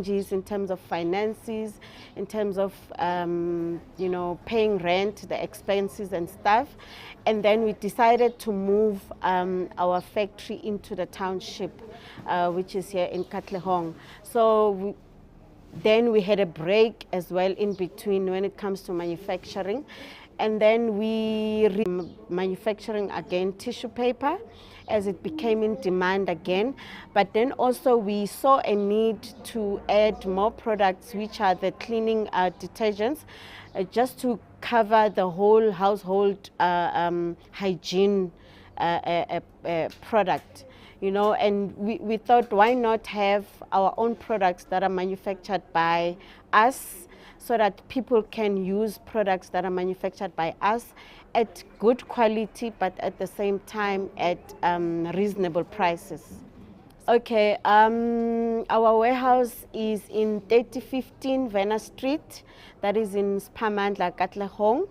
In terms of finances, in terms of paying rent, the expenses and stuff, and then we decided to move our factory into the township, which is here in Katlehong. So then we had a break as well in between when it comes to manufacturing, and then we manufacturing again tissue paper as it became in demand again. But then also we saw a need to add more products, which are the cleaning detergents, just to cover the whole household hygiene product. And we thought, why not have our own products that are manufactured by us, so that people can use products that are manufactured by us at good quality, but at the same time at reasonable prices. Okay, our warehouse is in 3015 Vena Street, that is in Spamandla, Katlehong.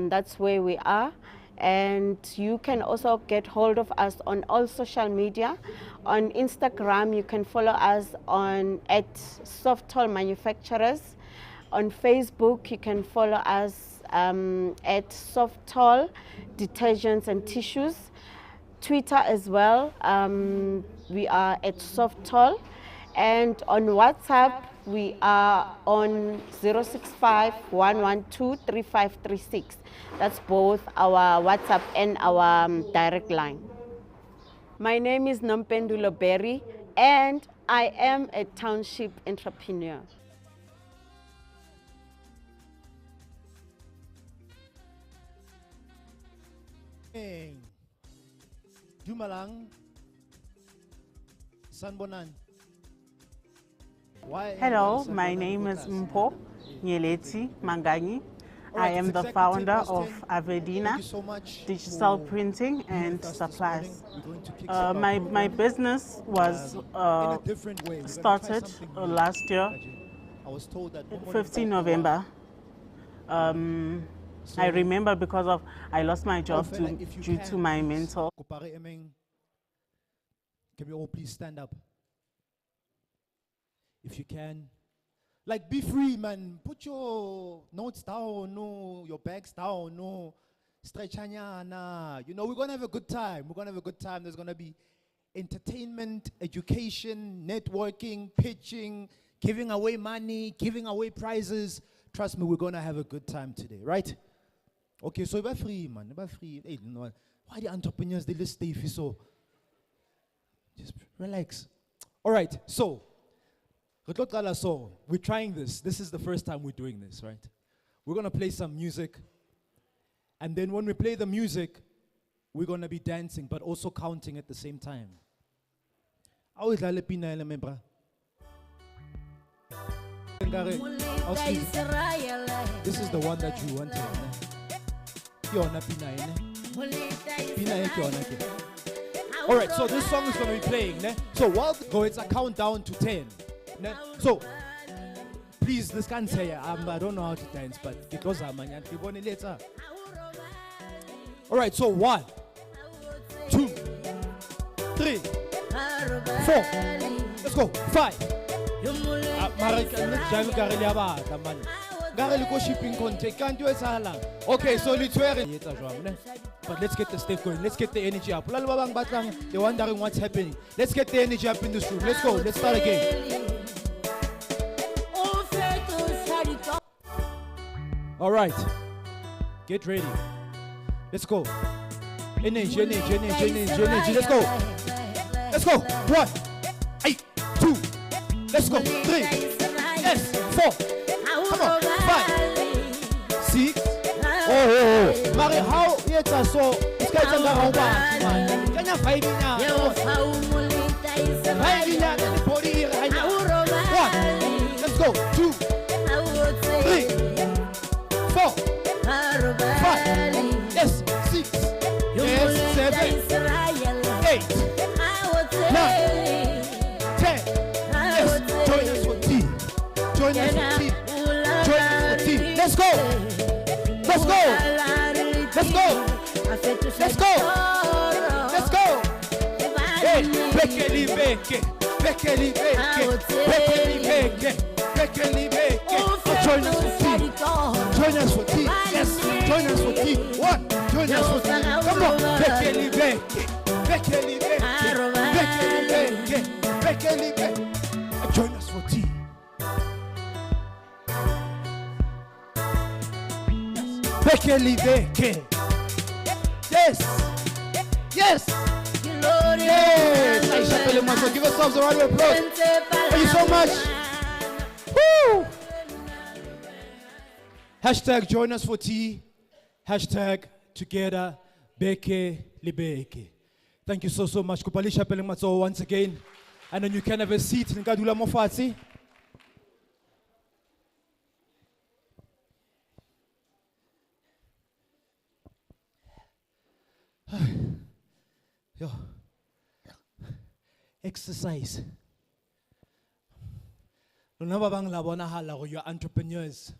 That's where we are. And you can also get hold of us on all social media. On Instagram, you can follow us at Softol Manufacturers. On Facebook, you can follow us at Softol Detergents and Tissues. Twitter as well, we are at Softol. And on WhatsApp, we are on 065-112-3536. That's both our WhatsApp and our direct line. My name is Nompendulo Berry, and I am a township entrepreneur. Jumalang Sanbonan. Hello, my name is Limpopo Mangani. I am the founder of Avedina Digital Printing and Supplies. My business was started last year, 15 November. I remember because I lost my job due to my mental. Can we all please stand up? If you can. Like, be free, man. Put your notes down, no, your bags down, no. Stretchanyana. We're going to have a good time. We're going to have a good time. There's going to be entertainment, education, networking, pitching, giving away money, giving away prizes. Trust me, we're going to have a good time today, right? Okay, so you're free, man. You're free. Hey, why the entrepreneurs, they just stay so? Just relax. All right, so we're trying this. This is the first time we're doing this, right? We're going to play some music. And then when we play the music, we're going to be dancing, but also counting at the same time. This is the one that you wanted. All right, so this song is going to be playing. So while go, it's a countdown to 10. So please, this can't say I don't know how to dance, but it goes later. All right, so 1, 2, 3, 4. Let's go. 5. Okay, so let's but let's get the step going. Let's get the energy up. They're wondering what's happening. Let's get the energy up in this room. Let's go. Let's start again. All right. Get ready. Let's go. Energy, energy, energy, energy, energy. Let's go. Let's go. 1, 8, 2. Let's go. 3. Yes. 4. Come on. 5. 6. Oh. Mari, how? Yes, so. It's going to go. Can you find me now? 1. Let's go. 2. 3. 4. 5. Yes. 6. Yes. 7. 8. 9. 10. Yes. Join us for tea. Join us for tea. Join us for tea. Let's go. Let's go. Let's go. Let's go. Let's go. Hey, beke li beke. Join us for tea. Join us for tea. Yes, join us for tea. One, join us for tea. Come on. Join us for tea. Yes. Yes. Yes. Give ourselves a round of applause. Thank you so much. Woo. Hashtag join us for tea. Hashtag together. Beke libeke. Thank you so much. Kupalisha pele matso once again. And then you can have a seat. Nkadula mofati. Yo. Exercise. You're entrepreneurs.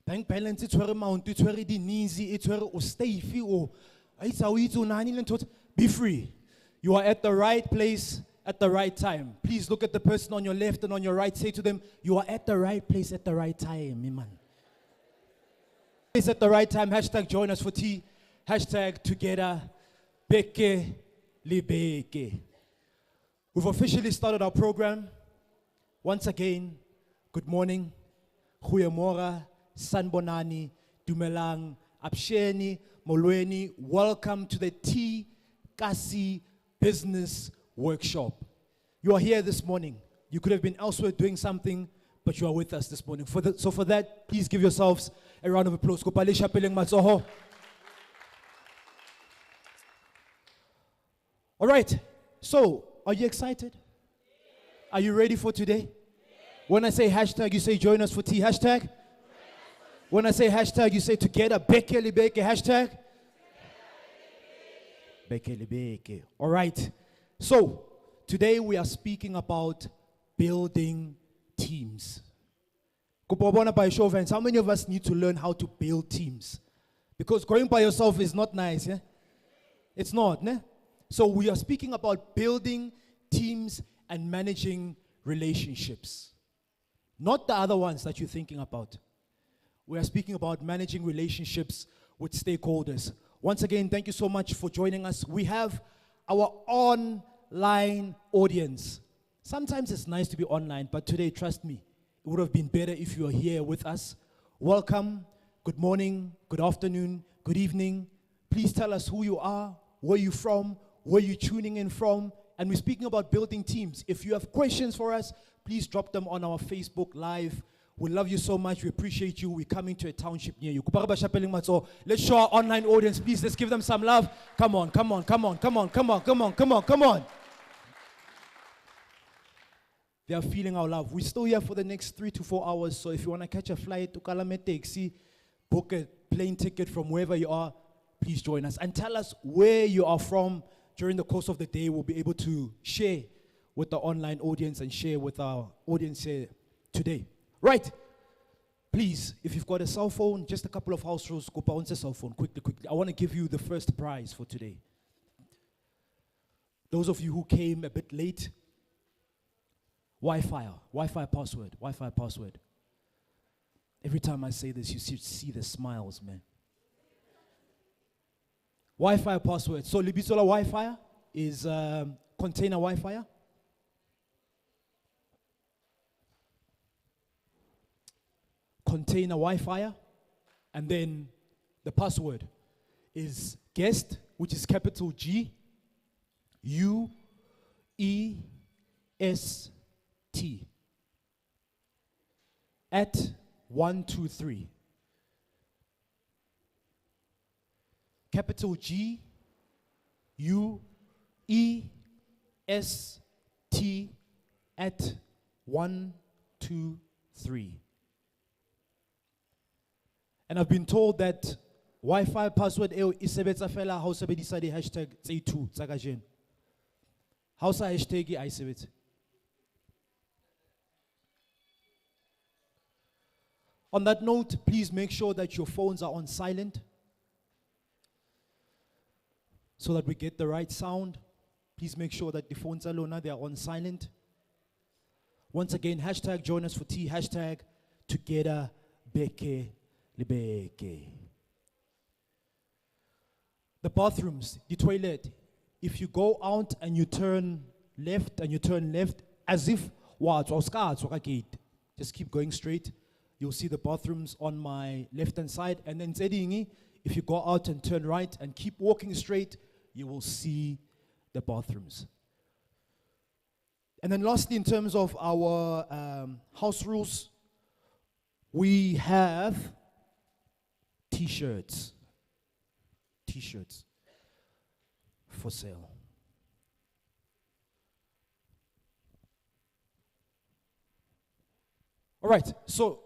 Bank balance, it's where mount, it's where the easy, it's where stay feel. Be free. You are at the right place at the right time. Please look at the person on your left and on your right. Say to them, you are at the right place at the right time, man. Place at the right time. Hashtag join us for tea. Hashtag together. Beke libeke. We've officially started our program. Once again, good morning. Goeiemorgen, Sanbonani, Dumelang, Absheni, Molweni. Welcome to the CIPC Business Workshop. You are here this morning. You could have been elsewhere doing something, but you are with us this morning. So for that, please give yourselves a round of applause. Kopalisha peleng matsoho. All right. So, are you excited? Are you ready for today? When I say hashtag, you say join us for tea. Hashtag. When I say hashtag, you say together. Bekele beke. Hashtag. Bekele beke. All right. So, today we are speaking about building teams. By show of hands, how many of us need to learn how to build teams? Because going by yourself is not nice. Yeah? It's not. Ne? So we are speaking about building teams and managing relationships. Not the other ones that you're thinking about. We are speaking about managing relationships with stakeholders. Once again, thank you so much for joining us. We have our online audience. Sometimes it's nice to be online, but today, trust me, it would have been better if you were here with us. Welcome, good morning, good afternoon, good evening. Please tell us who you are, where you're from, where you're tuning in from. And we're speaking about building teams. If you have questions for us, please drop them on our Facebook Live. We love you so much. We appreciate you. We're coming to a township near you. Let's show our online audience, please. Let's give them some love. Come on, come on, come on, come on, come on, come on, come on, come on. They are feeling our love. We're still here for the next 3 to 4 hours. So if you want to catch a flight to Kalame Taxi, book a plane ticket from wherever you are, please join us. And tell us where you are from. During the course of the day, we'll be able to share with the online audience and share with our audience here today. Right. Please, if you've got a cell phone, just a couple of house rules. Go on to cell phone, quickly. I want to give you the first prize for today. Those of you who came a bit late, Wi-Fi password. Every time I say this, you see the smiles, man. Wi-Fi password. So Libisola Wi-Fi is container Wi-Fi. Container Wi-Fi. And then the password is guest, which is capital G U E S T at 123. Capital G U E S T at 123. And I've been told that Wi-Fi password is sebetsa fela ha o sebedisa di hashtag tse 2 tsa kajeno. Ha o sa hashtag I sebetsa. On that note, please make sure that your phones are on silent, so that we get the right sound. Please make sure that the phones are low now, they are on silent. Once again, hashtag join us for tea, hashtag together beke libeke. The bathrooms, the toilet, if you go out and you turn left as if just keep going straight. You'll see the bathrooms on my left-hand side. And then if you go out and turn right and keep walking straight, you will see the bathrooms. And then lastly, in terms of our house rules, we have T-shirts for sale. All right, so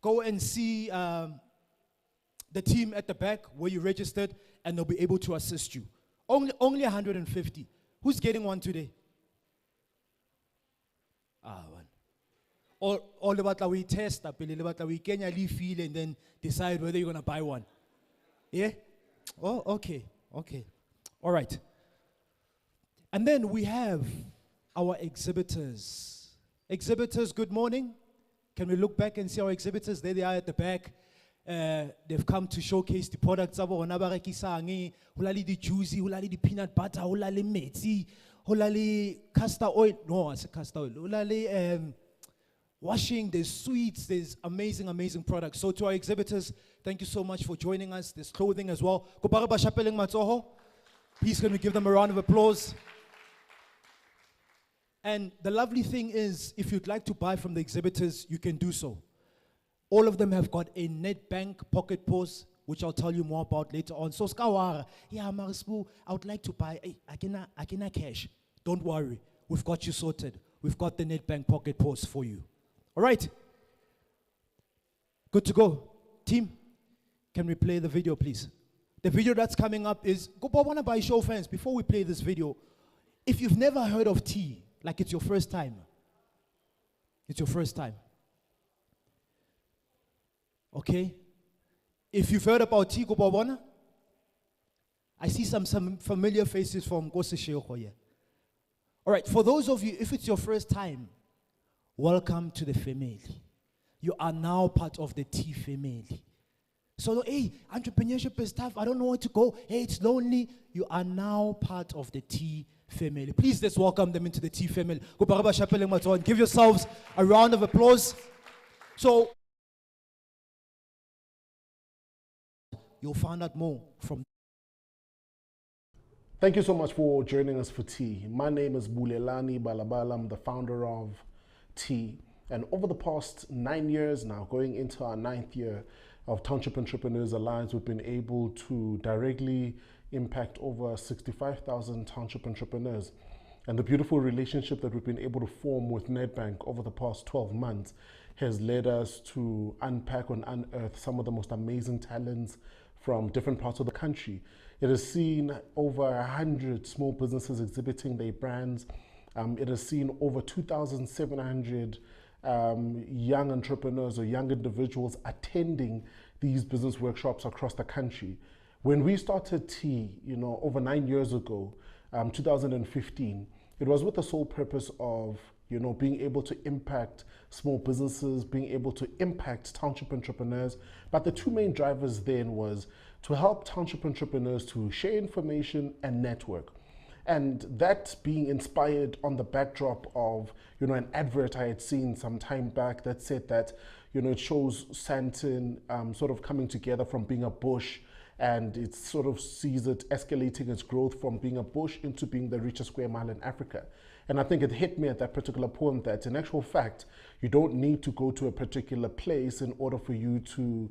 go and see the team at the back where you registered, and they'll be able to assist you. Only 150. Who's getting one today? One. All the batla we test up, we Kenya feel and then decide whether you're gonna buy one. Yeah? Oh, okay. All right. And then we have our exhibitors. Exhibitors, good morning. Can we look back and see our exhibitors? There they are at the back. They've come to showcase the products. Hulali the juicy, hulali the peanut butter, hulali metsi, hulali castor oil. No, I said castor oil. Hulali washing, there's sweets, there's amazing products. So to our exhibitors, thank you so much for joining us. There's clothing as well. Please can we give them a round of applause? And the lovely thing is, if you'd like to buy from the exhibitors, you can do so. All of them have got a Nedbank pocket pause, which I'll tell you more about later on. So Skawara, yeah, Marisbu, I would like to buy, I cannot cash. Don't worry, we've got you sorted. We've got the Nedbank pocket pause for you. All right, good to go. Team, can we play the video, please? The video that's coming up is, Gopawana by show fans, before we play this video, if you've never heard of tea, like it's your first time, okay? If you've heard about tea, Gopawana, I see some familiar faces from Gosesheoko here. All right, for those of you, if it's your first time, welcome to the family. You are now part of the tea family. So, hey, entrepreneurship is tough. I don't know where to go. Hey, it's lonely. You are now part of the tea family. Please let's welcome them into the tea family. Give yourselves a round of applause. So, you'll find out more from. Thank you so much for joining us for tea. My name is Bulelani Balabala. I'm the founder of tea. And over the past 9 years now, going into our 9th year of Township Entrepreneurs Alliance, we've been able to directly impact over 65,000 township entrepreneurs. And the beautiful relationship that we've been able to form with Nedbank over the past 12 months has led us to unpack and unearth some of the most amazing talents from different parts of the country. It has seen over 100 small businesses exhibiting their brands. It has seen over 2,700 young entrepreneurs or young individuals attending these business workshops across the country. When we started tea, over 9 years ago, 2015, it was with the sole purpose of, being able to impact small businesses, being able to impact township entrepreneurs. But the two main drivers then was to help township entrepreneurs to share information and network. And that being inspired on the backdrop of, an advert I had seen some time back that said that, it shows Sandton sort of coming together from being a bush, and it sort of sees it escalating its growth from being a bush into being the richest square mile in Africa. And I think it hit me at that particular point that in actual fact, you don't need to go to a particular place in order for you to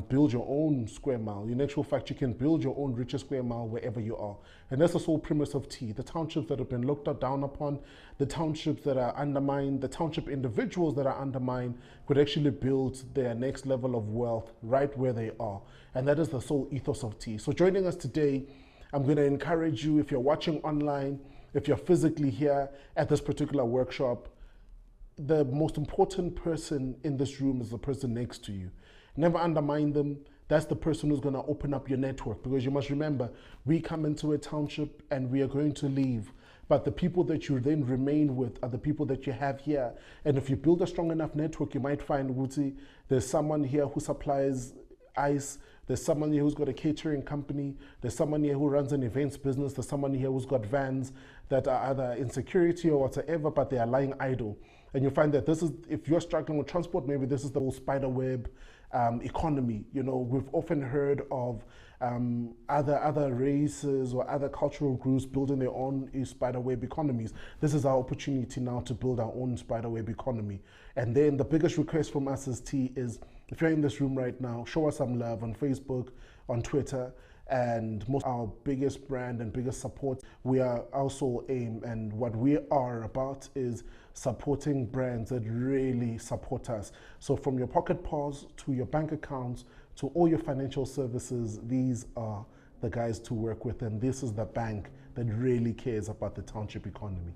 build your own square mile. In actual fact, you can build your own richer square mile wherever you are. And that's the sole premise of T. The townships that have been looked down upon, the townships that are undermined, the township individuals that are undermined could actually build their next level of wealth right where they are. And that is the sole ethos of T. So joining us today, I'm going to encourage you, if you're watching online, if you're physically here at this particular workshop, the most important person in this room is the person next to you. Never undermine them. That's the person who's going to open up your network, because you must remember, we come into a township and we are going to leave. But the people that you then remain with are the people that you have here. And if you build a strong enough network, you might find, Wuti, there's someone here who supplies ice, there's someone here who's got a catering company, there's someone here who runs an events business, there's someone here who's got vans that are either in security or whatsoever, but they are lying idle. And you find that this is, if you're struggling with transport, maybe this is the whole spider web economy. You know, we've often heard of other races or other cultural groups building their own spider web economies. This is our opportunity now to build our own spider web economy. And then the biggest request from us as T is, if you're in this room right now, show us some love on Facebook, on Twitter, and most our biggest brand and biggest support. We are also AIM, and what we are about is supporting brands that really support us. So from your pocket pause to your bank accounts to all your financial services, these are the guys to work with, and this is the bank that really cares about the township economy.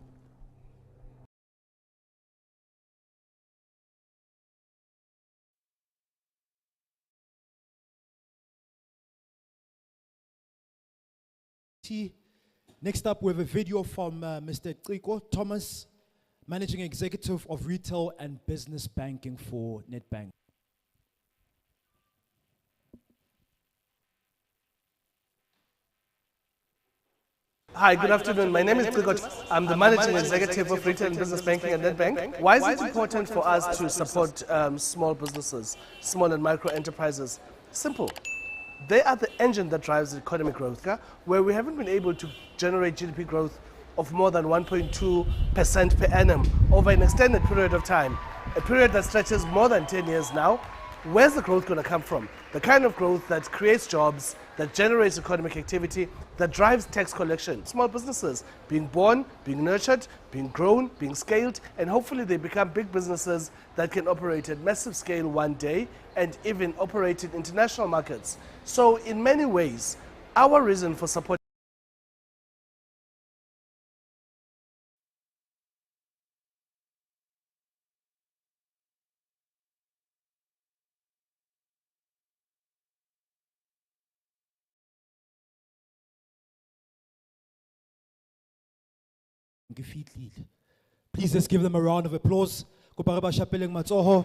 Next up, we have a video from Mr. Ciko Thomas, Managing Executive of Retail and Business Banking for Nedbank. Hi, good afternoon. My name is Ciko. I'm the Managing Executive of Retail and Business Banking at Nedbank. Why is it important for us to support small businesses, small and micro enterprises? Simple. They are the engine that drives economic growth, where we haven't been able to generate GDP growth of more than 1.2% per annum over an extended period of time, a period that stretches more than 10 years now. Where's the growth going to come from? The kind of growth that creates jobs, that generates economic activity, that drives tax collection. Small businesses being born, being nurtured, being grown, being scaled, and hopefully they become big businesses that can operate at massive scale one day and even operate in international markets. So in many ways, our reason for supporting Please let's give them a round of applause. All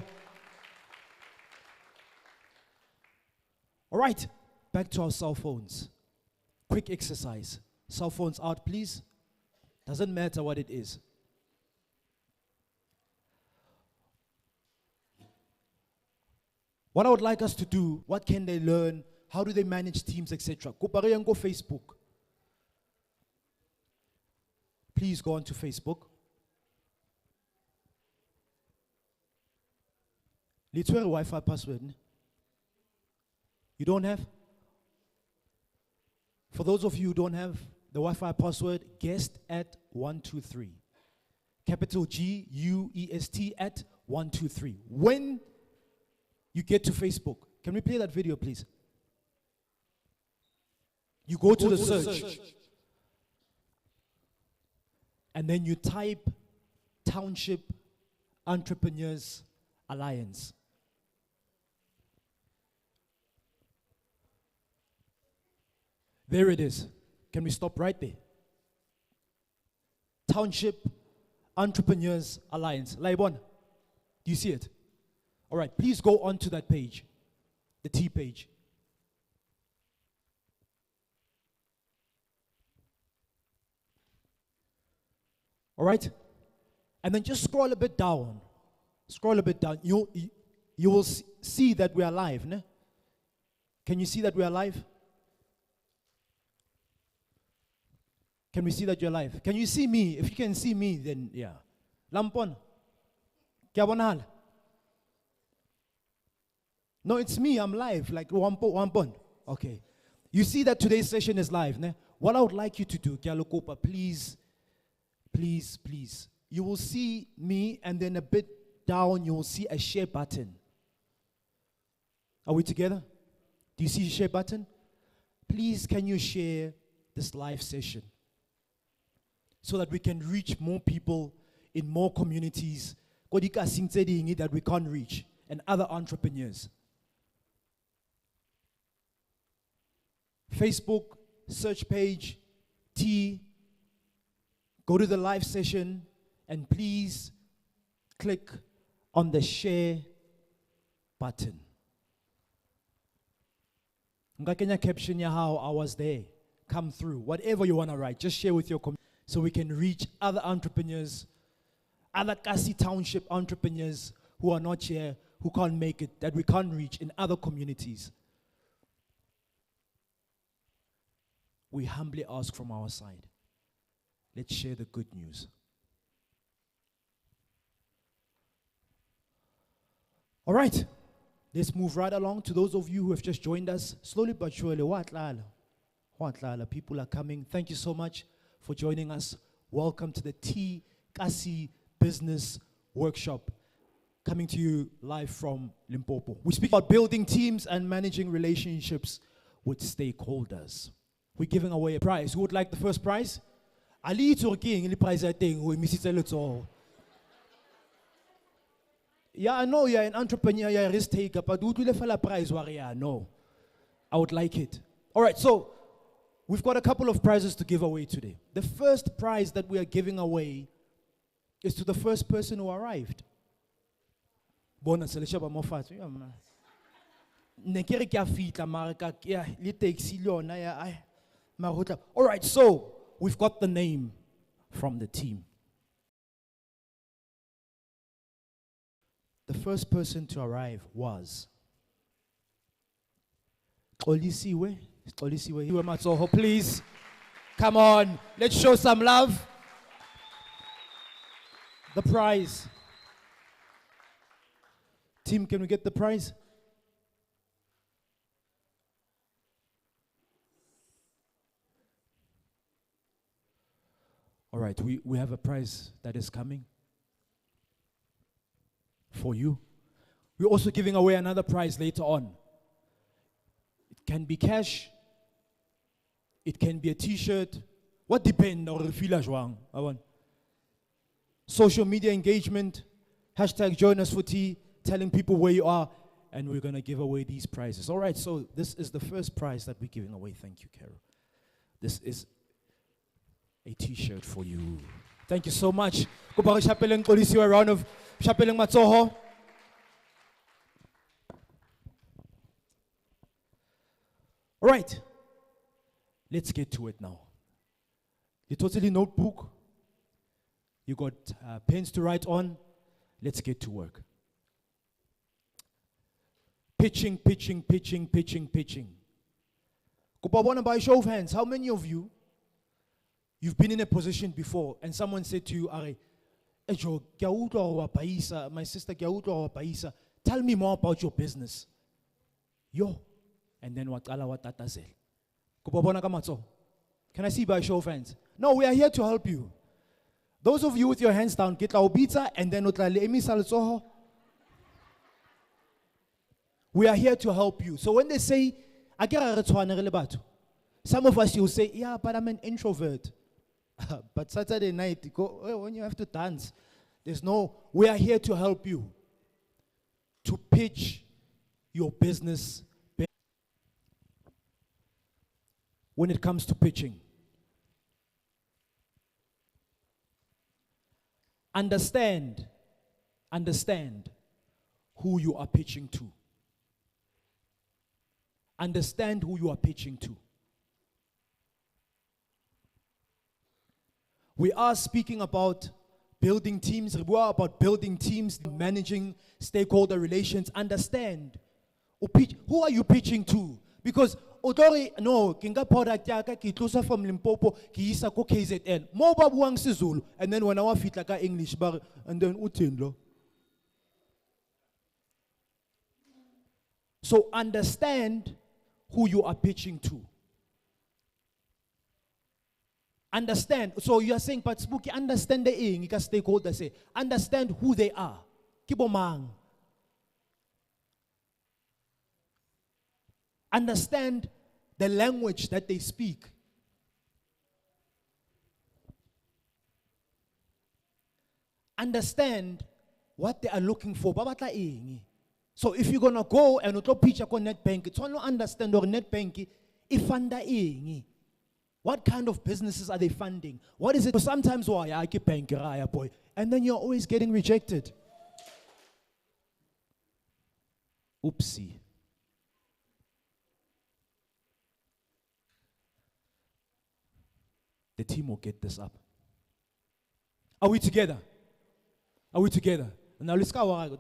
right, back to our cell phones. Quick exercise. Cell phones out, please. Doesn't matter what it is. What I would like us to do, what can they learn, how do they manage teams, etc. Go Facebook. Please go onto Facebook. Let's wear a Wi-Fi password. You don't have? For those of you who don't have the Wi-Fi password, guest at 123. Capital GUEST at 123. When you get to Facebook, can we play that video, please? You go to the search. And then you type Township Entrepreneurs Alliance. There it is. Can we stop right there? Township Entrepreneurs Alliance. Laibon, do you see it? All right, please go on to that page, the T page. All right? And then just scroll a bit down. Scroll a bit down. You will see that we are live. Ne? Can you see that we are live? Can we see that you're live? Can you see me? If you can see me, then yeah. Lampon. Kya bonahal? No, it's me. I'm live. Like one point. Okay. You see that today's session is live. Ne? What I would like you to do, Kyalokopa, please, please, please. You will see me, and then a bit down, you will see a share button. Are we together? Do you see the share button? Please, can you share this live session so that we can reach more people in more communities that we can't reach, and other entrepreneurs. Facebook, search page, T, go to the live session, and please click on the share button. Ngakenya caption ya how I was there. Come through. Whatever you want to write, just share with your community so we can reach other entrepreneurs, other Kasi Township entrepreneurs who are not here, who can't make it, that we can't reach in other communities. We humbly ask from our side, let's share the good news. All right, let's move right along to those of you who have just joined us. Slowly but surely, people are coming. Thank you so much for joining us. Welcome to the T Kasi Business Workshop, coming to you live from Limpopo. We speak about building teams and managing relationships with stakeholders. We're giving away a prize. Who would like the first prize? Ali Turking, the prize I think, yeah, I know you're an entrepreneur, you're a risk taker, but who will a prize warrior? No. I would like it. All right, so we've got a couple of prizes to give away today. The first prize that we are giving away is to the first person who arrived. Bonus, all right, so we've got the name from the team. The first person to arrive was Olisiwe. Please, come on, let's show some love. The prize. Team, can we get the prize? All right, we have a prize that is coming for you. We're also giving away another prize later on. It can be cash. It can be a t-shirt. What depends on the social media engagement, hashtag join us for tea, telling people where you are, and we're going to give away these prizes. All right, so this is the first prize that we're giving away. Thank you, Carol. This is a t-shirt for you. Thank you so much. A round of Chapeleng Matsoho. All right, let's get to it now. You totally notebook. You got pens to write on. Let's get to work. Pitching. By show of hands, how many of you, you've been in a position before and someone said to you, my sister, tell me more about your business. Yo. And then can I see by show of hands? No, we are here to help you. Those of you with your hands down, get our pizza and then we are here to help you. So when they say, some of us will say, yeah, but I'm an introvert. But Saturday night, when you have to dance, we are here to help you to pitch your business. When it comes to pitching, understand who you are pitching to. Understand who you are pitching to. We are speaking about building teams. We are about building teams, managing stakeholder relations. Understand who are you pitching to? Because Odori, no, kinga product yaka ki tlosa from Limpopo ki isa ko KZN. Mo ba buang siZulu and then when I fit like English bar and then utin lo. So understand who you are pitching to. Understand. So you are saying, but Spooky, understand the ing, because stakeholders say, understand who they are. Kibomang. Understand the language that they speak. Understand what they are looking for. So if you're gonna go and pitch on net bank, it's only understand or net bank if funda ing. What kind of businesses are they funding? What is it? Sometimes why I keep bank boy, and then you're always getting rejected. Oopsie. The team will get this up. Are we together? Are we together? Now let's go.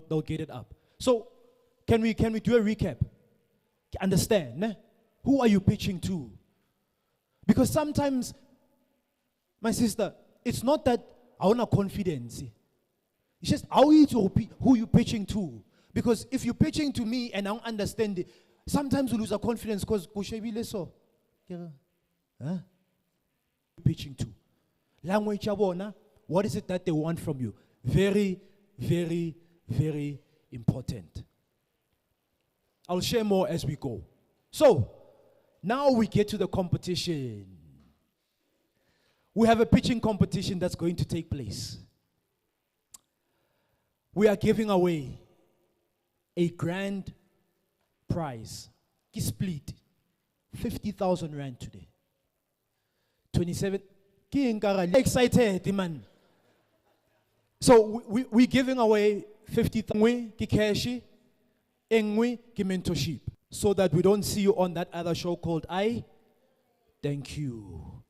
They'll get it up. So can we do a recap? Understand? Who are you pitching to? Because sometimes, my sister, it's not that I want confidence. It's just who you pitching to. Because if you're pitching to me and I don't understand it, sometimes we lose our confidence because huh? Pitching to. Language abona, what is it that they want from you? Very, very, very important. I'll share more as we go. So, now we get to the competition. We have a pitching competition that's going to take place. We are giving away a grand prize. Split 50,000 rand today. 27. Excited, man. So we're giving away 50,000 cash, mentorship, so that we don't see you on that other show called I Thank You.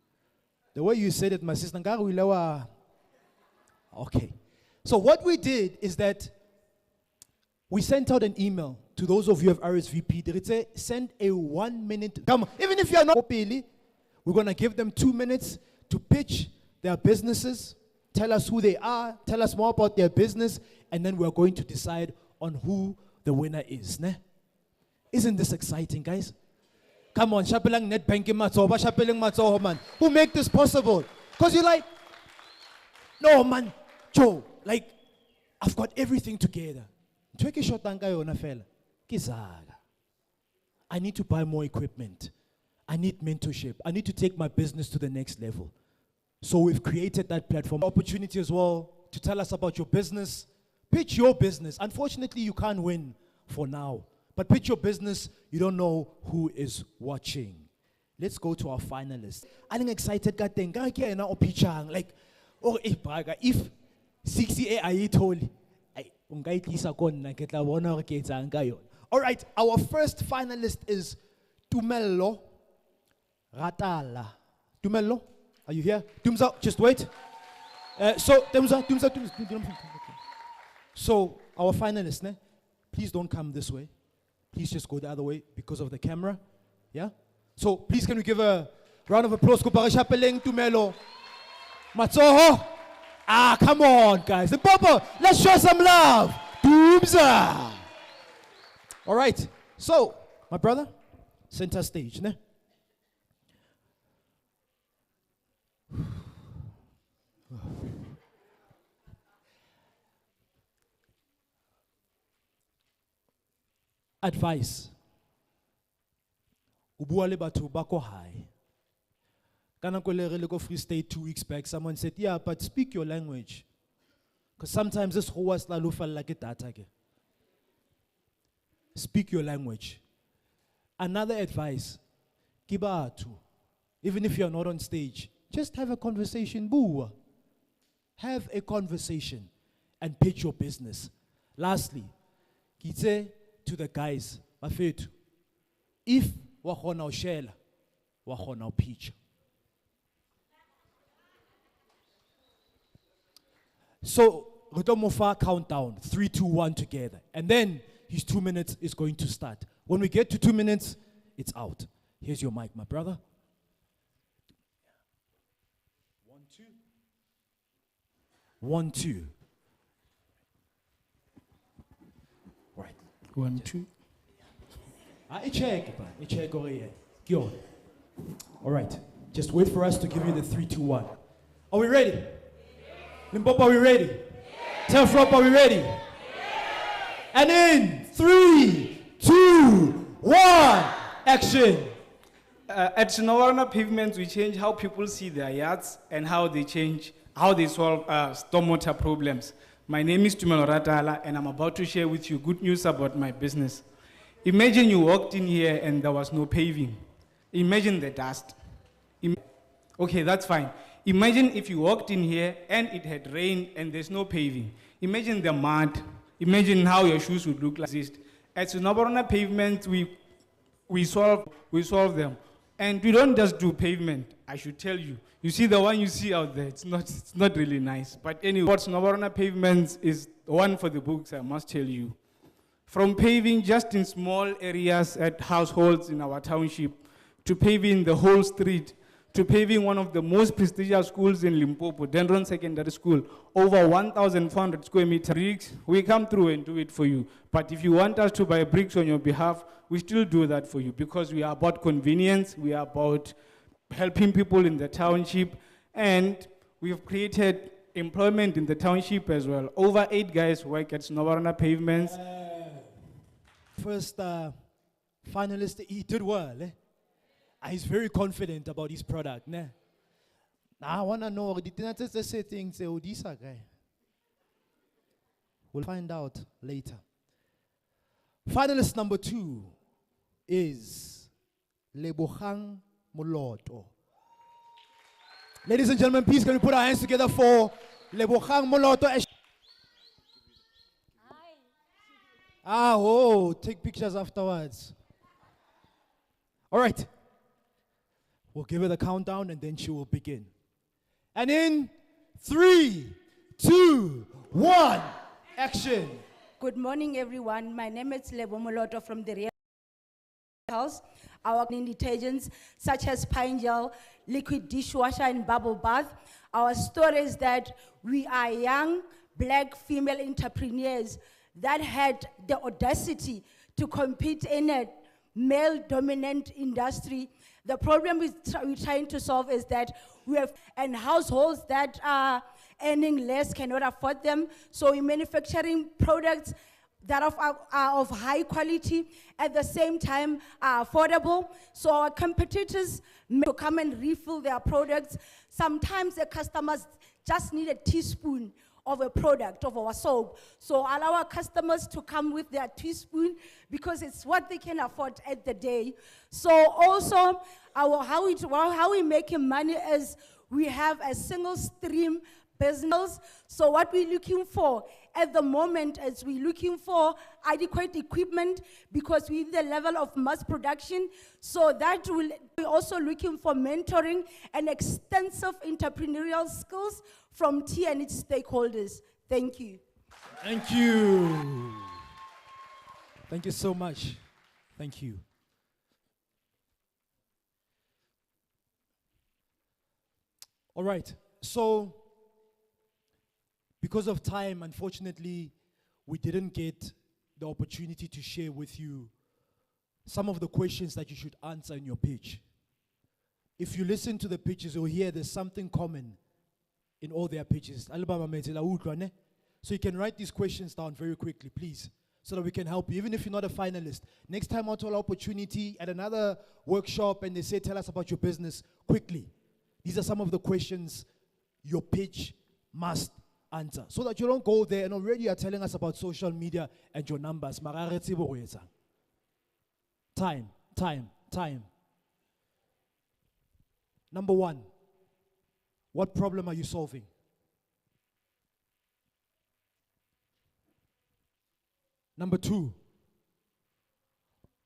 The way you said it, my sister, okay. So what we did is that we sent out an email to those of you who have RSVP. Did it say send a 1 minute? Come on, even if you are not Opeli, we're going to give them 2 minutes to pitch their businesses, tell us who they are, tell us more about their business, and then we're going to decide on who the winner is. Ne? Isn't this exciting, guys? Come on, shapelang net banking matsoba, shapelang matsoho, man. Who make this possible? Because you're like, no, man, Joe, like, I've got everything together. I need to buy more equipment. I need mentorship. I need to take my business to the next level. So we've created that platform. Opportunity as well to tell us about your business. Pitch your business. Unfortunately, you can't win for now. But pitch your business. You don't know who is watching. Let's go to our finalists. I'm excited. Like, oh, if 60 I told all right, our first finalist is Tumelo Ratala. Tumelo, are you here? Tumza, just wait. So, our finalist, ne? Please don't come this way. Please just go the other way because of the camera. Yeah? So, please can we give a round of applause to Parashapeleng Tumelo Matsoho? Ah, come on, guys. Limpopo, let's show some love. Tumza. All right. So, my brother, center stage, ne? Advice. Ubuale batu bako high. Kana kolere go Free State 2 weeks back, someone said, yeah, but speak your language. Because sometimes this whole was like a data. Speak your language. Another advice, kibatu. Even if you're not on stage, just have a conversation. Boo. Have a conversation and pitch your business. Lastly, kitse to the guys, bafethu, if wakhona ushela, wakhona upitch. So, Rutomofa countdown, 3, 2, 1 together. And then his 2 minutes is going to start. When we get to 2 minutes, it's out. Here's your mic, my brother. 1, 2. 1, 2. Right. 1, 2. I check, man. I check over here. Go. All right. Just wait for us to give you the 3, 2, 1. Are we ready? Limpopo, are we ready? Turfloop, are we ready? And in 3, 2, 1, action. At Shinawarana Pavements, we change how people see their yards and how they solve stormwater problems. My name is Tumelo Ratala, and I'm about to share with you good news about my business. Imagine you walked in here and there was no paving. Imagine the dust. Okay, that's fine. Imagine if you walked in here and it had rained and there's no paving. Imagine the mud. Imagine how your shoes would look like this. At Shinawarana Pavements, we solve them. And we don't just do pavement, I should tell you. You see the one you see out there, it's not really nice. But anyway, what Shinawarana Pavements is one for the books, I must tell you. From paving just in small areas at households in our township, to paving the whole street, to paving one of the most prestigious schools in Limpopo, Dendron Secondary School, over 1,400 square meter bricks, we come through and do it for you. But if you want us to buy bricks on your behalf, we still do that for you because we are about convenience, we are about helping people in the township, and we've created employment in the township as well. Over 8 guys work at Shinawarana Pavements. First finalist, he did well. He's very confident about his product. Now I want to know the settings. We'll find out later. Finalist number 2 is Lebogang Moloto. Ladies and gentlemen, please can we put our hands together for Lebogang Moloto. Take pictures afterwards. All right. We'll give her the countdown and then she will begin. And in 3, 2, 1, action. Good morning, everyone. My name is Lebo Moloto from the Real House. Our cleaning detergents such as pine gel, liquid dishwasher, and bubble bath. Our story is that we are young black female entrepreneurs that had the audacity to compete in a male-dominant industry. The problem we're trying to solve is that we have and households that are earning less cannot afford them. So we're manufacturing products that are of high quality, at the same time are affordable. So our competitors may come and refill their products. Sometimes the customers just need a teaspoon of a product, of our soap. So allow our customers to come with their teaspoon because it's what they can afford at the day. So also, how we making money is we have a single stream business. So what we're looking for at the moment is we're looking for adequate equipment because we're in the level of mass production. So that we're also looking for mentoring and extensive entrepreneurial skills from T and its stakeholders. Thank you. Thank you. Thank you so much. Thank you. All right, so because of time, unfortunately, we didn't get the opportunity to share with you some of the questions that you should answer in your pitch. If you listen to the pitches, you'll hear there's something common in all their pitches. So you can write these questions down very quickly, please, so that we can help you, even if you're not a finalist. Next time out to opportunity at another workshop and they say, tell us about your business quickly. These are some of the questions your pitch must answer, so that you don't go there and already are telling us about social media and your numbers. Time. Number 1, what problem are you solving? Number 2,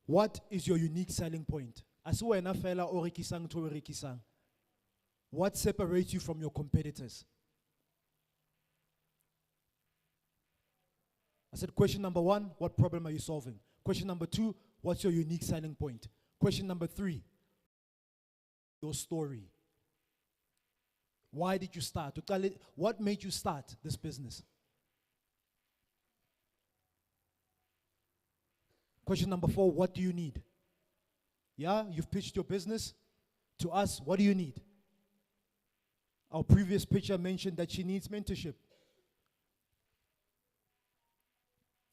what is your unique selling point? What separates you from your competitors? I said question number 1, what problem are you solving? Question number 2, what's your unique selling point? Question number 3, your story. Why did you start? What made you start this business? Question number 4, what do you need? Yeah, you've pitched your business to us. What do you need? Our previous pitcher mentioned that she needs mentorship.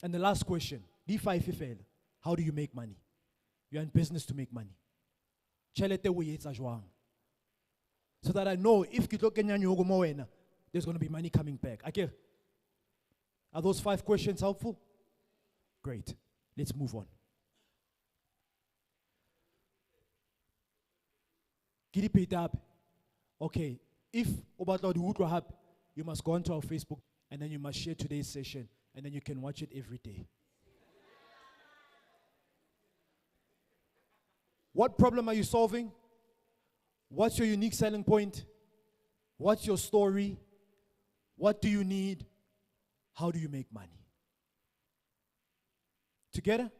And the last question, B5FL, how do you make money? You're in business to make money. Tjhelete o e etsa jwang? So that I know if ke tlo kenya nyogo mo wena, there's going to be money coming back. Okay. Are those 5 questions helpful? Great. Let's move on. Giddy paid up. Okay. If you must go onto our Facebook and then you must share today's session and then you can watch it every day. What problem are you solving? What's your unique selling point? What's your story? What do you need? How do you make money? Together?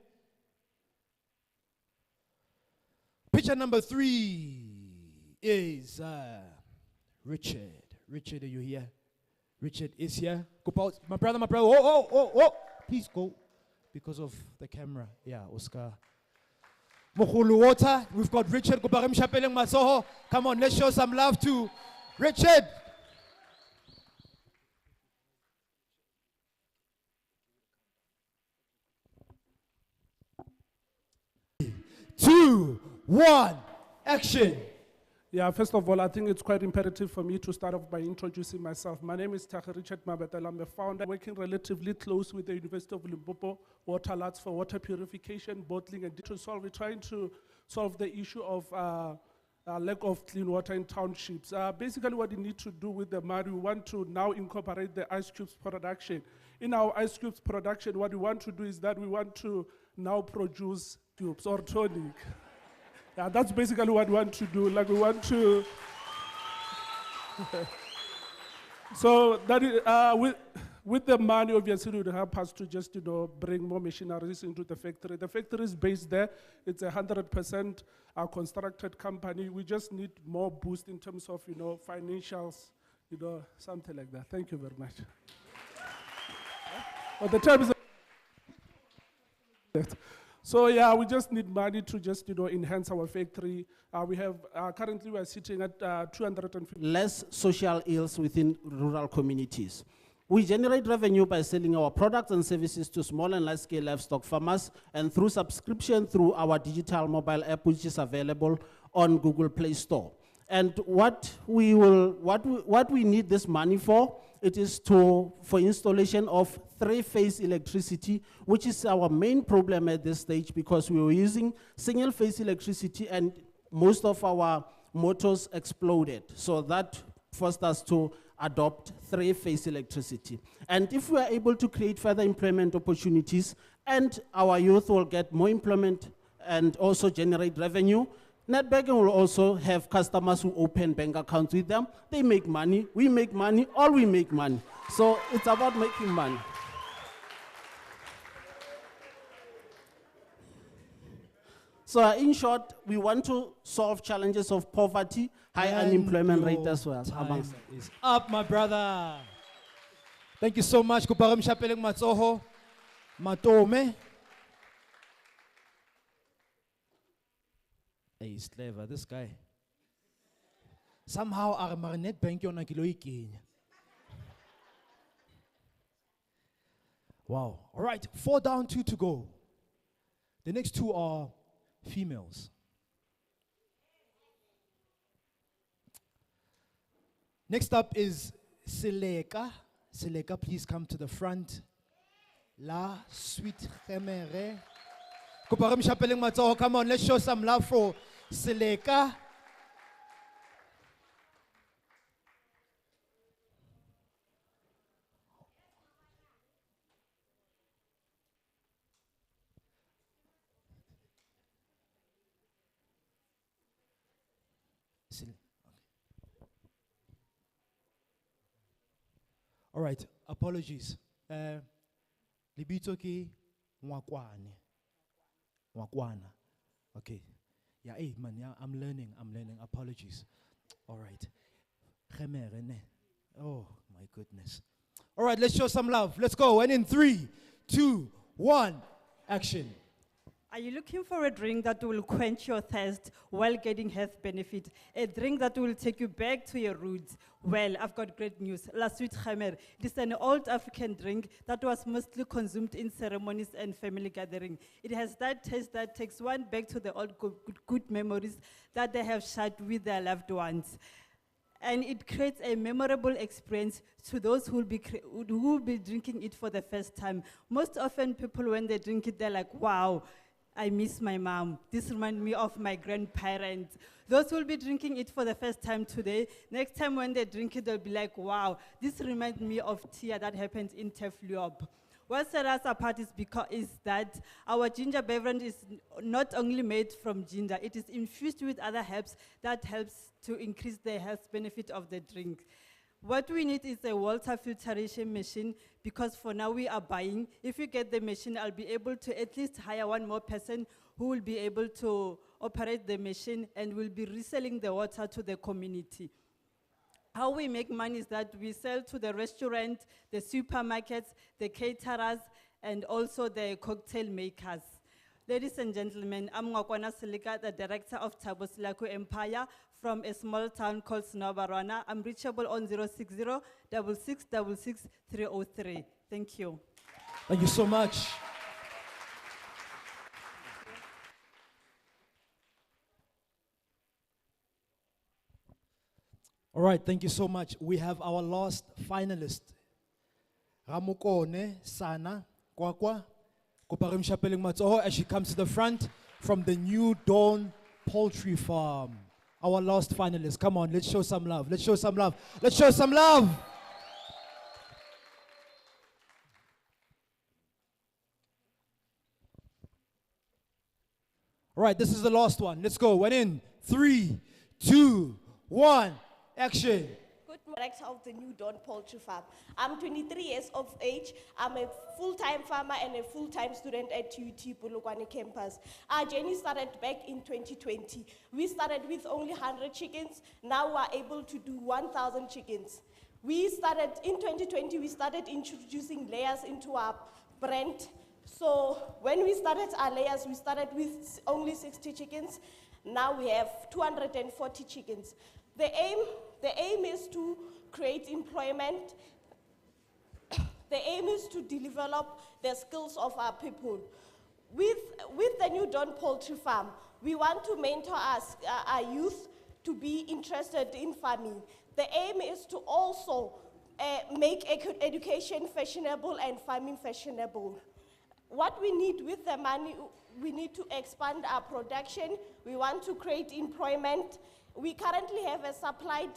Picture number 3 is Richard. Richard, are you here? Richard is here. My brother. Oh. Please go. Because of the camera. Yeah, Oscar. Mohulu water. We've got Richard. Come on, let's show some love to Richard. Two, one, action. Yeah, first of all, I think it's quite imperative for me to start off by introducing myself. My name is Tahe Richard Mabetela. I'm a founder working relatively close with the University of Limpopo, Water Labs for water purification, bottling, and we're trying to solve the issue of lack of clean water in townships. Basically, what you need to do with the money, we want to now incorporate the ice cubes production. In our ice cubes production, what we want to do is that we want to now produce cubes or tonic. Yeah, that's basically what we want to do. Like we want to. So that is, with the money, obviously, it would help us to just bring more machineries into the factory. The factory is based there. It's 100% a constructed company. We just need more boost in terms of financials, something like that. Thank you very much. But the time is. So yeah, we just need money to just enhance our factory. We have currently we are sitting at 250 less social ills within rural communities. We generate revenue by selling our products and services to small and large-scale livestock farmers, and through subscription through our digital mobile app, which is available on Google Play Store. And what we need this money for, it is for installation of 3-phase electricity, which is our main problem at this stage because we were using single-phase electricity and most of our motors exploded. So that forced us to adopt 3-phase electricity. And if we are able to create further employment opportunities and our youth will get more employment and also generate revenue, net banking will also have customers who open bank accounts with them. They make money, we make money, all we make money. So it's about making money. So in short, we want to solve challenges of poverty, high unemployment rate as well. Time is up, my brother. Thank you so much. Kuparam shapeleng matsoho. Matome. Hey, he's clever, this guy. Somehow, our Marinet Bank yona kilo ikenya. Wow. All right, 4 down, 2 to go. The next 2 are females. Next up is Seleka. Seleka, please come to the front. La Suite Khemere. Kuparam shapeleng matsoho. Come on, let's show some love for Seleka. All right, apologies. Libito ki mwakwane. Mwakwana. Okay. Yeah, hey man, yeah, I'm learning. Apologies. All right. Khemere ne. Oh my goodness. All right, let's show some love. Let's go. And in 3, 2, 1, action. Are you looking for a drink that will quench your thirst while getting health benefit? A drink that will take you back to your roots? Well, I've got great news. La Suite Khamer. It is an old African drink that was mostly consumed in ceremonies and family gathering. It has that taste that takes one back to the old good memories that they have shared with their loved ones. And it creates a memorable experience to those who will be drinking it for the first time. Most often people, when they drink it, they're like, wow, I miss my mom. This reminds me of my grandparents. Those who will be drinking it for the first time today, next time when they drink it, they'll be like, wow, this reminds me of Tia that happened in Turfloop. What set us apart is that our ginger beverage is not only made from ginger, it is infused with other herbs that helps to increase the health benefit of the drink. What we need is a water filtration machine, because for now we are buying. If you get the machine, I'll be able to at least hire one more person who will be able to operate the machine and will be reselling the water to the community. How we make money is that we sell to the restaurant, the supermarkets, the caterers, and also the cocktail makers. Ladies and gentlemen, I'm Ngakwana Silika, the director of Thabo Silako Empire from a small town called Snobarwana. I'm reachable on 060 6666 303. Thank you. Thank you so much. All right, thank you so much. We have our last finalist. Ramukone Sana Kwakwa. As she comes to the front from the New Dawn Poultry Farm. Our last finalist. Come on, let's show some love. Let's show some love. Let's show some love. All right, this is the last one. Let's go. One in. 3, 2, 1. Action. Director of the New Dawn Poultry Farm. I'm 23 years of age. I'm a full-time farmer and a full-time student at UT Polokwane campus. Our journey started back in 2020. We started with only 100 chickens. Now we're able to do 1,000 chickens. We started, in 2020, we started introducing layers into our brand. So when we started our layers, we started with only 60 chickens. Now we have 240 chickens. The aim is to create employment. The aim is to develop the skills of our people. With the New Dawn Poultry Farm, we want to mentor our youth to be interested in farming. The aim is to also make education fashionable and farming fashionable. What we need with the money, we need to expand our production. We want to create employment. We currently have a supply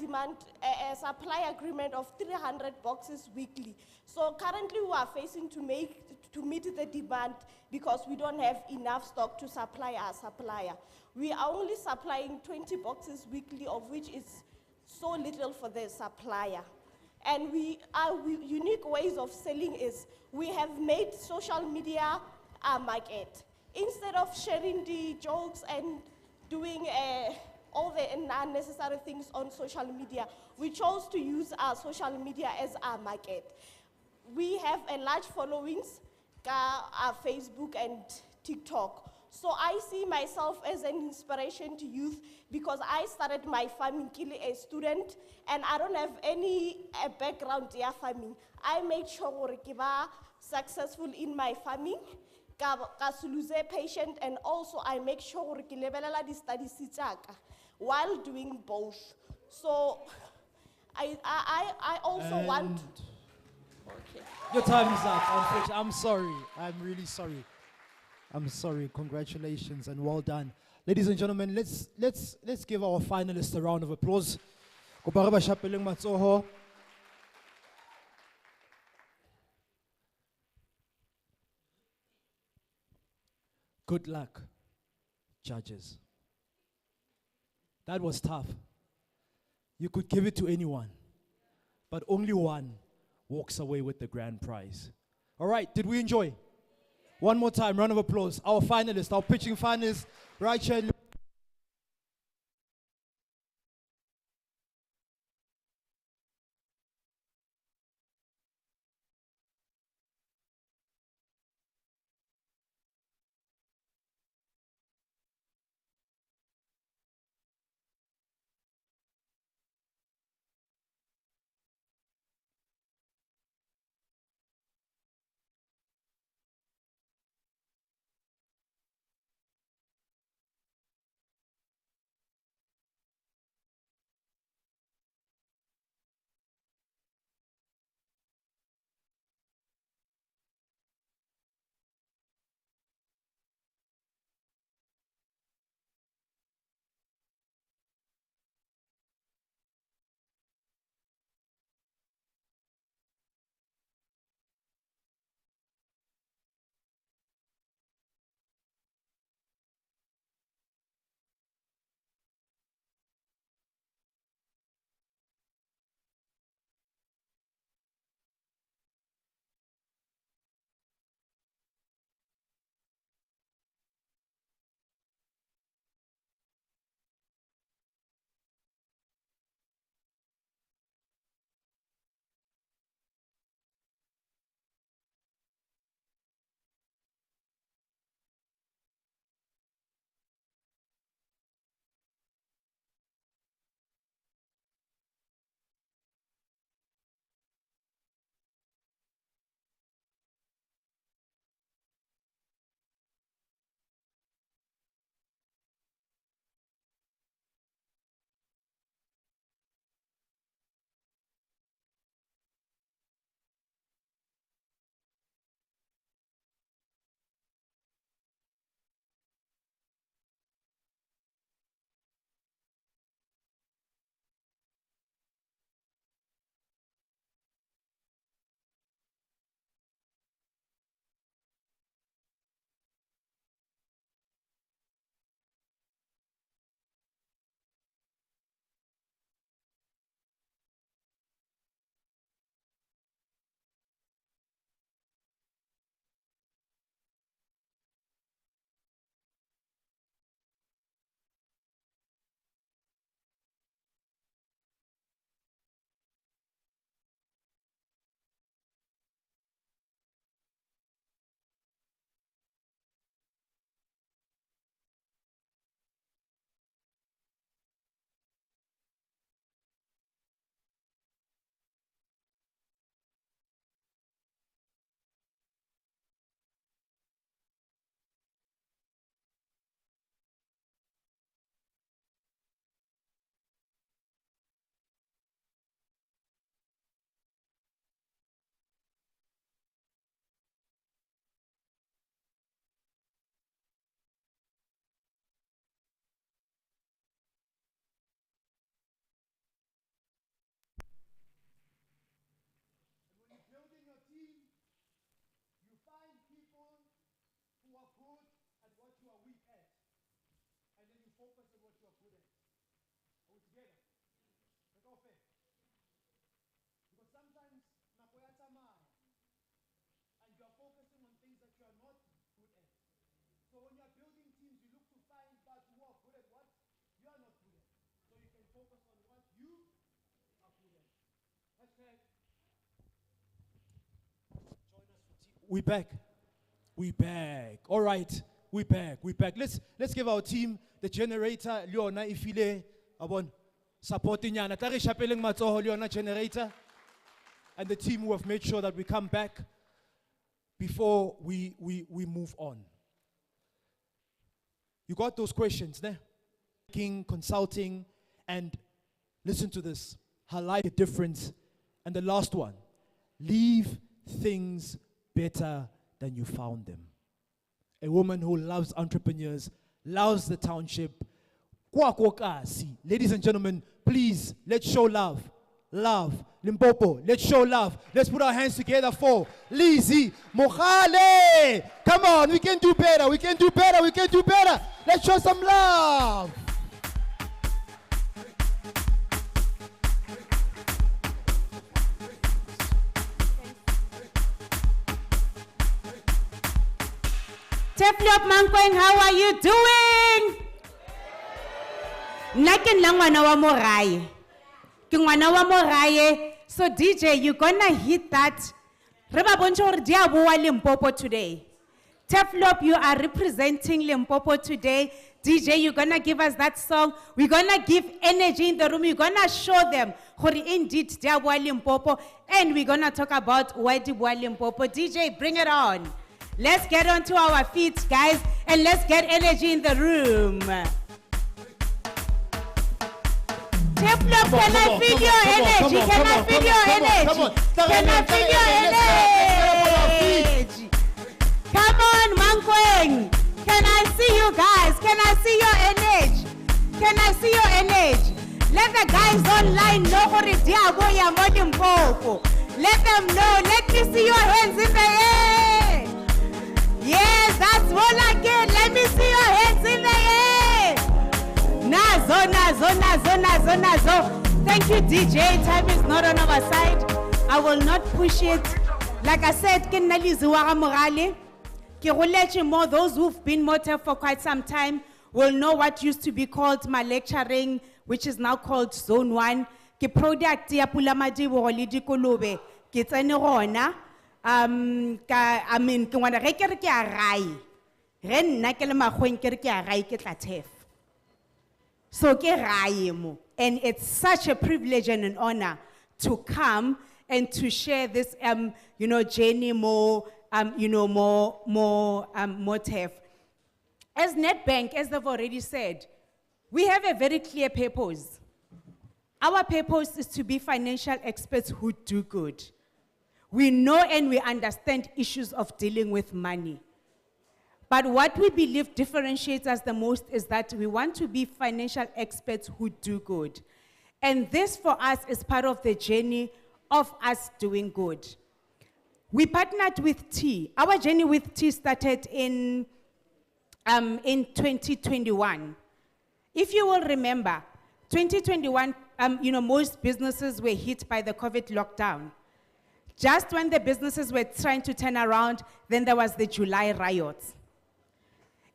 agreement of 300 boxes weekly. So currently we are facing to meet the demand because we don't have enough stock to supply our supplier. We are only supplying 20 boxes weekly, of which is so little for the supplier. And our unique ways of selling is we have made social media our market. Instead of sharing the jokes and doing all the unnecessary things on social media, we chose to use our social media as our market. We have a large followings, our Facebook and TikTok. So I see myself as an inspiration to youth because I started my farming killing a student and I don't have any background in farming. I make sure I'm successful in my farming. Patient, and also I make sure the studies while doing both. So I also want. Okay. Your time is up. I'm sorry. I'm really sorry. I'm sorry. Congratulations and well done, ladies and gentlemen. Let's give our finalists a round of applause. Good luck, judges. That was tough. You could give it to anyone, but only one walks away with the grand prize. All right, did we enjoy? One more time, round of applause. Our finalists, our pitching finalists, right here. So when you're building teams, you look to find but who are good at what you are not good at. So you can focus on what you are good at. Hashtag. Join us for team. We back. We back. All right. We back. We back. Let's give our team the generator. Leona ifile abon supporting yana. Tari chapeleng matsoho Leona generator. And the team who have made sure that we come back before we move on. You got those questions, ne? Consulting, and listen to this. Highlight the difference. And the last one, leave things better than you found them. A woman who loves entrepreneurs, loves the township. Ladies and gentlemen, please, let's show love. Love. Limpopo, let's show love. Let's put our hands together for Lizzie Mohale. Come on, we can do better. We can do better. We can do better. Let's show some love. Turfloop Mankweng, how are you doing? Nakin lang ngwana wa moraye. Ke ngwana wa moraye. So DJ, you're gonna hit that. Reba bontsha hore di a bua Limpopo today. Turfloop, you are representing Limpopo today. DJ, you're gonna give us that song. We're gonna give energy in the room. You're gonna show them hore indeed di a bua Limpopo, and we're gonna talk about why di bua Limpopo. DJ, bring it on. Let's get onto our feet, guys, and let's get energy in the room. Turfloop, can I feel your energy? Can I feel your energy? Can I feel your energy? Come on, Mankweng. Can I see you guys? Can I see your energy? Can I see your energy? Let the guys online know what it is. Let them know. Let me see your hands in the air. Yes, that's all I get. Let me see your hands in the air. Nazo, nazo, nazo, nazo, nazo. Thank you, DJ. Time is not on our side. I will not push it. Like I said, more those who've been motor for quite some time will know what used to be called my lecturing, which is now called Zone 1. Ke product ya pula madibo le dikolobe. Ke tsene gona. I mean, ke ngwana re ke a rai. Re nna ke le magweng ke re ke a rai ke tla thef. So ke rai mo. And it's such a privilege and an honor to come and to share this journey more TEF. As Nedbank, as they've already said, we have a very clear purpose. Our purpose is to be financial experts who do good. We know and we understand issues of dealing with money. But what we believe differentiates us the most is that we want to be financial experts who do good. And this for us is part of the journey of us doing good. We partnered with T. Our journey with T started in 2021. If you will remember, 2021, most businesses were hit by the COVID lockdown. Just when the businesses were trying to turn around, then there was the July riots.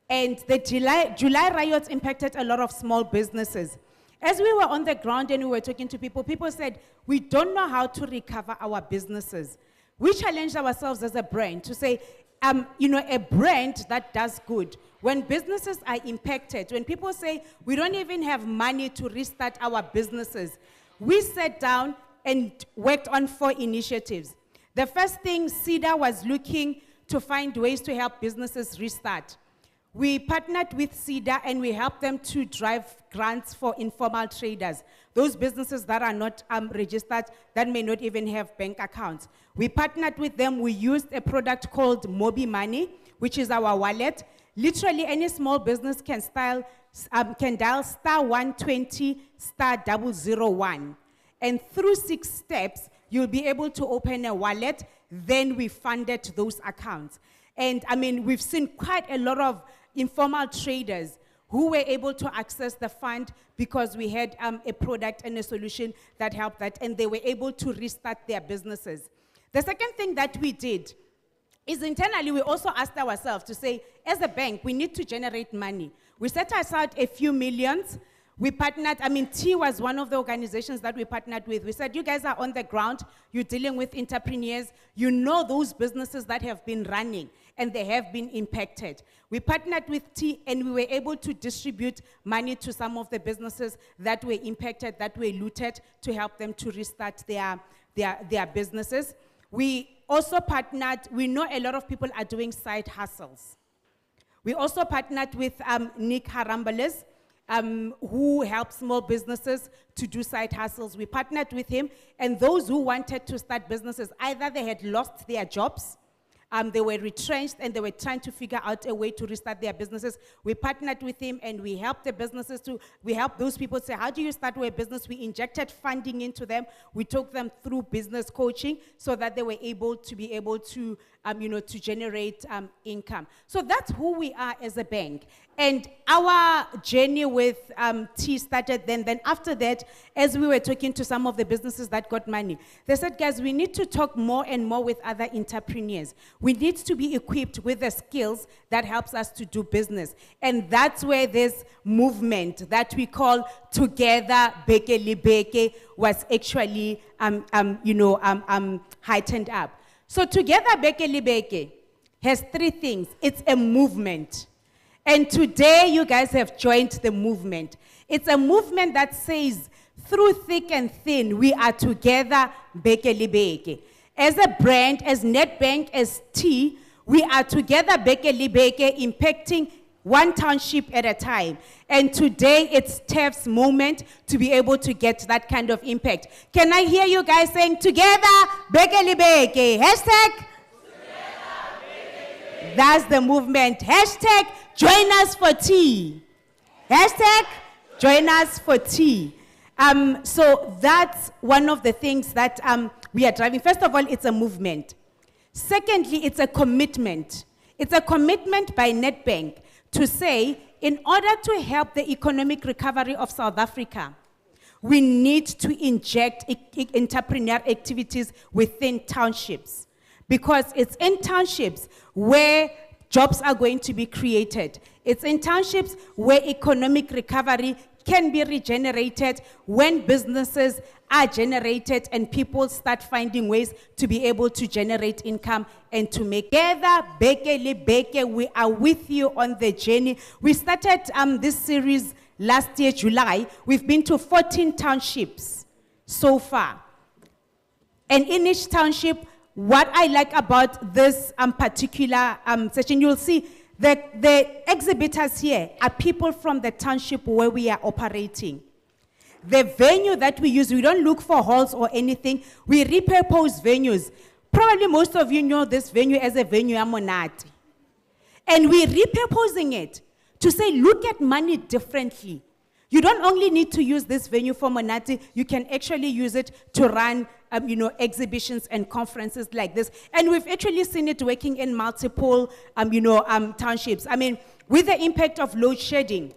And the July riots impacted a lot of small businesses. As we were on the ground and we were talking to people, people said, we don't know how to recover our businesses. We challenged ourselves as a brand to say, a brand that does good. When businesses are impacted, when people say, we don't even have money to restart our businesses, we sat down and worked on 4 initiatives. The first thing, CEDA was looking to find ways to help businesses restart. We partnered with CEDA and we helped them to drive grants for informal traders, those businesses that are not registered, that may not even have bank accounts. We partnered with them. We used a product called Mobi Money, which is our wallet. Literally, any small business can dial star 120 star 001. And through 6 steps, you'll be able to open a wallet. Then we funded those accounts. And I mean, we've seen quite a lot of informal traders who were able to access the fund because we had a product and a solution that helped that, and they were able to restart their businesses. The second thing that we did, is internally we also asked ourselves to say, as a bank, we need to generate money. We set aside a few millions. We partnered, T was one of the organizations that we partnered with. We said, you guys are on the ground, you're dealing with entrepreneurs, you know those businesses that have been running and they have been impacted. We partnered with T and we were able to distribute money to some of the businesses that were impacted, that were looted, to help them to restart their businesses. We also partnered, we know a lot of people are doing side hustles. We also partnered with Nick Harambales, who helps small businesses to do side hustles. We partnered with him, and those who wanted to start businesses, either they had lost their jobs, they were retrenched, and they were trying to figure out a way to restart their businesses. We partnered with him, and we helped the businesses we helped those people say, how do you start a business? We injected funding into them. We took them through business coaching so that they were able to to generate income. So that's who we are as a bank. And our journey with T started then. Then after that, as we were talking to some of the businesses that got money, they said, guys, we need to talk more and more with other entrepreneurs. We need to be equipped with the skills that helps us to do business. And that's where this movement that we call Together Beke Libeke was actually heightened up. So Together Beke Libeke has three things. It's a movement. And today you guys have joined the movement. It's a movement that says, through thick and thin, we are together Beke Libeke. As a brand, as Nedbank, as T, we are together Beke Libeke, impacting one township at a time. And today it's TEF's moment to be able to get that kind of impact. Can I hear you guys saying, together Beke Libeke, hashtag? That's the movement. Hashtag join us for T. Hashtag join us for T. So that's one of the things that we are driving. First of all, it's a movement. Secondly, it's a commitment. It's a commitment by Nedbank to say, in order to help the economic recovery of South Africa, we need to inject entrepreneurial activities within townships. Because it's in townships where jobs are going to be created. It's in townships where economic recovery can be regenerated, when businesses are generated and people start finding ways to be able to generate income and to make. Together, Beke Libeke, we are with you on the journey. We started this series last year, July. We've been to 14 townships so far. And in each township, what I like about this particular session, you'll see the exhibitors here are people from the township where we are operating. The venue that we use, we don't look for halls or anything. We repurpose venues. Probably most of you know this venue as a venue Monati. And we're repurposing it to say, look at money differently. You don't only need to use this venue for Monati, you can actually use it to run exhibitions and conferences like this. And we've actually seen it working in multiple townships. I mean, with the impact of load shedding,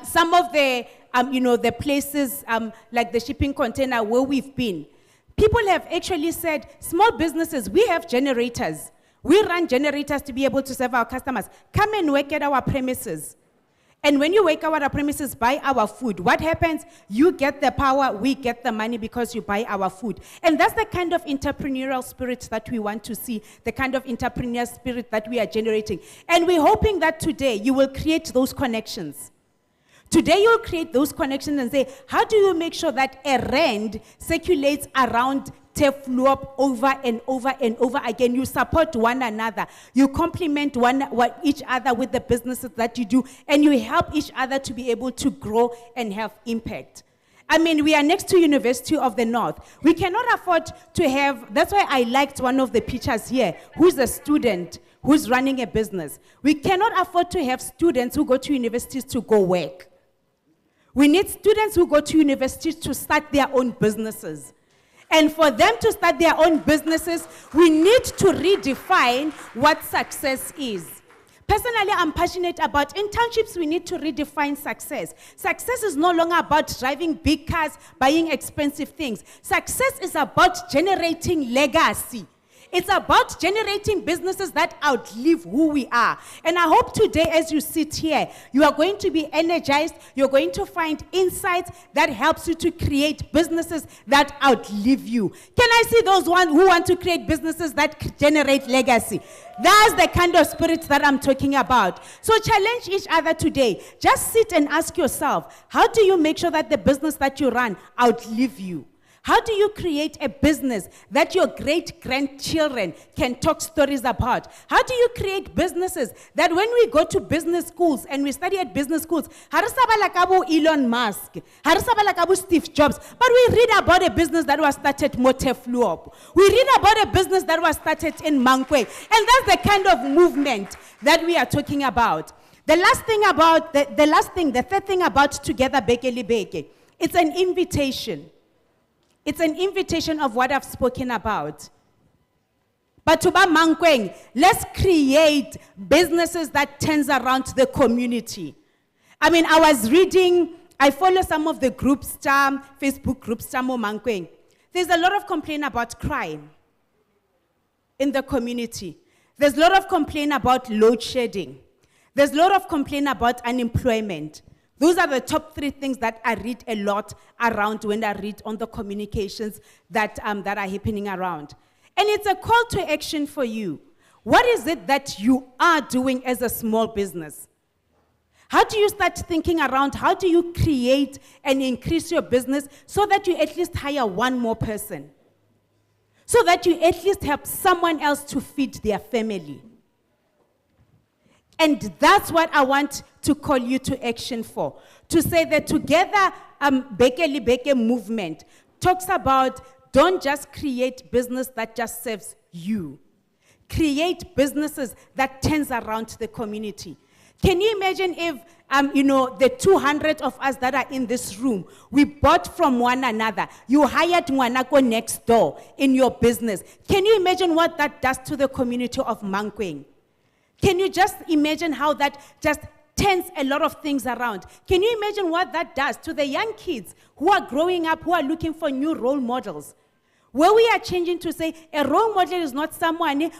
some of the the places like the shipping container where we've been, people have actually said, small businesses, we have generators. We run generators to be able to serve our customers. Come and work at our premises. And when you work at our premises, buy our food. What happens? You get the power, we get the money because you buy our food. And that's the kind of entrepreneurial spirit that we want to see, the kind of entrepreneurial spirit that we are generating. And we're hoping that today you will create those connections. Today you'll create those connections and say, how do you make sure that a rand circulates around Turfloop over and over and over again? You support one another. You complement each other with the businesses that you do, and you help each other to be able to grow and have impact. I mean, we are next to University of the North. We cannot afford to have, that's why I liked one of the pictures here, who's a student, who's running a business. We cannot afford to have students who go to universities to go work. We need students who go to universities to start their own businesses. And for them to start their own businesses, we need to redefine what success is. Personally, I'm passionate about, in townships, we need to redefine success. Success is no longer about driving big cars, buying expensive things. Success is about generating legacy. It's about generating businesses that outlive who we are. And I hope today, as you sit here, you are going to be energized. You're going to find insights that helps you to create businesses that outlive you. Can I see those who want to create businesses that generate legacy? That's the kind of spirit that I'm talking about. So challenge each other today. Just sit and ask yourself, how do you make sure that the business that you run outlive you? How do you create a business that your great-grandchildren can talk stories about? How do you create businesses that when we go to business schools and we study at business schools, Elon Musk, Steve Jobs, but we read about a business that was started Turfloop. We read about a business that was started in Mankwe. And that's the kind of movement that we are talking about. The third thing about Together Bekeli Beke, it's an invitation. It's an invitation of what I've spoken about. But to Mankweng, let's create businesses that turns around the community. I mean, I follow some of the groups, Facebook groups, Mankweng. There's a lot of complaint about crime in the community. There's a lot of complaint about load shedding. There's a lot of complaint about unemployment. Those are the top 3 things that I read a lot around when I read on the communications that are happening around. And it's a call to action for you. What is it that you are doing as a small business? How do you start thinking around how do you create and increase your business so that you at least hire one more person? So that you at least help someone else to feed their family. And that's what I want to call you to action for. To say that Together Bekeli Beke movement talks about don't just create business that just serves you. Create businesses that turns around the community. Can you imagine if, the 200 of us that are in this room, we bought from one another. You hired Mwanako next door in your business. Can you imagine what that does to the community of Mankweng? Can you just imagine how that just turns a lot of things around? Can you imagine what that does to the young kids who are growing up, who are looking for new role models? Where we are changing to say a role model is not someone a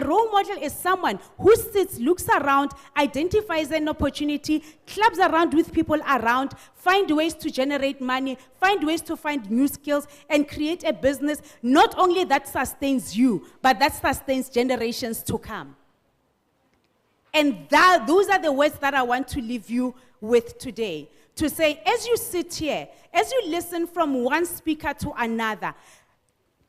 role model is someone who sits, looks around, identifies an opportunity, clubs around with people around, find ways to generate money, find ways to find new skills, and create a business not only that sustains you, but that sustains generations to come. And those are the words that I want to leave you with today. To say, as you sit here, as you listen from one speaker to another,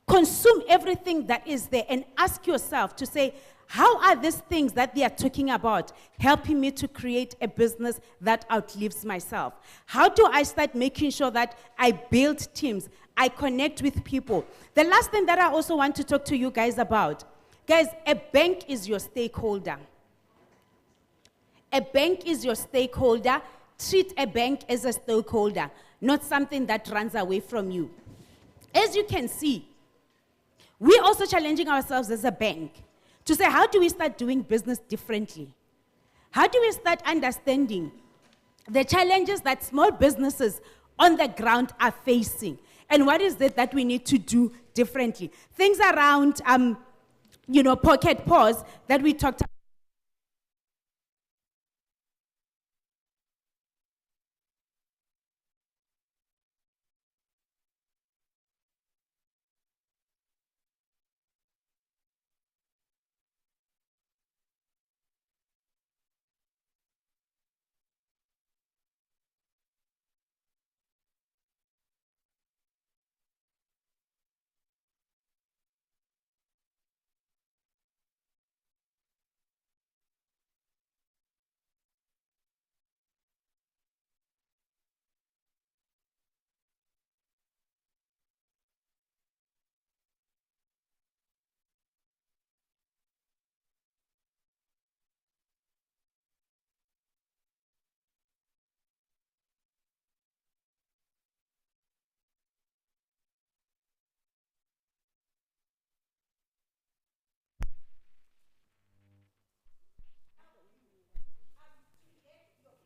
consume everything that is there and ask yourself to say, how are these things that they are talking about helping me to create a business that outlives myself? How do I start making sure that I build teams, I connect with people? The last thing that I also want to talk to you guys about, guys, a bank is your stakeholder. A bank is your stakeholder. Treat a bank as a stakeholder, not something that runs away from you. As you can see, we're also challenging ourselves as a bank to say, how do we start doing business differently? How do we start understanding the challenges that small businesses on the ground are facing? And what is it that we need to do differently? Things around, pocket pause that we talked about.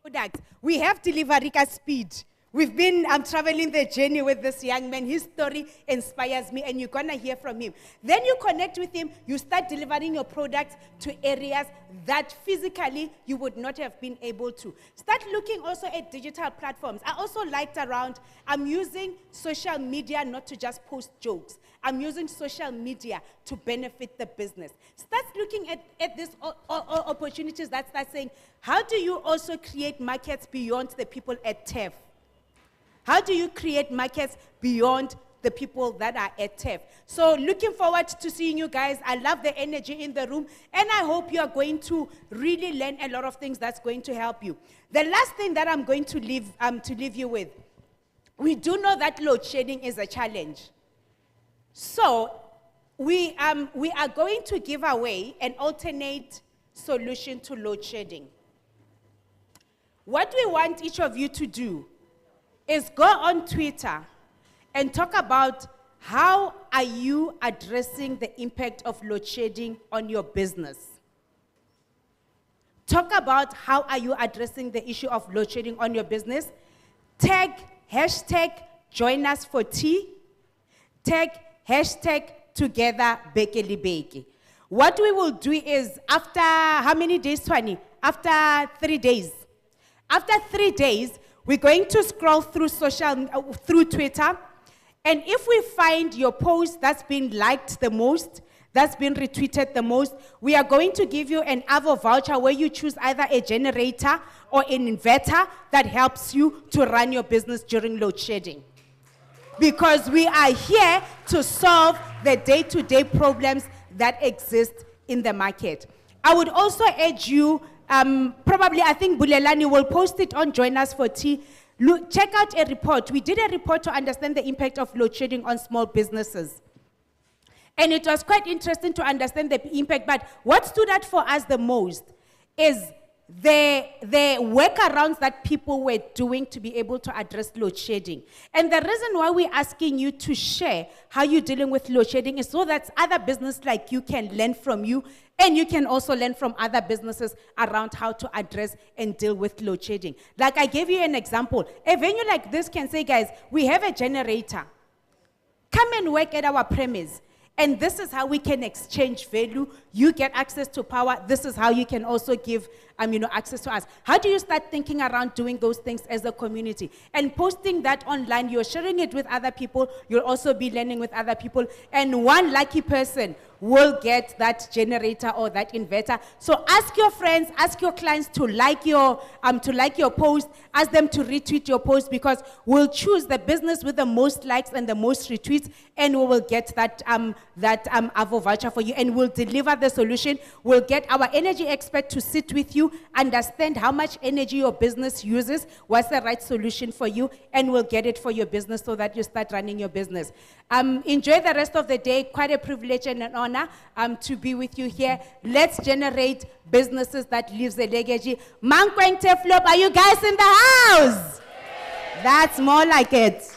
Products. We have delivery speed. We've been traveling the journey with this young man. His story inspires me, and you're going to hear from him. Then you connect with him. You start delivering your products to areas that physically you would not have been able to. Start looking also at digital platforms. I also liked around, I'm using social media not to just post jokes. I'm using social media to benefit the business. Start looking at these opportunities that start saying, how do you also create markets beyond the people at TEF? How do you create markets beyond the people that are at TEF? So looking forward to seeing you guys. I love the energy in the room, and I hope you are going to really learn a lot of things that's going to help you. The last thing that I'm going to leave you with, we do know that load shedding is a challenge. So we are going to give away an alternate solution to load shedding. What we want each of you to do is go on Twitter and talk about how are you addressing the impact of load shedding on your business. Talk about how are you addressing the issue of load shedding on your business. Tag hashtag join us for tea. Tag hashtag together Bekeli Beki. What we will do is after how many days, Twani? After 3 days. After 3 days, we're going to scroll through through Twitter, and if we find your post that's been liked the most, that's been retweeted the most, we are going to give you an AVO voucher where you choose either a generator or an inverter that helps you to run your business during load shedding. Because we are here to solve the day-to-day problems that exist in the market. I would also urge you, probably I think Bulelani will post it on Join Us for Tea. Look, check out a report. We did a report to understand the impact of load shedding on small businesses. And it was quite interesting to understand the impact, but what stood out for us the most is the workarounds that people were doing to be able to address load shedding. And the reason why we're asking you to share how you're dealing with load shedding is so that other businesses like you can learn from you, and you can also learn from other businesses around how to address and deal with load shedding. Like I gave you an example. A venue like this can say, guys, we have a generator. Come and work at our premise. And this is how we can exchange value. You get access to power. This is how you can also give access to us. How do you start thinking around doing those things as a community? And posting that online, you're sharing it with other people. You'll also be learning with other people. And one lucky person will get that generator or that inverter. So ask your friends, ask your clients to like your post, ask them to retweet your post, because we'll choose the business with the most likes and the most retweets, and we will get that AVO voucher for you, and we'll deliver the solution. We'll get our energy expert to sit with you, understand how much energy your business uses, what's the right solution for you, and we'll get it for your business so that you start running your business. Enjoy the rest of the day. Quite a privilege and an honor to be with you here. Let's generate businesses that leaves a legacy. Mankweng Turfloop, are you guys in the house? That's more like it.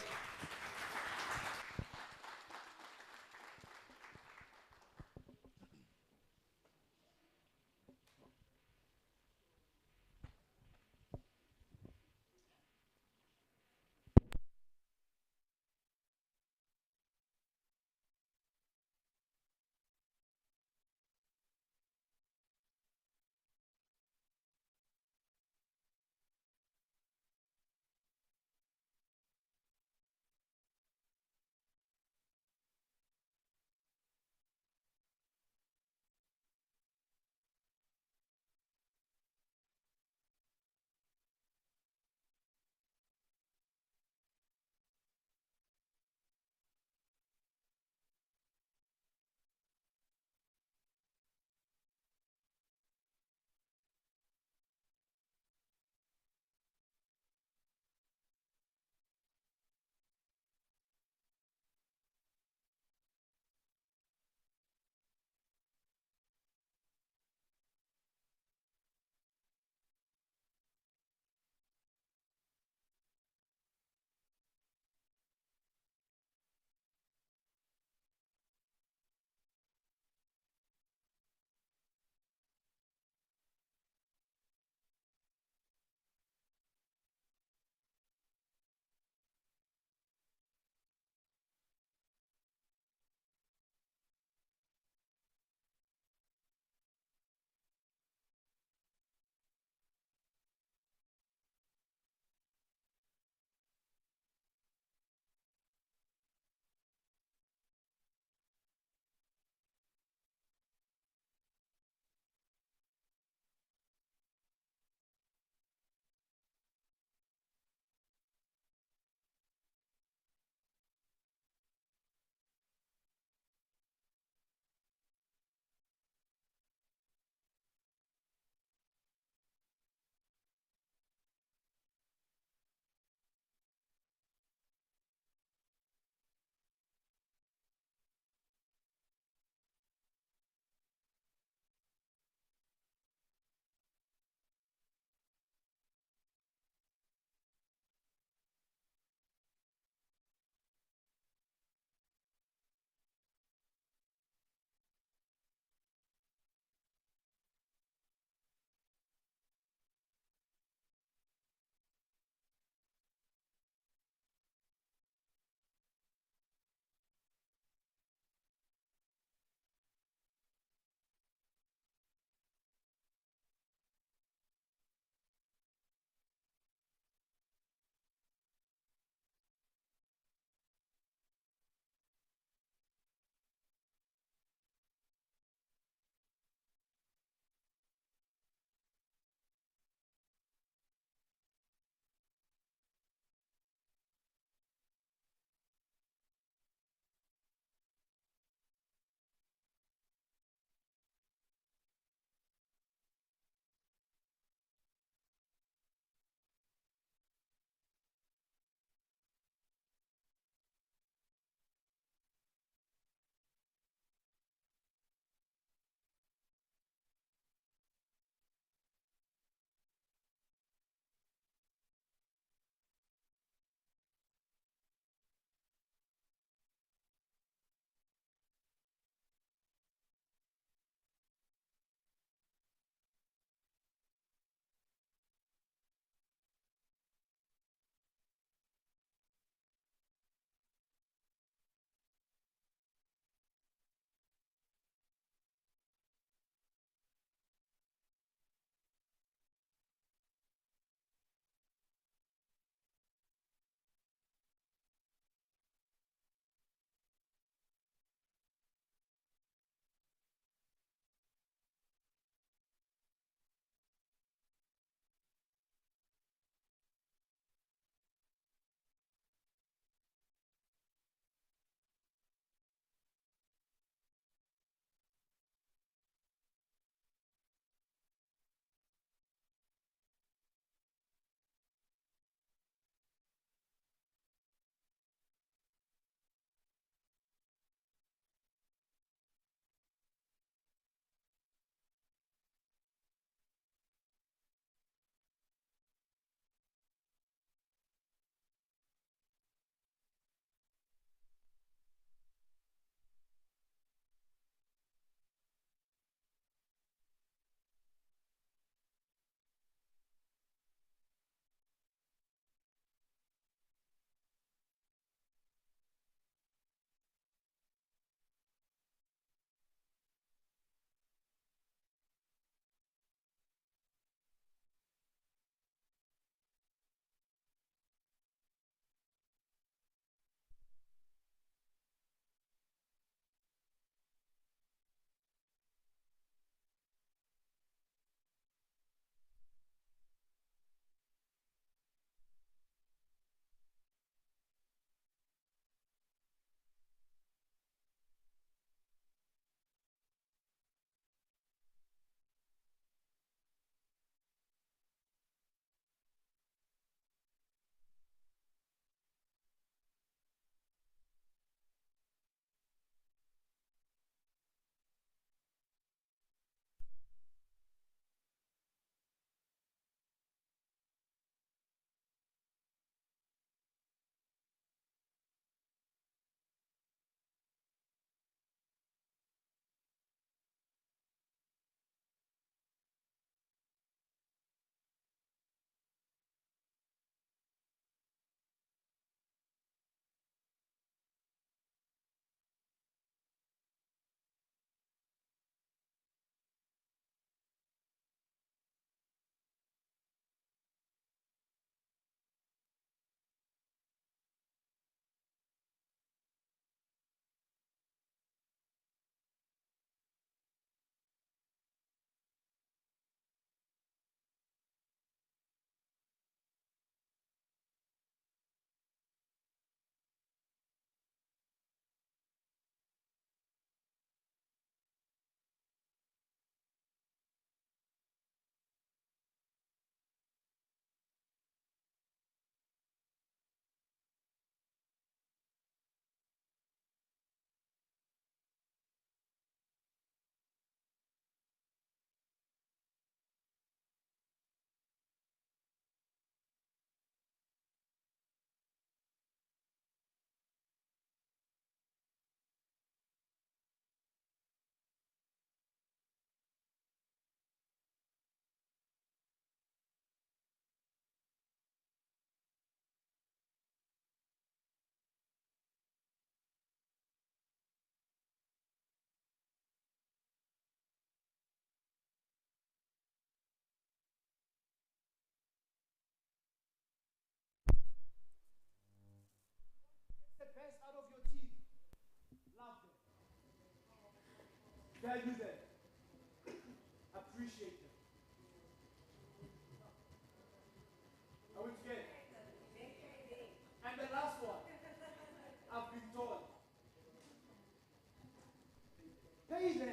Pay them.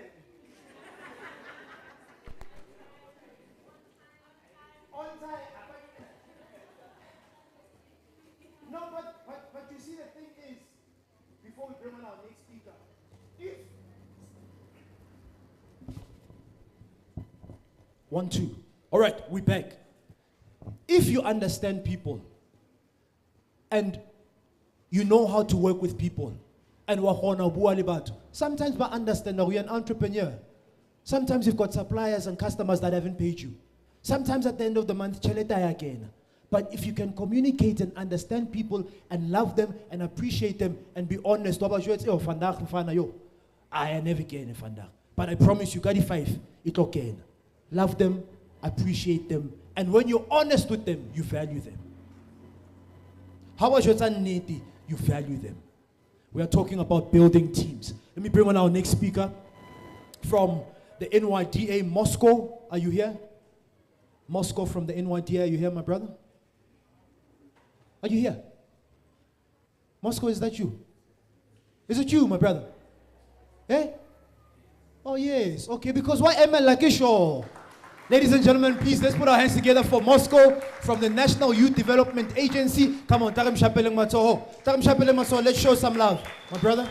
On time. No, but you see, the thing is, before we bring on our next speaker, if 1, 2. All right, we're back. If you understand people and you know how to work with people, and sometimes by understand that we're an entrepreneur. Sometimes you've got suppliers and customers that haven't paid you. Sometimes at the end of the month, cheleta again. But if you can communicate and understand people and love them and appreciate them and be honest, I never gain a but I promise you, 5, it's okay. Love them, appreciate them, and when you're honest with them, you value them. How was your son Neti? You value them. We are talking about building teams. Let me bring on our next speaker from the NYDA, Moscow. Are you here? Moscow from the NYDA, are you here, my brother? Are you here? Moscow, is that you? Is it you, my brother? Eh? Oh, yes. Okay, because why am I like a show? Ladies and gentlemen, please, let's put our hands together for Moscow from the National Youth Development Agency. Come on, Tarim Shapeleng Matoho. Tarim Shapeleng Matoho, let's show some love. My brother?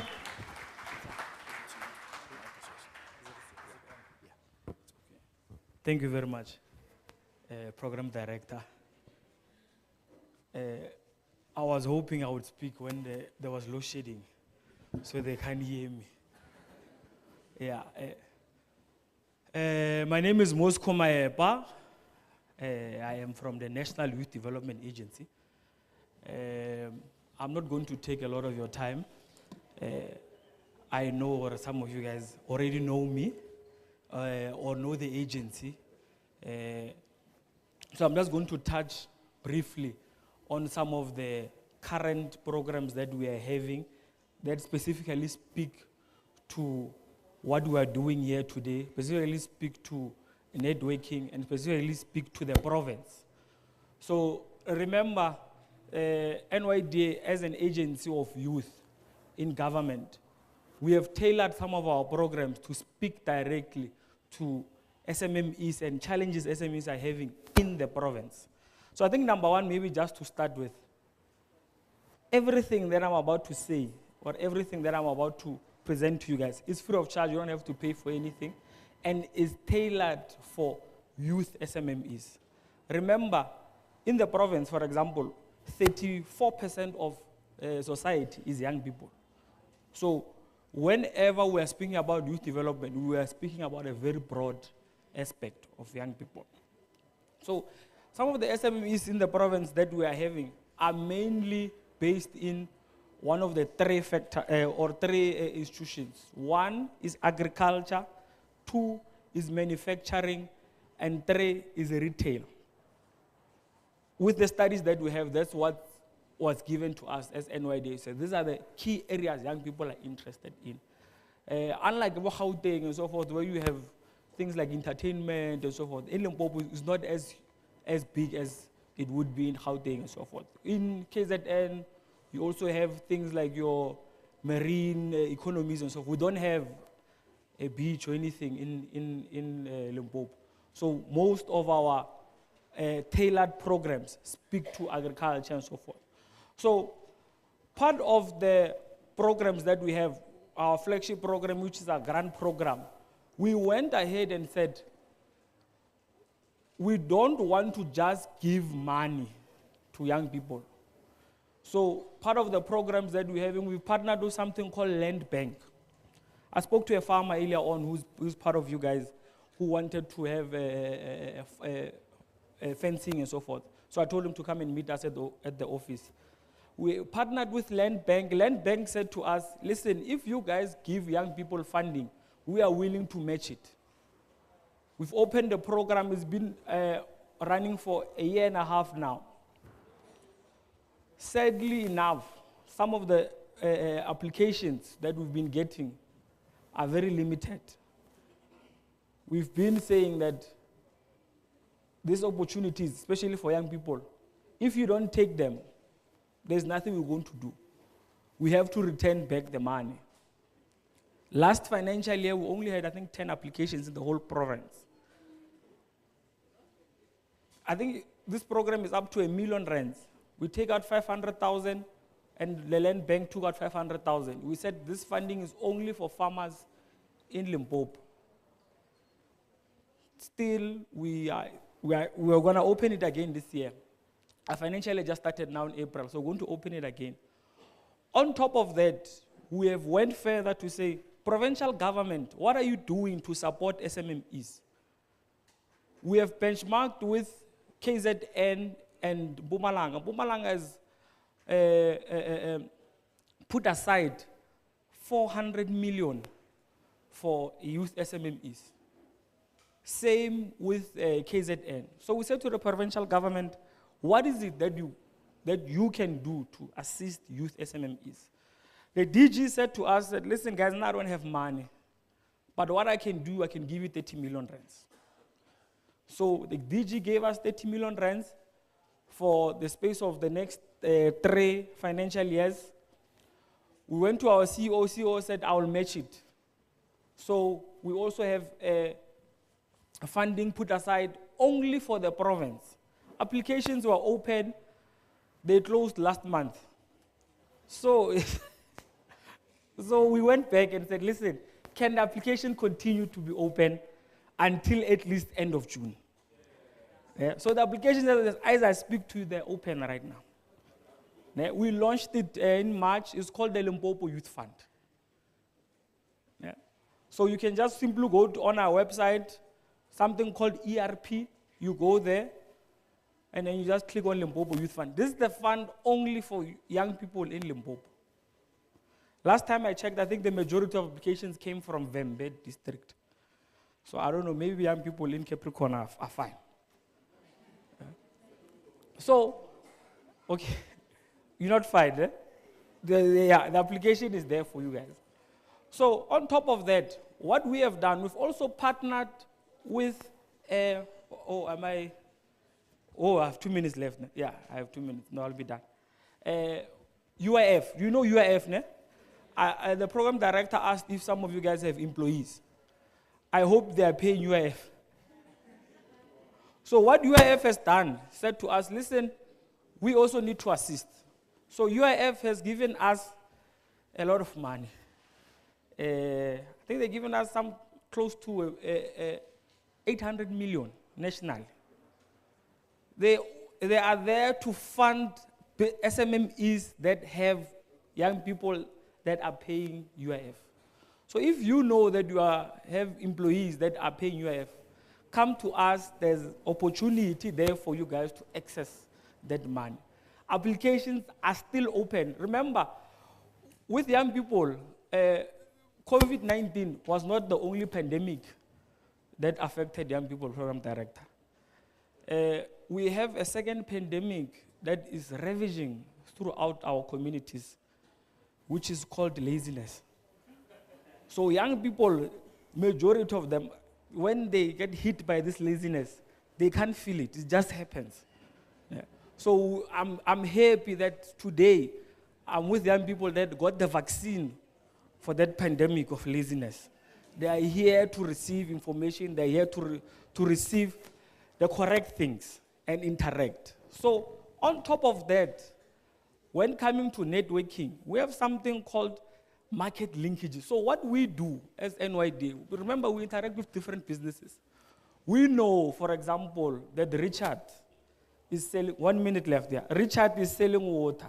Thank you very much, Program Director. I was hoping I would speak when there was load shedding, so they can't hear me. Yeah. My name is Moscow Maepa. I am from the National Youth Development Agency. I'm not going to take a lot of your time. I know, or some of you guys already know me or know the agency. So I'm just going to touch briefly on some of the current programs that we are having that specifically speak to what we are doing here today, specifically speak to networking, and specifically speak to the province. So remember, NYDA as an agency of youth in government, we have tailored some of our programs to speak directly to SMMEs and challenges SMEs are having in the province. So I think number one, maybe just to start with, everything that I'm about to say, or everything that I'm about to present to you guys, is free of charge. You don't have to pay for anything, and is tailored for youth SMMEs. Remember, in the province, for example, 34% of society is young people. So whenever we are speaking about youth development, we are speaking about a very broad aspect of young people. So some of the SMEs in the province that we are having are mainly based in one of the three institutions. One is agriculture, 2 is manufacturing, and 3 is retail. With the studies that we have, that's what was given to us as NYDA. So these are the key areas young people are interested in. Unlike Gauteng and so forth, where you have things like entertainment and so forth, in Limpopo is not as big as it would be in Gauteng and so forth. In KZN, you also have things like your marine economies and so forth. We don't have a beach or anything in Limpopo. So most of our tailored programs speak to agriculture and so forth. So part of the programs that we have, our flagship program, which is our grant program, we went ahead and said, we don't want to just give money to young people. So part of the programs that we're having, we partnered with something called Land Bank. I spoke to a farmer earlier on who's part of you guys who wanted to have a fencing and so forth. So I told him to come and meet us at the office. We partnered with Land Bank. Land Bank said to us, listen, if you guys give young people funding, we are willing to match it. We've opened the program. It's been running for 1.5 years now. Sadly enough, some of the applications that we've been getting are very limited. We've been saying that these opportunities, especially for young people, if you don't take them, there's nothing we're going to do. We have to return back the money. Last financial year, we only had, I think, 10 applications in the whole province. I think this program is up to R1 million. We take out 500,000 and the land bank took out 500,000. We said this funding is only for farmers in Limpopo. Still, we are going to open it again this year. Our financial year just started now in April, so we're going to open it again. On top of that, we have went further to say, provincial government, what are you doing to support SMMEs? We have benchmarked with KZN and Mpumalanga. Mpumalanga has put aside 400 million for youth SMMEs. Same with KZN. So we said to the provincial government, what is it that you can do to assist youth SMMEs? The DG said to us that, listen guys, now I don't have money, but what I can do, I can give you 30 million rands. So the DG gave us 30 million rands for the space of the next 3 financial years. We went to our CEO, CEO said, I will match it. So we also have funding put aside only for the province. Applications were open, they closed last month. So, so we went back and said, listen, can the application continue to be open until at least end of June? Yeah. So the applications, as I speak to you, they're open right now. Yeah. We launched it in March. It's called the Limpopo Youth Fund. Yeah. So you can just simply go on our website, something called ERP. You go there, and then you just click on Limpopo Youth Fund. This is the fund only for young people in Limpopo. Last time I checked, I think the majority of applications came from Vembe district. So I don't know, maybe young people in Capricorn are fine. So, okay, you're not fine, eh? The application is there for you guys. So on top of that, what we have done, we've also partnered with, I have 2 minutes left. Ne? Yeah, I have 2 minutes, no, I'll be done. UIF, you know UIF, ne? The program director asked if some of you guys have employees. I hope they are paying UIF. So what UIF has done, said to us, listen, we also need to assist. So UIF has given us a lot of money. I think they've given us some close to 800 million nationally. They are there to fund SMMEs that have young people that are paying UIF. So if you know that you have employees that are paying UIF, come to us, there's opportunity there for you guys to access that money. Applications are still open. Remember, with young people, COVID-19 was not the only pandemic that affected young people, program director. We have a second pandemic that is ravaging throughout our communities, which is called laziness. So young people, majority of them, when they get hit by this laziness, they can't feel it. It just happens. Yeah. So I'm happy that today I'm with young people that got the vaccine for that pandemic of laziness. They are here to receive information. They are here to receive the correct things and interact. So on top of that, when coming to networking, we have something called market linkages. So what we do as NYD, remember we interact with different businesses. We know, for example, that Richard is selling, 1 minute left there. Richard is selling water,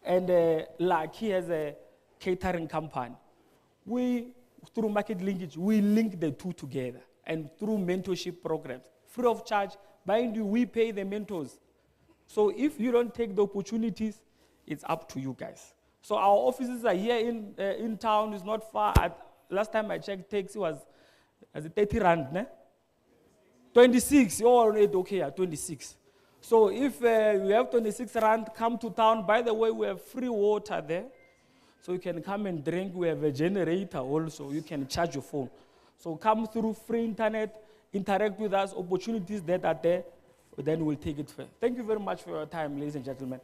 and Lucky has a catering company. We, through market linkage, we link the two together, and through mentorship programs, free of charge, mind you, we pay the mentors. So if you don't take the opportunities, it's up to you guys. So our offices are here in town, it's not far. Last time I checked, taxi was 30 rand, ne? 26, okay, 26. So if we have 26 rand, come to town. By the way, we have free water there. So you can come and drink. We have a generator also. You can charge your phone. So come through free internet, interact with us, opportunities that are there, then we'll take it further. Thank you very much for your time, ladies and gentlemen.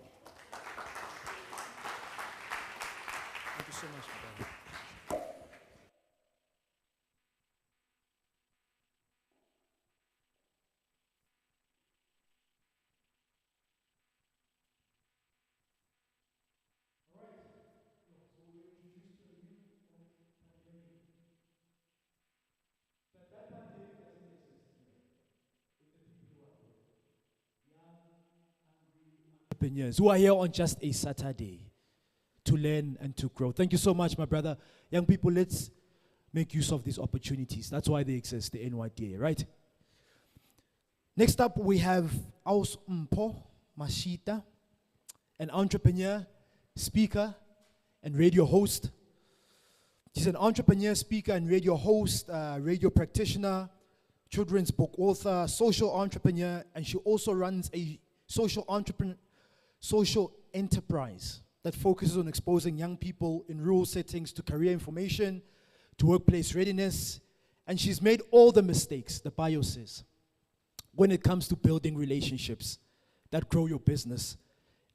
Thank you so much for that. entrepreneurs who are here on just a Saturday to learn and to grow. Thank you so much, my brother. Young people, let's make use of these opportunities. That's why they exist, the NYDA, right? Next up, we have Mpo Mashita, an entrepreneur, speaker, and radio host. She's an entrepreneur, speaker, and radio host, radio practitioner, children's book author, social entrepreneur, and she also runs a social enterprise that focuses on exposing young people in rural settings to career information, to workplace readiness, and she's made all the mistakes, the bio says, when it comes to building relationshire that grow your business.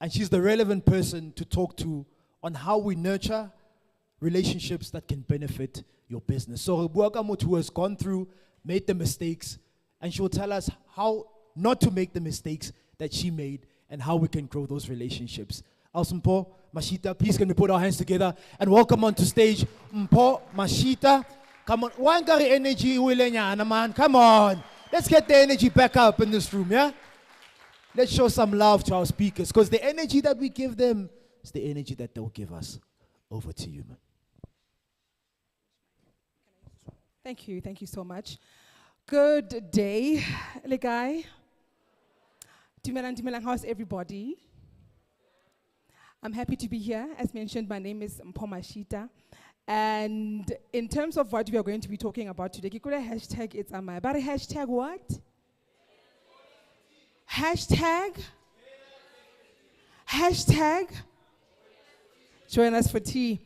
And she's the relevant person to talk to on how we nurture relationships that can benefit your business. So Buakamut, who has gone through, made the mistakes, and she will tell us how not to make the mistakes that she made and how we can grow those relationships. Mpo Mashita, please can we put our hands together and welcome onto stage Mpo Mashita. Come on, Wangari energy, man. Come on. Let's get the energy back up in this room, yeah? Let's show some love to our speakers, because the energy that we give them is the energy that they'll give us. Over to you, man. Thank you so much. Good day, Legai. Dumelang, how's everybody? I'm happy to be here. As mentioned, my name is Mpo Mashita. And in terms of what we are going to be talking about today, hashtag it's amai. But hashtag what? Hashtag join us for tea.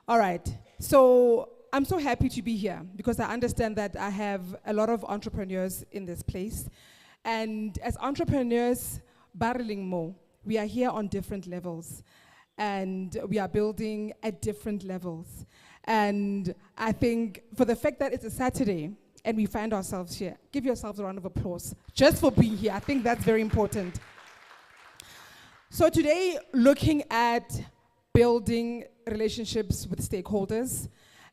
All right. So I'm so happy to be here because I understand that I have a lot of entrepreneurs in this place. And as entrepreneurs, barreling more, we are here on different levels. And we are building at different levels. And I think for the fact that it's a Saturday and we find ourselves here, give yourselves a round of applause just for being here. I think that's very important. So today, looking at building relationships with stakeholders,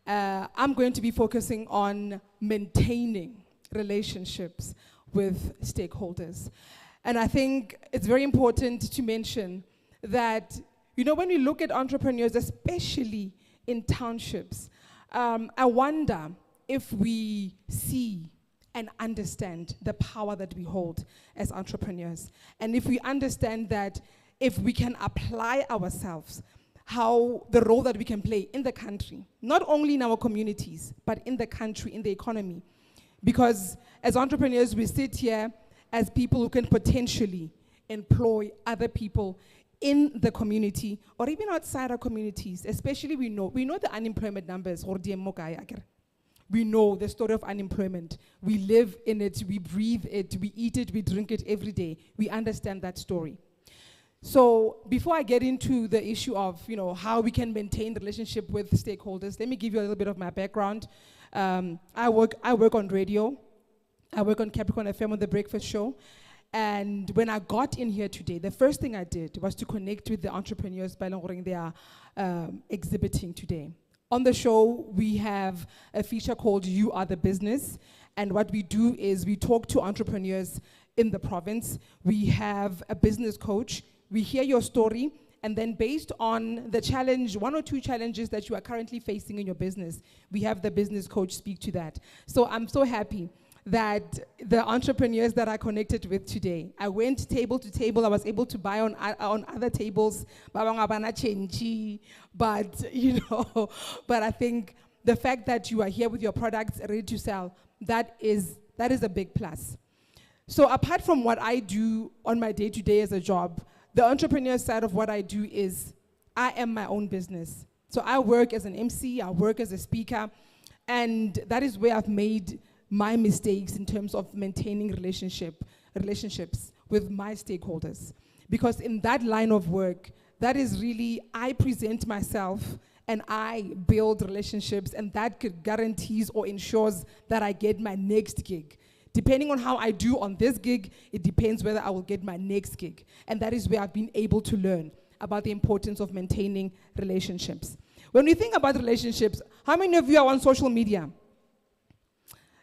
I'm going to be focusing on maintaining relationships with stakeholders. And I think it's very important to mention that, you know, when we look at entrepreneurs, especially in townships, I wonder if we see and understand the power that we hold as entrepreneurs. And if we understand that if we can apply ourselves, how the role that we can play in the country, not only in our communities, but in the country, in the economy. Because as entrepreneurs, we sit here as people who can potentially employ other people in the community or even outside our communities. Especially we know the unemployment numbers. We know the story of unemployment. We live in it, we breathe it, we eat it, we drink it every day. We understand that story. So before I get into the issue of how we can maintain the relationship with stakeholders, let me give you a little bit of my background. I work on radio. I work on Capricorn FM on The Breakfast Show. And when I got in here today, the first thing I did was to connect with the entrepreneurs by they are exhibiting today. On the show, we have a feature called You Are the Business. And what we do is we talk to entrepreneurs in the province. We have a business coach. We hear your story, and then based on the challenge, 1 or 2 challenges that you are currently facing in your business, we have the business coach speak to that. So I'm so happy that the entrepreneurs that I connected with today, I went table to table. I was able to buy on other tables, but but I think the fact that you are here with your products ready to sell, that is a big plus. So apart from what I do on my day-to-day as a job, the entrepreneur side of what I do is I am my own business. So I work as an MC, I work as a speaker, and that is where I've made my mistakes in terms of maintaining relationships with my stakeholders. Because in that line of work, that is really, I present myself and I build relationships, and that guarantees or ensures that I get my next gig. Depending on how I do on this gig, it depends whether I will get my next gig. And that is where I've been able to learn about the importance of maintaining relationships. When we think about relationships, how many of you are on social media?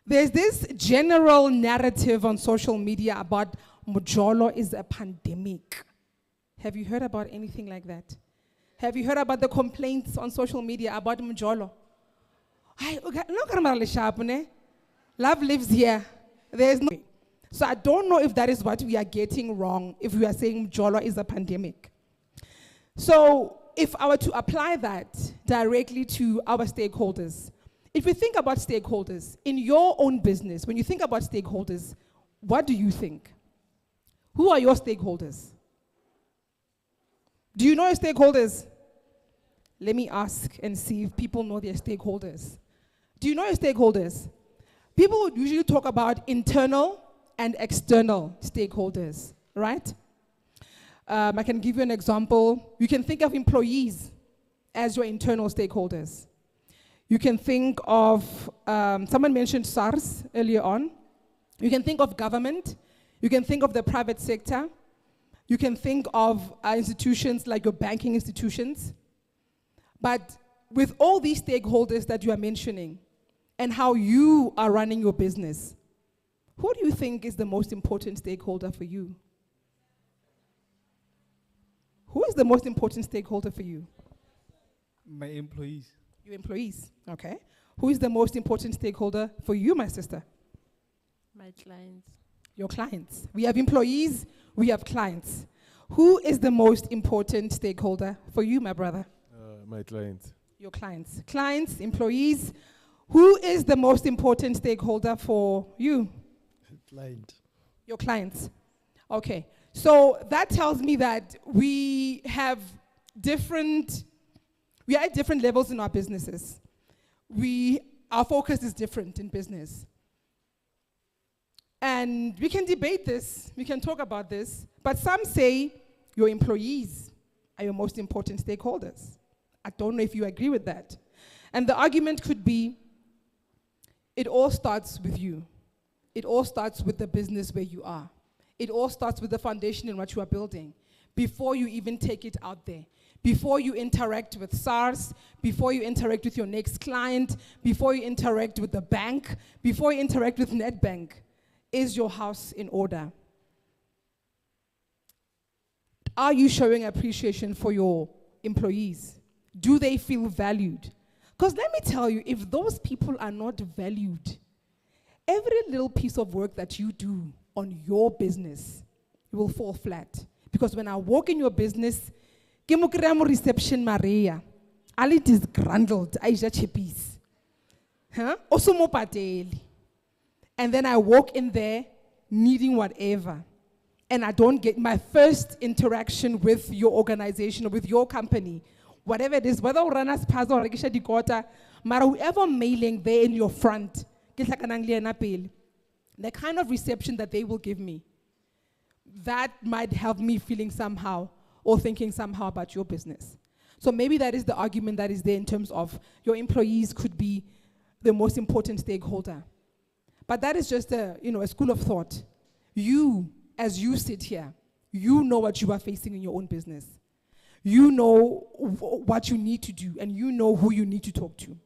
There's this general narrative on social media about Mojolo is a pandemic. Have you heard about anything like that? Have you heard about the complaints on social media about Mjolo? Love lives here. There's no. So I don't know if that is what we are getting wrong if we are saying Mjolo is a pandemic. So if I were to apply that directly to our stakeholders, if we think about stakeholders in your own business, when you think about stakeholders, what do you think? Who are your stakeholders? Do you know your stakeholders? Let me ask and see if people know their stakeholders. Do you know your stakeholders? People would usually talk about internal and external stakeholders, right? I can give you an example. You can think of employees as your internal stakeholders. You can think of, someone mentioned SARS earlier on. You can think of government. You can think of the private sector. You can think of institutions like your banking institutions. But with all these stakeholders that you are mentioning and how you are running your business, who do you think is the most important stakeholder for you? Who is the most important stakeholder for you? My employees. Your employees, okay. Who is the most important stakeholder for you, my sister? My clients. Your clients. We have employees, we have clients. Who is the most important stakeholder for you, my brother? My clients. Your clients. Clients, employees. Who is the most important stakeholder for you? Client. Your clients. Okay. So that tells me that we are at different levels in our businesses. Our focus is different in business. And we can debate this, we can talk about this, but some say your employees are your most important stakeholders. I don't know if you agree with that. And the argument could be, it all starts with you. It all starts with the business where you are. It all starts with the foundation in what you are building before you even take it out there. Before you interact with SARS, before you interact with your next client, before you interact with the bank, before you interact with Nedbank, is your house in order? Are you showing appreciation for your employees? Do they feel valued? Because let me tell you, if those people are not valued, every little piece of work that you do on your business will fall flat. Because when I walk in your business, reception Maria, Ali disgruntled, Aisha Chippies. Also mo pateli. And then I walk in there needing whatever. And I don't get my first interaction with your organization or with your company, whatever it is, whether Uranas Pazo or Rekisha Dikota, mara whoever mailing there in your front, the kind of reception that they will give me, that might have me feeling somehow or thinking somehow about your business. So maybe that is the argument that is there in terms of your employees could be the most important stakeholder. But that is just a school of thought. You, as you sit here, you know what you are facing in your own business. You know what you need to do, and you know who you need to talk to.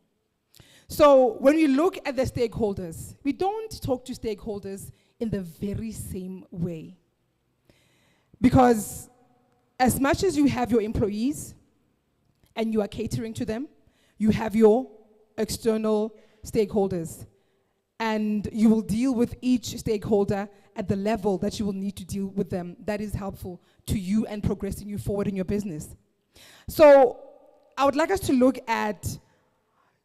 So when we look at the stakeholders, we don't talk to stakeholders in the very same way. Because as much as you have your employees and you are catering to them, you have your external stakeholders. And you will deal with each stakeholder at the level that you will need to deal with them that is helpful to you and progressing you forward in your business. So I would like us to look at,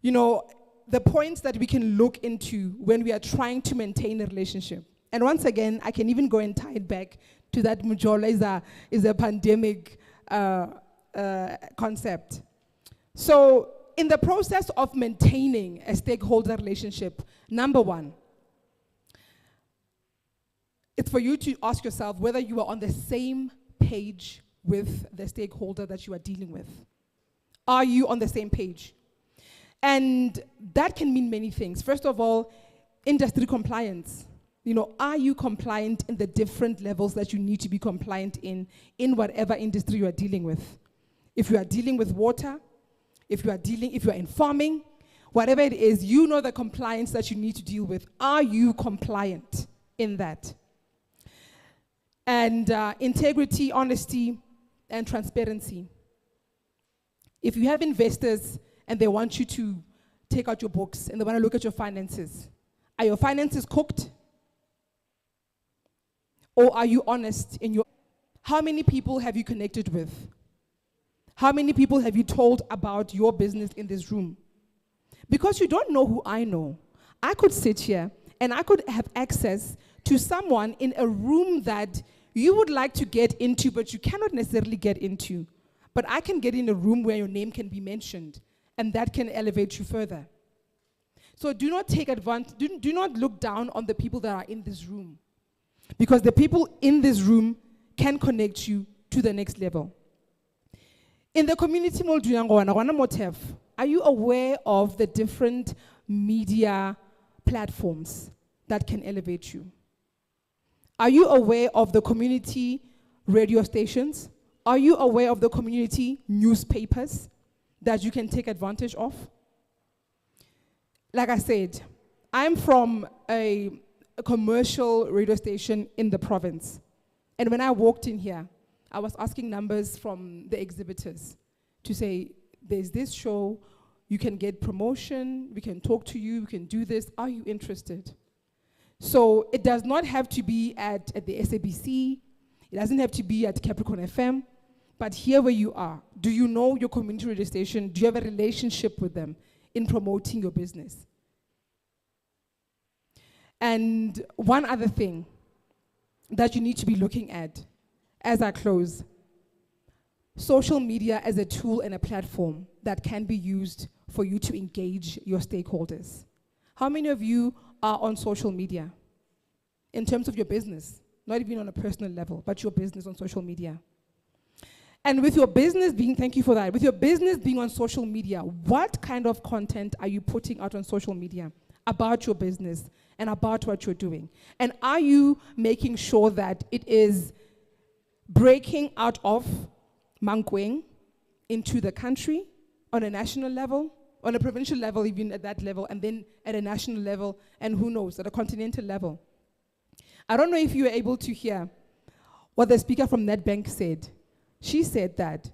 the points that we can look into when we are trying to maintain a relationship. And once again, I can even go and tie it back to that Mjolo is a pandemic concept. So in the process of maintaining a stakeholder relationship, number one, it's for you to ask yourself whether you are on the same page with the stakeholder that you are dealing with. Are you on the same page? And that can mean many things. First of all, industry compliance. Are you compliant in the different levels that you need to be compliant in whatever industry you are dealing with? If you are dealing with water, if you are in farming, whatever it is, you know the compliance that you need to deal with. Are you compliant in that? And integrity, honesty, and transparency. If you have investors and they want you to take out your books and they want to look at your finances, are your finances cooked? Or are you honest in your... How many people have you connected with? How many people have you told about your business in this room? Because you don't know who I know. I could sit here and I could have access to someone in a room that you would like to get into, but you cannot necessarily get into. But I can get in a room where your name can be mentioned, and that can elevate you further. So do not take advantage, do not look down on the people that are in this room, because the people in this room can connect you to the next level. In the community, are you aware of the different media platforms that can elevate you? Are you aware of the community radio stations? Are you aware of the community newspapers that you can take advantage of? Like I said, I'm from a commercial radio station in the province. And when I walked in here, I was asking numbers from the exhibitors to say, there's this show, you can get promotion, we can talk to you, we can do this, are you interested? So it does not have to be at the SABC, it doesn't have to be at Capricorn FM, but here where you are, do you know your community radio station? Do you have a relationship with them in promoting your business? And one other thing that you need to be looking at as I close, social media as a tool and a platform that can be used for you to engage your stakeholders. How many of you are on social media in terms of your business? Not even on a personal level, but your business on social media. And with your business being, thank you for that, with your business being on social media, what kind of content are you putting out on social media about your business and about what you're doing? And are you making sure that it is breaking out of Mankweng into the country on a national level, on a provincial level, even at that level, and then at a national level, and who knows, at a continental level? I don't know if you were able to hear what the speaker from Nedbank said. She said that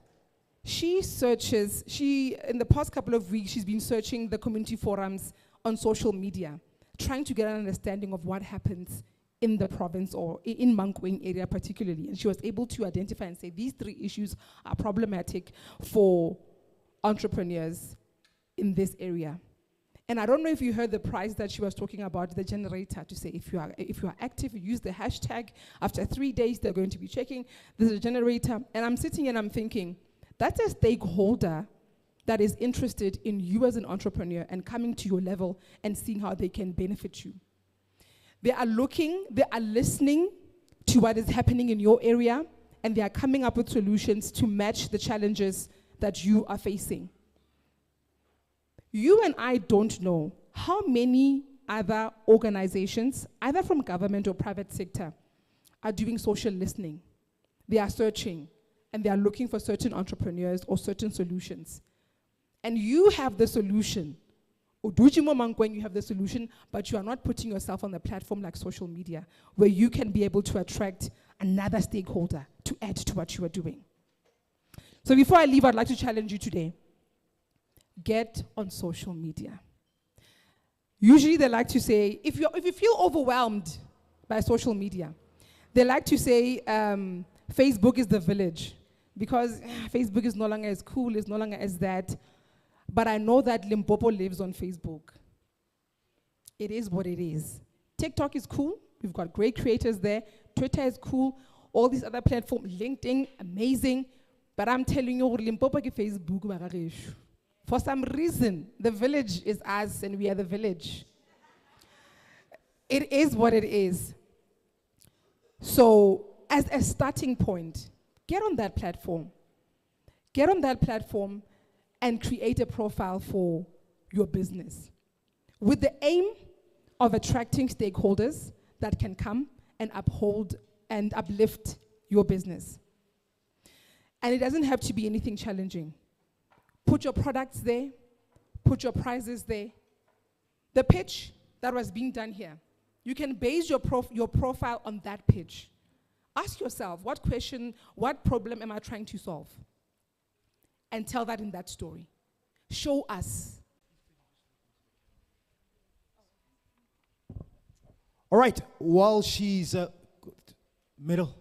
she searches, in the past couple of weeks, she's been searching the community forums on social media, trying to get an understanding of what happens in the province or in Mankweng area particularly. And she was able to identify and say these 3 issues are problematic for entrepreneurs in this area. And I don't know if you heard the price that she was talking about, the generator, to say if you are active, you use the hashtag, after 3 days they're going to be checking, there's a generator. And I'm sitting and I'm thinking, that's a stakeholder that is interested in you as an entrepreneur and coming to your level and seeing how they can benefit you. They are looking, they are listening to what is happening in your area, and they are coming up with solutions to match the challenges that you are facing. You and I don't know how many other organizations, either from government or private sector, are doing social listening. They are searching, and they are looking for certain entrepreneurs or certain solutions. And you have the solution. You have the solution, but you are not putting yourself on a platform like social media, where you can be able to attract another stakeholder to add to what you are doing. So before I leave, I'd like to challenge you today. Get on social media. Usually they like to say, if you feel overwhelmed by social media, they like to say Facebook is the village, because Facebook is no longer as cool, it's no longer as that. But I know that Limpopo lives on Facebook. It is what it is. TikTok is cool. We've got great creators there. Twitter is cool. All these other platforms, LinkedIn, amazing. But I'm telling you, Limpopo is Facebook. For some reason, the village is us and we are the village. It is what it is. So, as a starting point, get on that platform. Get on that platform and create a profile for your business with the aim of attracting stakeholders that can come and uphold and uplift your business. And it doesn't have to be anything challenging. Put your products there, put your prices there. The pitch that was being done here, you can base your profile on that pitch. Ask yourself, what question, what problem am I trying to solve? And tell that in that story. Show us. All right, while she's middle.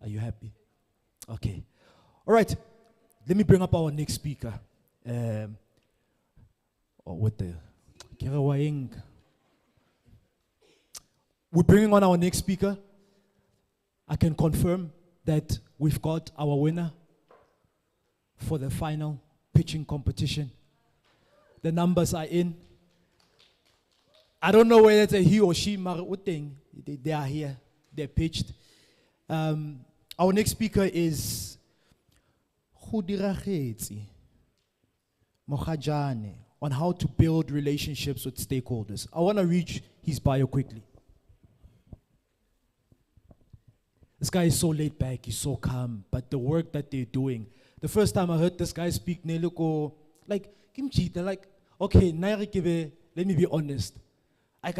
Are you happy? Okay. All right, let me bring up our next speaker. What the? We're bringing on our next speaker. I can confirm that we've got our winner for the final pitching competition. The numbers are in. I don't know whether it's a he or she, they are here, they're pitched. Our next speaker is Khudiraghetsi Mohajane on how to build relationships with stakeholders. I want to read his bio quickly. This guy is so laid back, he's so calm, but the work that they're doing. The first time I heard this guy speak, like, okay, let me be honest. I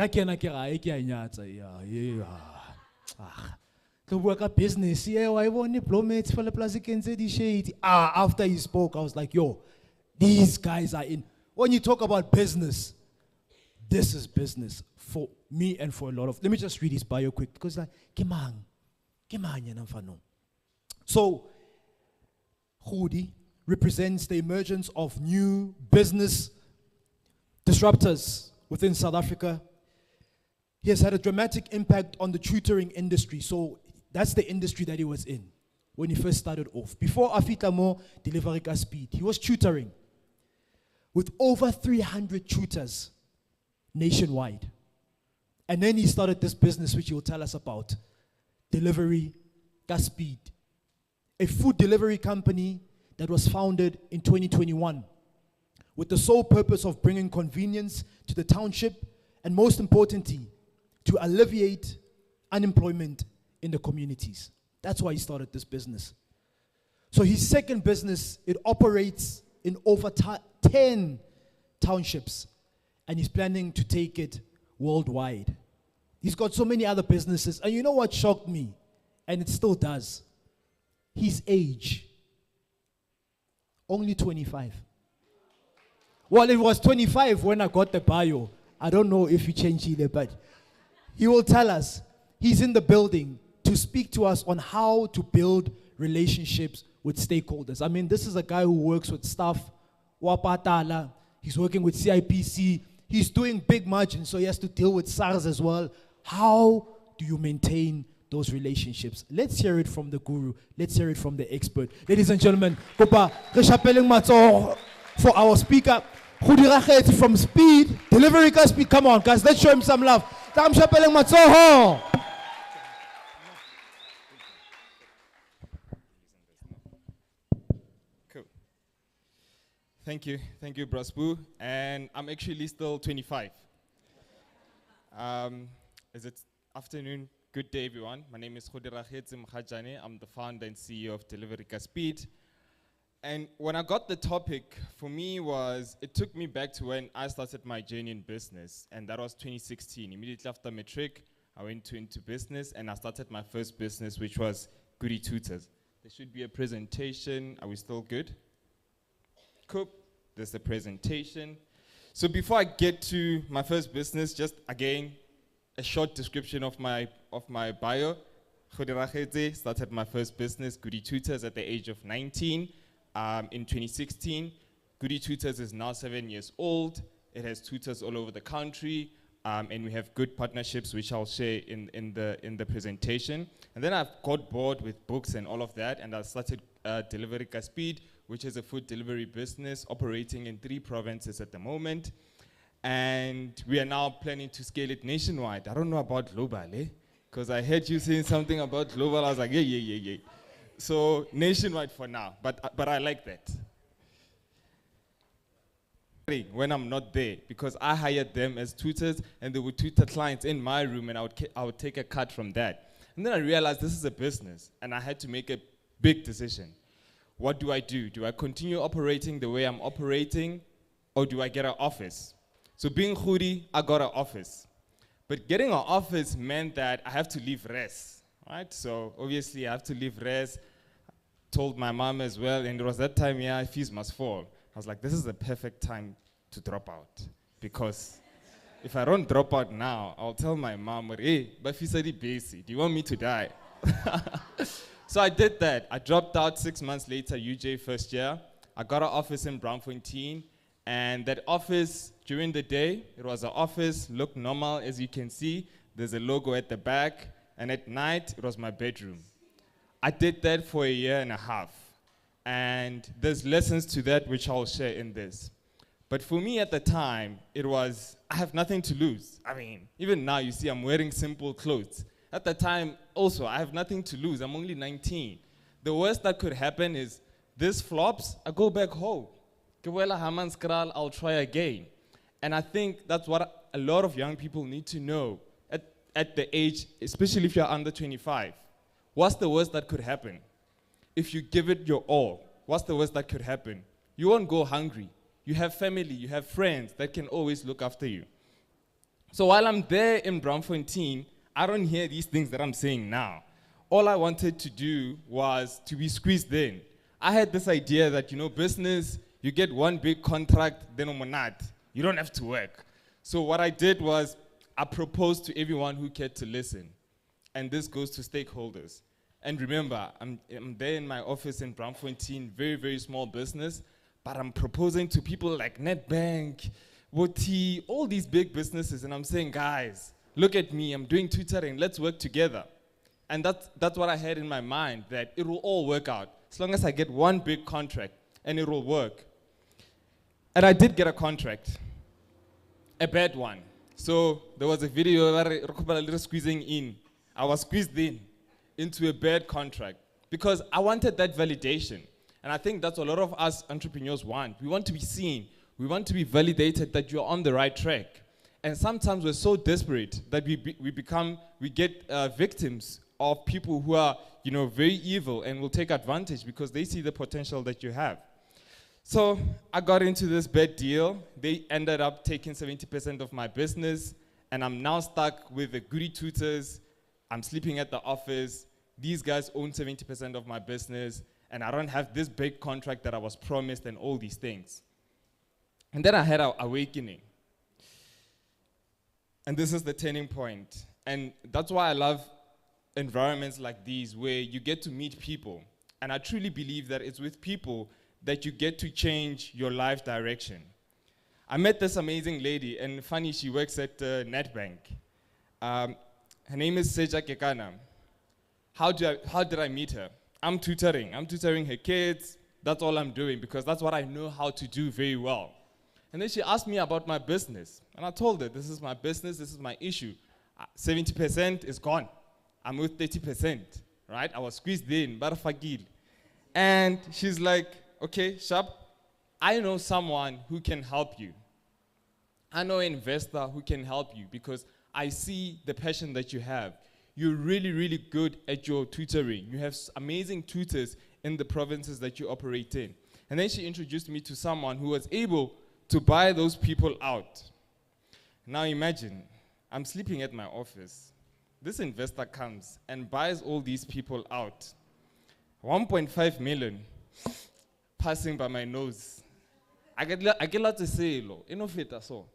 to work a business, I want diplomats for the plastic and shade. After he spoke, I was like, yo, these guys are in. When you talk about business, this is business for me and for a lot of. Let me just read his bio quick because like, so, Khudi represents the emergence of new business disruptors within South Africa. He has had a dramatic impact on the tutoring industry. So that's the industry that he was in when he first started off. Before Afitamo Delivery Ka Speed, he was tutoring with over 300 tutors nationwide. And then he started this business, which he will tell us about, Delivery Ka Speed, a food delivery company that was founded in 2021 with the sole purpose of bringing convenience to the township and, most importantly, to alleviate unemployment in the communities. That's why he started this business. So his second business, it operates in over 10 townships, and he's planning to take it worldwide. He's got so many other businesses, and you know what shocked me, and it still does? His age. Only 25. Well, it was 25 when I got the bio. I don't know if he changed it, but he will tell us. He's in the building to speak to us on how to build relationships with stakeholders. I mean, this is a guy who works with staff, Wapatala. He's working with CIPC. He's doing big margins, so he has to deal with SARS as well. How do you maintain those relationships? Let's hear it from the guru. Let's hear it from the expert. Ladies and gentlemen, Kopa Reshapeling Matso for our speaker, Khudiraghetsi from Speed, Delivery Ka Speed. Come on, guys, let's show him some love. Tam Shapeleng Matsoho. Cool. Thank you, Brasbu. And I'm actually still 25. Is it afternoon? Good day, everyone. My name is Khudiraghetsi Mohajane. I'm the founder and CEO of Delivery Ka Speed. And when I got the topic, for me it took me back to when I started my journey in business, and that was 2016. Immediately after matric, I went into business, and I started my first business, which was Goody Tutors. There should be a presentation. Are we still good? Cool. There's the presentation. So before I get to my first business, just again, a short description of my bio. Khudiraghetsi started my first business, Goody Tutors, at the age of 19. In 2016, Goody Tutors is now 7 years old. It has tutors all over the country, and we have good partnerships, which I'll share in the presentation. And then I've got bored with books and all of that, and I started Delivery Ka Speed, which is a food delivery business operating in 3 provinces at the moment. And we are now planning to scale it nationwide. I don't know about global, because I heard you saying something about global. I was like, yeah. So nationwide for now, but I like that. When I'm not there, because I hired them as tutors, and they would tutor clients in my room, and I would take a cut from that. And then I realized this is a business, and I had to make a big decision. What do? Do I continue operating the way I'm operating, or do I get an office? So being Khudi, I got an office. But getting an office meant that I have to leave rest. right? So obviously I have to leave res. Told my mom as well, and it was that time, yeah, fees must fall. I was like, this is the perfect time to drop out, because if I don't drop out now, I'll tell my mom, hey, but fees are busy. Do you want me to die? So I did that. I dropped out 6 months later, UJ first year. I got an office in Braamfontein, and that office, during the day, it was an office, looked normal, as you can see. There's a logo at the back, and at night, it was my bedroom. I did that for 1.5 years, and there's lessons to that which I'll share in this. But for me at the time, it was, I have nothing to lose. I mean, even now you see I'm wearing simple clothes. At the time, also, I have nothing to lose. I'm only 19. The worst that could happen is this flops, I go back home. I'll try again. And I think that's what a lot of young people need to know at the age, especially if you're under 25. What's the worst that could happen? If you give it your all, what's the worst that could happen? You won't go hungry. You have family, you have friends that can always look after you. So while I'm there in Braamfontein, I don't hear these things that I'm saying now. All I wanted to do was to be squeezed in. I had this idea that, you know, business, you get one big contract, then you don't have to work. So what I did was I proposed to everyone who cared to listen. And this goes to stakeholders. And remember, I'm there in my office in Braamfontein, very, very small business, but I'm proposing to people like Nedbank, Woti, all these big businesses, and I'm saying, guys, look at me, I'm doing tutoring, let's work together. And that's what I had in my mind, that it will all work out, as long as I get one big contract, and it will work. And I did get a contract, a bad one. So there was a video where squeezing in. I was squeezed into a bad contract because I wanted that validation. And I think that's what a lot of us entrepreneurs want. We want to be seen. We want to be validated that you're on the right track. And sometimes we're so desperate that we get victims of people who are, you know, very evil and will take advantage because they see the potential that you have. So I got into this bad deal. They ended up taking 70% of my business, and I'm now stuck with the goody tutors. I'm sleeping at the office. These guys own 70% of my business, and I don't have this big contract that I was promised and all these things. And then I had an awakening. And this is the turning point. And that's why I love environments like these where you get to meet people. And I truly believe that it's with people that you get to change your life direction. I met this amazing lady, and funny, she works at Nedbank. Her name is Seja Kekana. How did I meet her? I'm tutoring her kids. That's all I'm doing because that's what I know how to do very well. And then she asked me about my business. And I told her, this is my business, this is my issue. 70% is gone. I'm with 30%, right? I was squeezed in, barfagil. And she's like, okay, Sharp, I know someone who can help you. I know an investor who can help you because I see the passion that you have. You're really, really good at your tutoring. You have amazing tutors in the provinces that you operate in. And then she introduced me to someone who was able to buy those people out. Now imagine, I'm sleeping at my office. This investor comes and buys all these people out. 1.5 million passing by my nose. I get lot to say, so.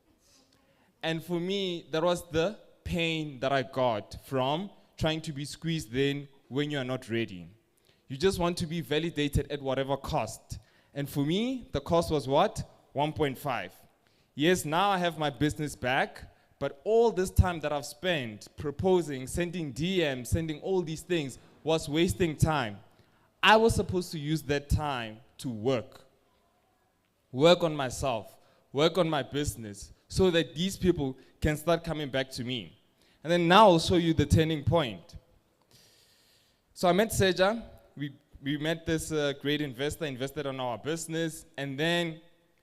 And for me, that was the pain that I got from trying to be squeezed in when you are not ready. You just want to be validated at whatever cost. And for me, the cost was what? 1.5. Yes, now I have my business back, but all this time that I've spent proposing, sending DMs, sending all these things was wasting time. I was supposed to use that time to work on myself, work on my business, so that these people can start coming back to me. And then now I'll show you the turning point. So I met Seja. We met this great investor, invested on our business, and then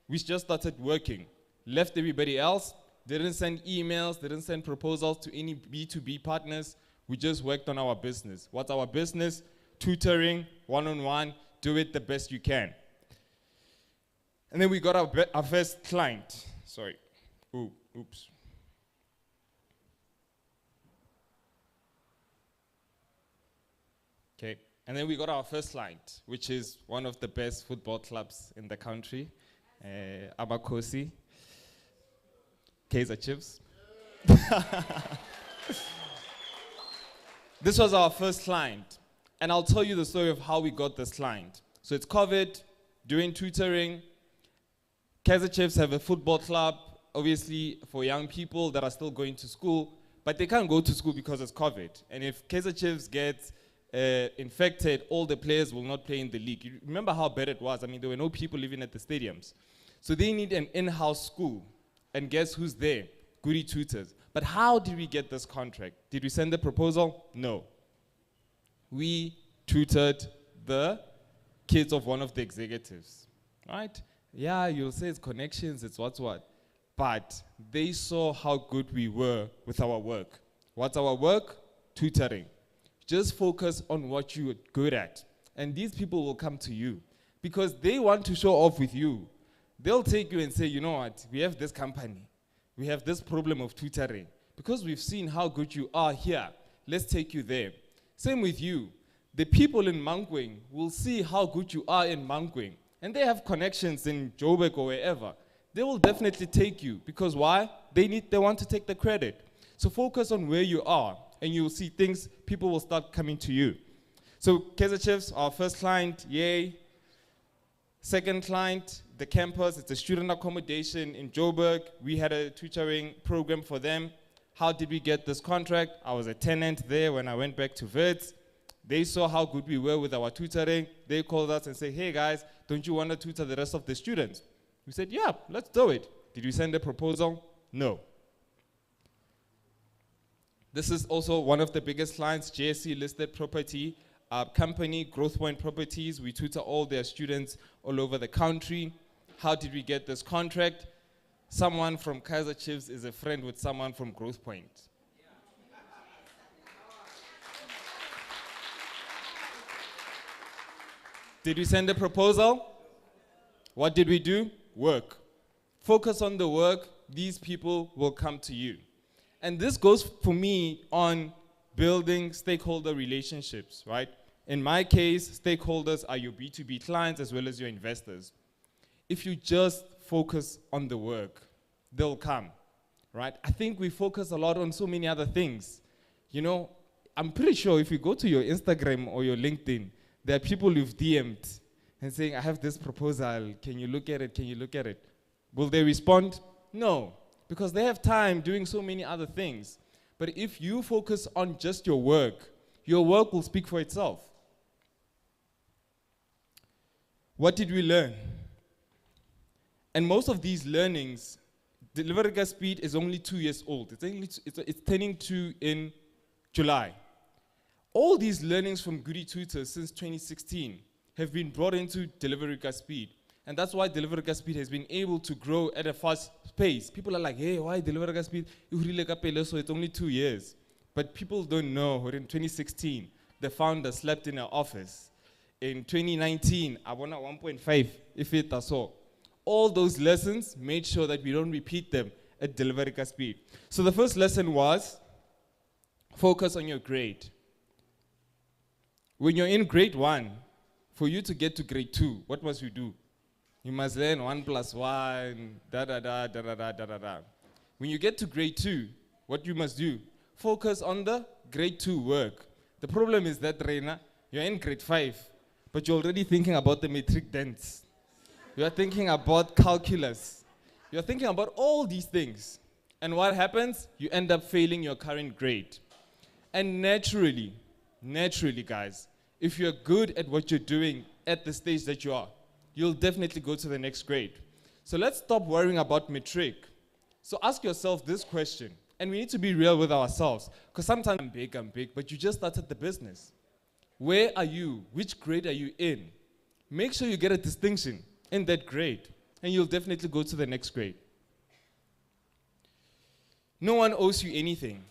we just started working. Left everybody else, didn't send emails, didn't send proposals to any B2B partners. We just worked on our business. What's our business? Tutoring, one-on-one, do it the best you can. And then we got our first client. Sorry. Oops. Okay. And then we got our first client, which is one of the best football clubs in the country, Abakosi, Kaizer Chiefs. This was our first client. And I'll tell you the story of how we got this client. So it's COVID, doing tutoring. Kaizer Chiefs have a football club, obviously for young people that are still going to school, but they can't go to school because it's COVID. And if Kaizer Chiefs gets infected, all the players will not play in the league. You remember how bad it was? I mean, there were no people living at the stadiums. So they need an in-house school. And guess who's there? Goody tutors. But how did we get this contract? Did we send the proposal? No. We tutored the kids of one of the executives, right? Yeah, you'll say it's connections, it's what. But they saw how good we were with our work. What's our work? Tutoring. Just focus on what you're good at. And these people will come to you because they want to show off with you. They'll take you and say, you know what, we have this company. We have this problem of tutoring. Because we've seen how good you are here, let's take you there. Same with you. The people in Mankweng will see how good you are in Mankweng. And they have connections in Joburg or wherever. They will definitely take you. Because why? They want to take the credit. So focus on where you are. And you'll see things, people will start coming to you. So Kaizer Chiefs, our first client, yay. Second client, the campus, it's a student accommodation in Joburg. We had a tutoring program for them. How did we get this contract? I was a tenant there when I went back to Wits. They saw how good we were with our tutoring. They called us and said, hey guys, don't you want to tutor the rest of the students? We said, yeah, let's do it. Did you send a proposal? No. This is also one of the biggest clients, JSC listed property company, Growth Point Properties. We tutor all their students all over the country. How did we get this contract? Someone from Kaizer Chiefs is a friend with someone from Growth Point. Did we send a proposal? What did we do? Work. Focus on the work. These people will come to you. And this goes for me on building stakeholder relationships, right? In my case, stakeholders are your B2B clients as well as your investors. If you just focus on the work, they'll come, right? I think we focus a lot on so many other things. You know, I'm pretty sure if you go to your Instagram or your LinkedIn, there are people you've DM'd and saying, I have this proposal, can you look at it, can you look at it? Will they respond? No, because they have time doing so many other things. But if you focus on just your work will speak for itself. What did we learn? And most of these learnings, Delivery Speed is only 2 years old. It's turning 2 in July. All these learnings from Goody Tutors since 2016 have been brought into Delivery Speed. And that's why Delivery Speed has been able to grow at a fast pace. People are like, hey, why Delivery Speed? So it's only 2 years. But people don't know, in 2016, the founder slept in her office. In 2019, I won at 1.5, if it is so. All those lessons made sure that we don't repeat them at Delivery Speed. So the first lesson was, focus on your grade. When you're in grade 1, for you to get to grade 2, what must you do? You must learn 1 + 1, da-da-da. When you get to grade 2, what you must do? Focus on the grade 2 work. The problem is that, Reina, you're in grade 5, but you're already thinking about the metric dents. You're thinking about calculus. You're thinking about all these things. And what happens? You end up failing your current grade. And naturally, guys, if you're good at what you're doing at the stage that you are, you'll definitely go to the next grade. So let's stop worrying about metric. So ask yourself this question, and we need to be real with ourselves, because sometimes I'm big, but you just started the business. Where are you? Which grade are you in? Make sure you get a distinction in that grade, and you'll definitely go to the next grade. No one owes you anything.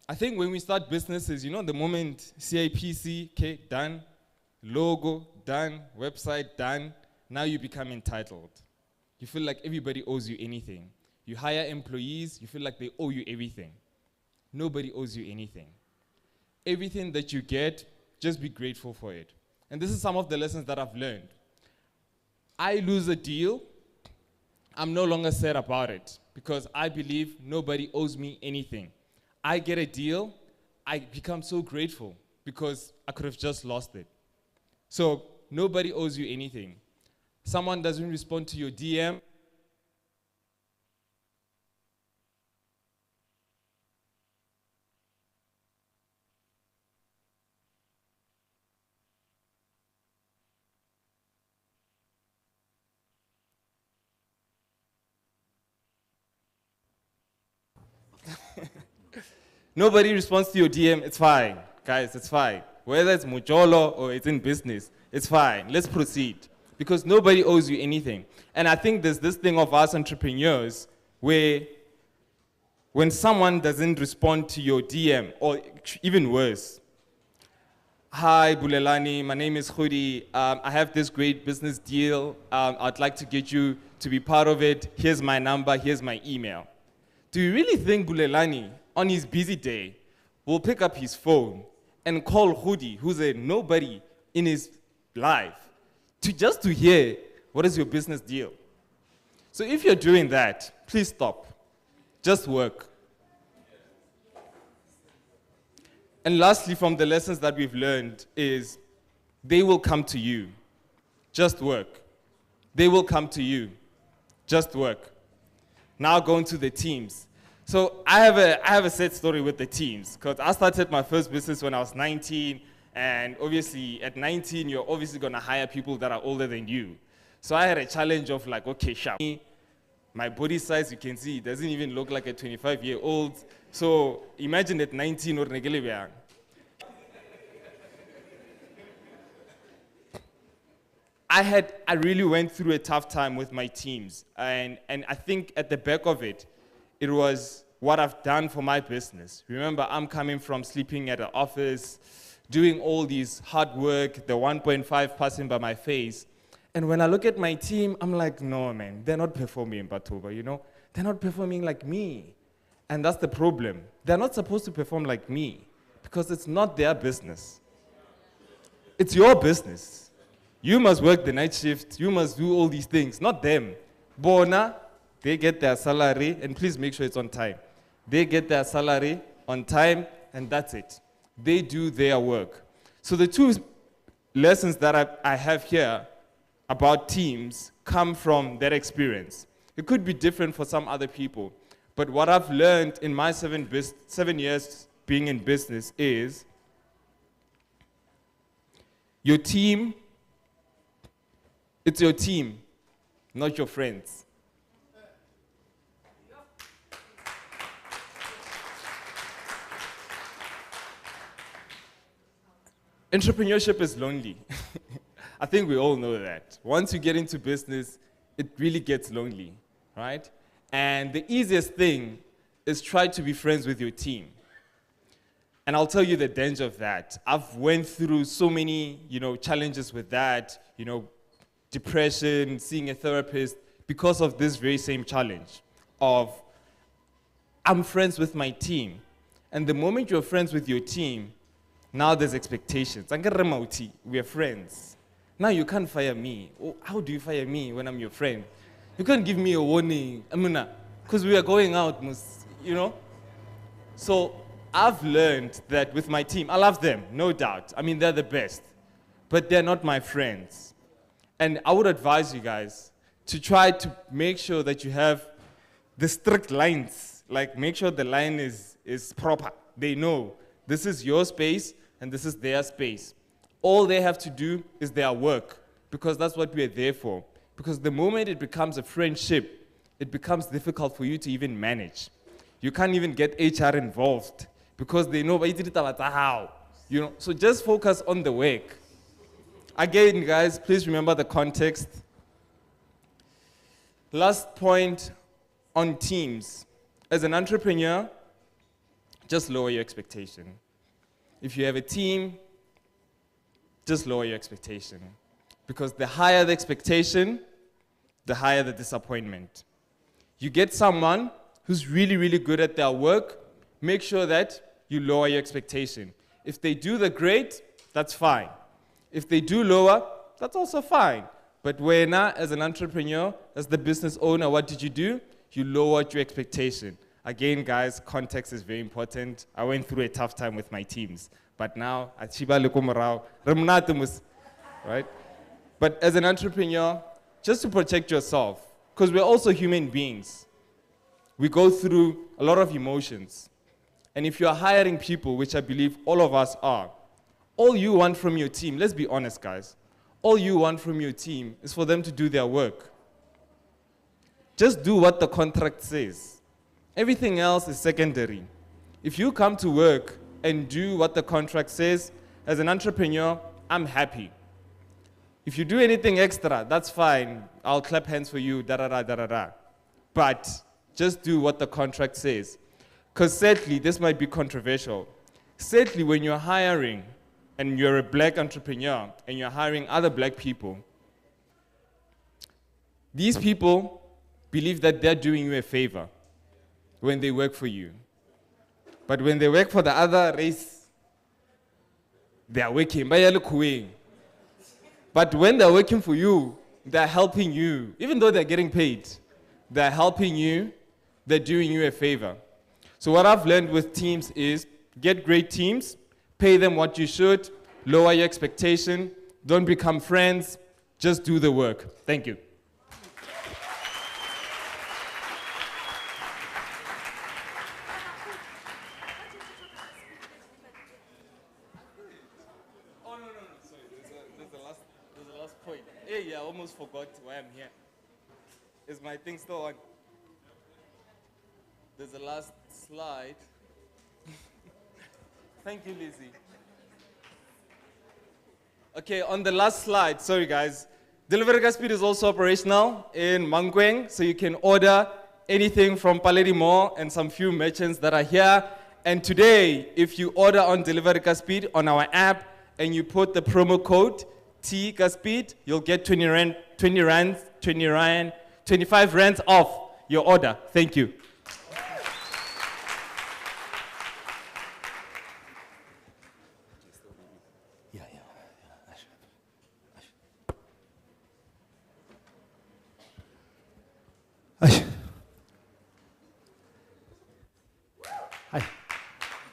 I think when we start businesses, you know, the moment CIPC, okay, done, logo, done, website, done, now you become entitled. You feel like everybody owes you anything. You hire employees, you feel like they owe you everything. Nobody owes you anything. Everything that you get just be grateful for it. And this is some of the lessons that I've learned. I lose a deal, I'm no longer sad about it because I believe nobody owes me anything. I get a deal, I become so grateful because I could have just lost it. So nobody owes you anything. Someone doesn't respond to your DM, nobody responds to your DM, it's fine. Guys, it's fine. Whether it's Mujolo or it's in business, it's fine. Let's proceed. Because nobody owes you anything. And I think there's this thing of us entrepreneurs where when someone doesn't respond to your DM, or even worse, hi, Bulelani, my name is Khudi. I have this great business deal. I'd like to get you to be part of it. Here's my number, here's my email. Do you really think Bulelani, on his busy day, will pick up his phone and call Khudi, who's a nobody in his life, just to hear what is your business deal? So if you're doing that, please stop. Just work. And lastly, from the lessons that we've learned is they will come to you. Just work. They will come to you. Just work. Now going to the teams. So I have a sad story with the teams because I started my first business when I was 19, and obviously at 19 you're obviously going to hire people that are older than you. So I had a challenge of like, okay, sharp. My body size, you can see, doesn't even look like a 25-year-old. So imagine at 19 or negelebya. I really went through a tough time with my teams, and I think at the back of it, it was what I've done for my business. Remember, I'm coming from sleeping at an office, doing all these hard work, the 1.5 passing by my face. And when I look at my team, I'm like, no, man, they're not performing in Batuba, you know? They're not performing like me. And that's the problem. They're not supposed to perform like me because it's not their business. It's your business. You must work the night shift. You must do all these things, not them. Bona, they get their salary, and please make sure it's on time. They get their salary on time, and that's it. They do their work. So the two lessons that I have here about teams come from that experience. It could be different for some other people, but what I've learned in my 7 years being in business is your team, it's your team, not your friends. Entrepreneurship is lonely. I think we all know that. Once you get into business, it really gets lonely, right? And the easiest thing is try to be friends with your team. And I'll tell you the danger of that. I've went through so many, challenges with that, depression, seeing a therapist, because of this very same challenge of I'm friends with my team. And the moment you're friends with your team, now there's expectations. We are friends. Now you can't fire me. Oh, how do you fire me when I'm your friend? You can't give me a warning. Because we are going out, So I've learned that with my team, I love them, no doubt. They're the best. But they're not my friends. And I would advise you guys to try to make sure that you have the strict lines. Like, make sure the line is proper. They know this is your space and this is their space. All they have to do is their work, because that's what we're there for. Because the moment it becomes a friendship, it becomes difficult for you to even manage. You can't even get HR involved because they know how. So just focus on the work. Again, guys, please remember the context. Last point on teams. As an entrepreneur, just lower your expectation. If you have a team, just lower your expectation. Because the higher the expectation, the higher the disappointment. You get someone who's really, really good at their work, make sure that you lower your expectation. If they do the great, that's fine. If they do lower, that's also fine. But when as an entrepreneur, as the business owner, what did you do? You lowered your expectation. Again, guys, context is very important. I went through a tough time with my teams. But now, right? But as an entrepreneur, just to protect yourself, because we're also human beings, we go through a lot of emotions. And if you are hiring people, which I believe all of us are, all you want from your team, let's be honest, guys, all you want from your team is for them to do their work. Just do what the contract says. Everything else is secondary. If you come to work and do what the contract says, as an entrepreneur, I'm happy. If you do anything extra, that's fine. I'll clap hands for you, da-da-da. But just do what the contract says. Because sadly, this might be controversial. Sadly, when you're hiring and you're a black entrepreneur and you're hiring other black people, these people believe that they're doing you a favor when they work for you. But when they work for the other race, they are working. But when they're working for you, they're helping you. Even though they're getting paid, they're helping you, they're doing you a favor. So what I've learned with teams is get great teams, pay them what you should, lower your expectation, don't become friends, just do the work. Thank you. Hey, I almost forgot why I'm here. Is my thing still on? There's a last slide. Thank you, Lizzie. Okay, on the last slide, sorry guys. Delivery Speed is also operational in Mankweng, so you can order anything from Paledi Mall and some few merchants that are here. And today, if you order on Delivery Speed on our app and you put the promo code TGaspeed, you'll get 25 rands off your order. Thank you.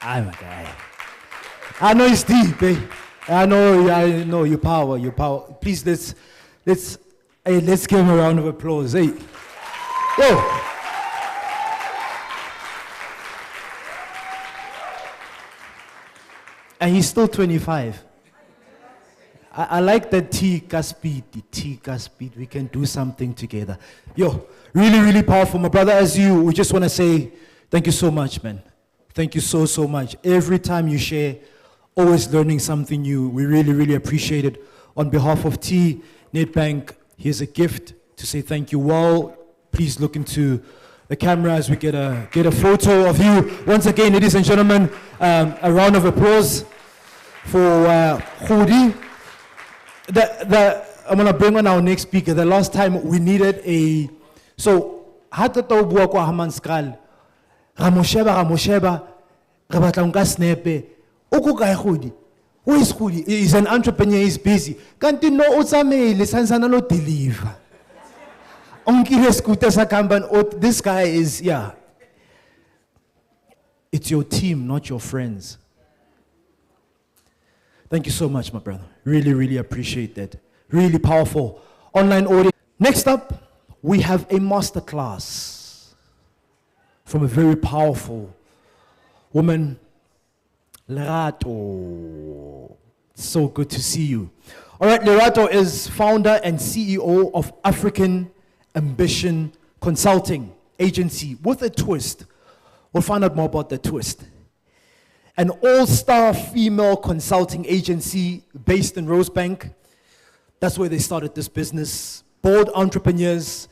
I'm a guy. I know it's deep, eh? I know your power. Please, let's give him a round of applause. Hey, yo. And he's still 25. I like that TGaspeed, speed. We can do something together. Yo, really, really powerful. My brother, as you, we just want to say thank you so much, man. Thank you so, so much. Every time you share, always learning something new. We really, really appreciate it. On behalf of Nedbank, here's a gift to say thank you. Well, please look into the camera as we get a photo of you. Once again, ladies and gentlemen, a round of applause for Khudi. I'm going to bring on our next speaker. The last time we needed a... So, hatato bua kwa hamanskal. Ramosheba, Rabatla unka snepe. Uku kai Khudi. Who is Khudi? He's an entrepreneur, he's busy. Kanti no utsame lisansana lo deliver. Onkile scooter sa kamban. This guy is, yeah. It's your team, not your friends. Thank you so much, my brother. Really, really appreciate that. Really powerful online audio. Next up, we have a masterclass from a very powerful woman, Lerato. So good to see you. All right, Lerato is founder and CEO of African Ambition Consulting Agency with a twist. We'll find out more about the twist. An all-star female consulting agency based in Rosebank. That's where they started this business. Bold entrepreneurs.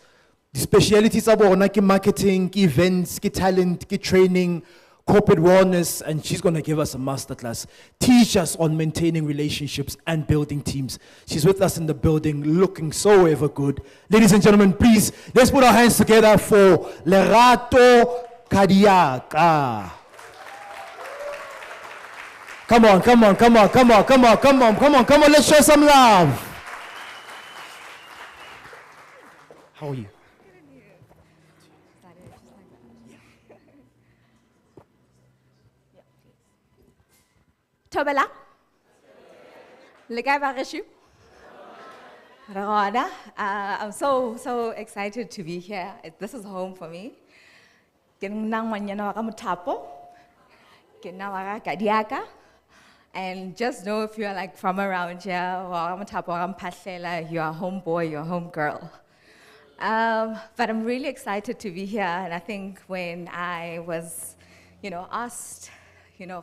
The specialities are marketing, events, talent, training, corporate wellness, and she's going to give us a masterclass. Teach us on maintaining relationships and building teams. She's with us in the building, looking so ever good. Ladies and gentlemen, please, let's put our hands together for Lerato Kadiaka. Come on, come on, come on, come on, come on, come on, come on, come on, let's show some love. How are you? Tobela? Le kae bagesho? Re gona. I'm so excited to be here. This is home for me. Ke nna ngwanyana wa ka Mothapo. Ke nna wa ka Kadiaka. And just know if you're like from around here, wa ka Mothapo wa ka Mpahlele, you're a homeboy, you're a homegirl. But I'm really excited to be here. And I think when I was, asked, like, and I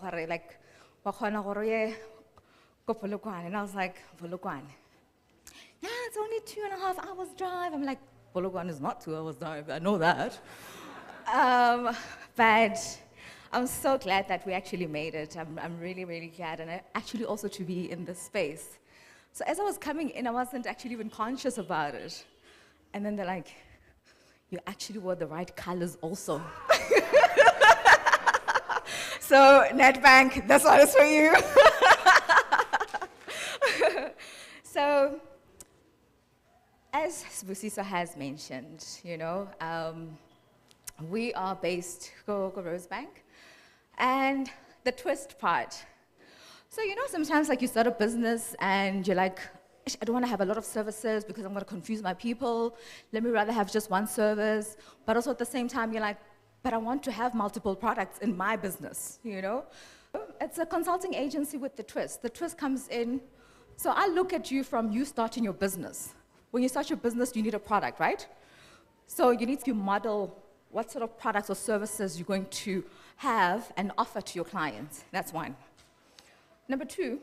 was like, Polokwane. Nah, it's only 2.5 hours drive. I'm like, Polokwane is not 2 hours drive, I know that. But I'm so glad that we actually made it. I'm really, really glad, and actually also to be in this space. So as I was coming in, I wasn't actually even conscious about it. And then they're like, you actually wore the right colors also. So Nedbank, this one is for you. So, as Sbusiso has mentioned, we are based go Rosebank, and the twist part. So sometimes like you start a business and you're like, I don't want to have a lot of services because I'm going to confuse my people. Let me rather have just one service. But also at the same time, you're like, but I want to have multiple products in my business, It's a consulting agency with the twist. The twist comes in. So I look at you from you starting your business. When you start your business, you need a product, right? So you need to model what sort of products or services you're going to have and offer to your clients. That's one. Number two,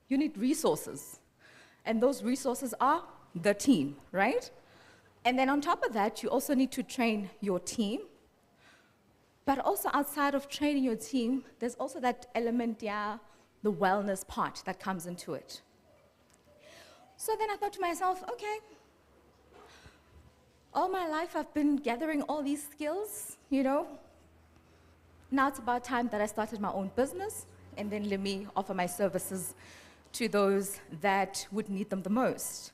you need resources. And those resources are the team, right? And then on top of that, you also need to train your team. But also outside of training your team, there's also that element, the wellness part that comes into it. So then I thought to myself, okay, all my life I've been gathering all these skills, Now it's about time that I started my own business, and then let me offer my services to those that would need them the most.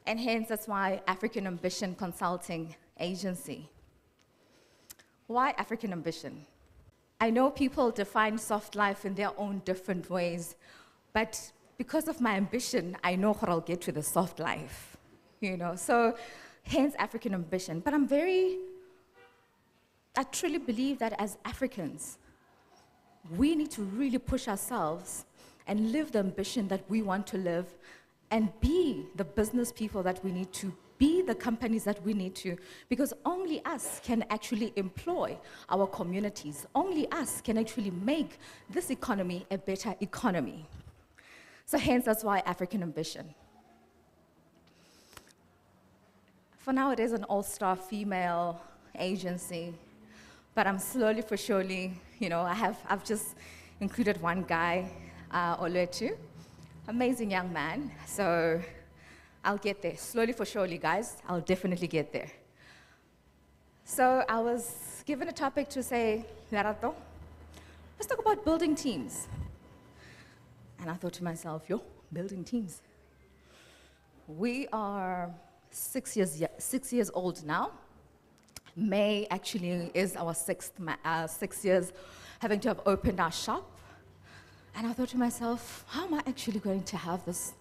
And hence, that's why African Ambition Consulting Agency. Why African Ambition? I know people define soft life in their own different ways, but because of my ambition, I know how I'll get to the soft life, So hence African Ambition. But I truly believe that as Africans, we need to really push ourselves and live the ambition that we want to live and be the business people that we need to be, the companies that we need to, because only us can actually employ our communities. Only us can actually make this economy a better economy. So hence, that's why African Ambition. For now, it is an all-star female agency, but I'm slowly for surely, I've just included one guy, Oletu, amazing young man, so I'll get there. Slowly for surely, guys, I'll definitely get there. So I was given a topic to say, Larato, let's talk about building teams. And I thought to myself, building teams. We are 6 years old now. May actually is our 6 years having to have opened our shop. And I thought to myself, how am I actually going to have this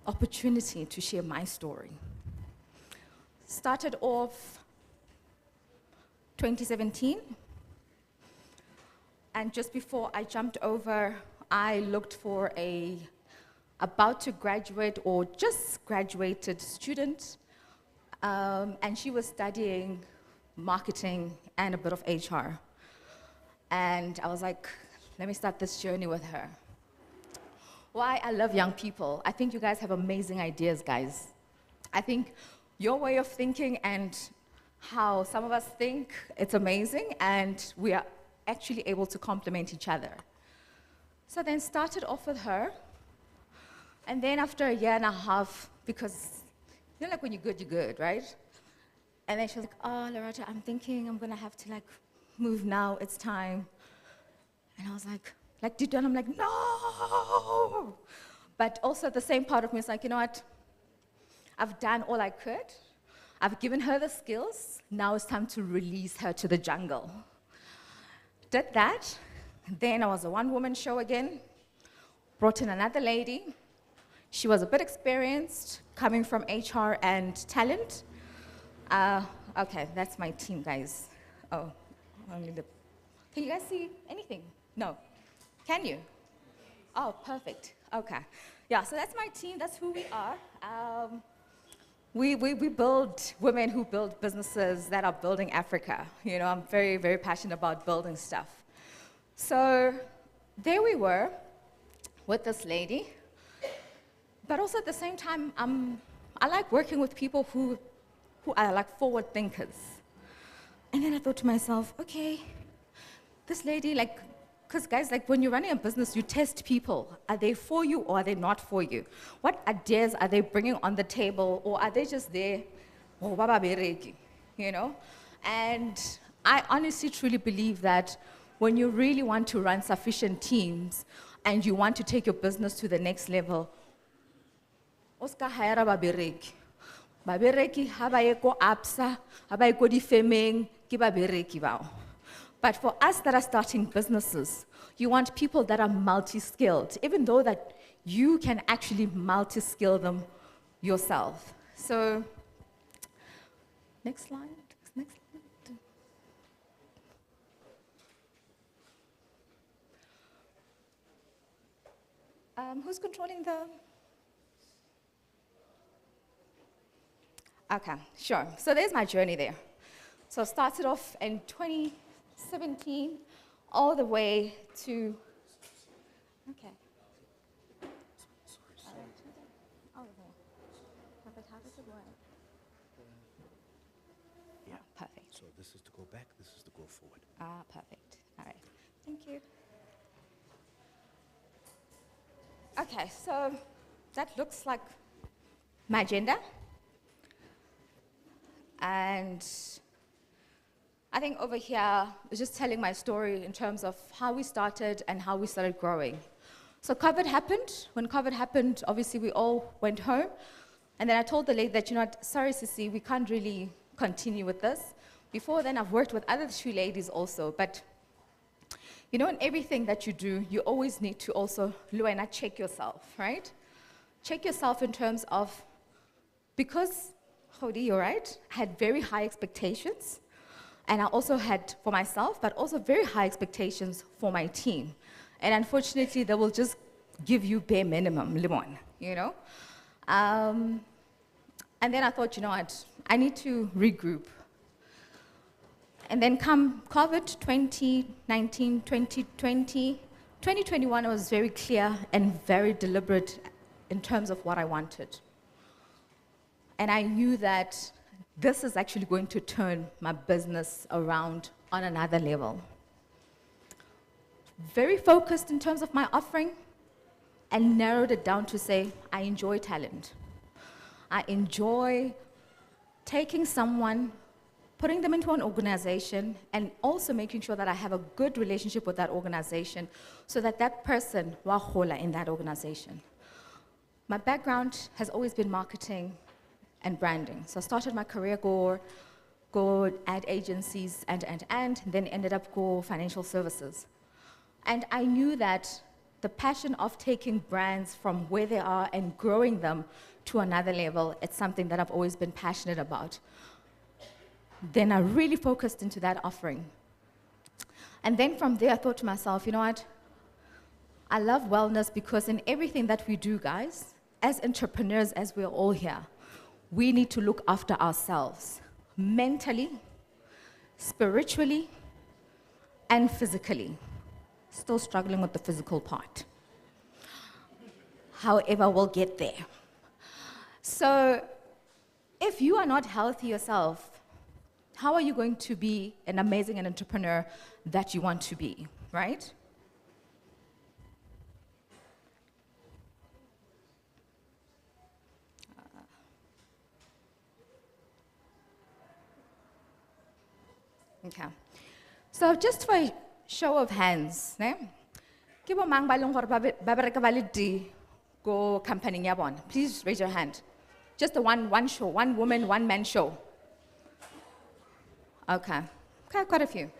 opportunity to share my story? Started off 2017. And just before I jumped over, I looked for a about to graduate or just graduated student. And she was studying marketing and a bit of HR. And I was like, let me start this journey with her. Why I love young people. I think you guys have amazing ideas, guys. I think your way of thinking and how some of us think, it's amazing, and we are actually able to complement each other. So then started off with her, and then after a year and a half, because like when you're good, right? And then she was like, oh, Loretta, I'm thinking I'm gonna have to move now, it's time. And I was like, Like, deep down, I'm like, no! But also the same part of me is like, you know what? I've done all I could. I've given her the skills. Now it's time to release her to the jungle. Did that. Then I was a one-woman show again. Brought in another lady. She was a bit experienced, coming from HR and talent. Okay, that's my team, guys. Oh, only the... Can you guys see anything? No. Can you? Oh, perfect. Okay. Yeah, so that's my team. That's who we are. We build women who build businesses that are building Africa. You know, I'm very, very passionate about building stuff. So there we were with this lady. But also at the same time, I like working with people who are like forward thinkers. And then I thought to myself, okay, this lady, like, because guys, like when you're running a business, you test people. Are they for you or are they not for you? What ideas are they bringing on the table, or are they just there, oh, baba bereki, you know? And I honestly, truly believe that when you really want to run sufficient teams and you want to take your business to the next level, Oscar hire babereki. Babereki ha ba ye ko ABSA, ha ba ye ko difemeng, ke babereki bao. But for us that are starting businesses, you want people that are multi-skilled, even though that you can actually multi-skill them yourself. So, next slide, next slide. Who's controlling the... Okay, sure. So there's my journey there. So I started off in 2017, all the way to, okay. Yeah, perfect. So this is to go back, this is to go forward. Ah, perfect. All right, thank you. Okay, so that looks like my agenda. And I think over here is just telling my story in terms of how we started and how we started growing. So COVID happened. When COVID happened, obviously we all went home. And then I told the lady that, you know what, sorry, Sissy, we can't really continue with this. Before then, I've worked with other two ladies also. But, you know, in everything that you do, you always need to also, Luena, check yourself, right? Check yourself in terms of, because Khodi, you're right, I had very high expectations. And I also had for myself, but also very high expectations for my team. And unfortunately, they will just give you bare minimum, limon, you know? And then I thought, you know what, I need to regroup. And then come COVID, 2019, 2020, 2021, I was very clear and very deliberate in terms of what I wanted. And I knew that this is actually going to turn my business around on another level. Very focused in terms of my offering, and narrowed it down to say, I enjoy talent. I enjoy taking someone, putting them into an organization, and also making sure that I have a good relationship with that organization so that that person wa hola in that organization. My background has always been marketing and branding. So I started my career go ad agencies and then ended up go financial services. And I knew that the passion of taking brands from where they are and growing them to another level, it's something that I've always been passionate about. Then I really focused into that offering. And then from there, I thought to myself, you know what? I love wellness because in everything that we do, guys, as entrepreneurs, as we're all here, we need to look after ourselves, mentally, spiritually, and physically. Still struggling with the physical part. However, we'll get there. So, if you are not healthy yourself, how are you going to be an amazing entrepreneur that you want to be, right? Okay. So just for a show of hands, Ke bo mang ba leng gore ba bereka ba le di go company ya bona? Please raise your hand. Just the one show, one woman, one man show. Okay, quite a few.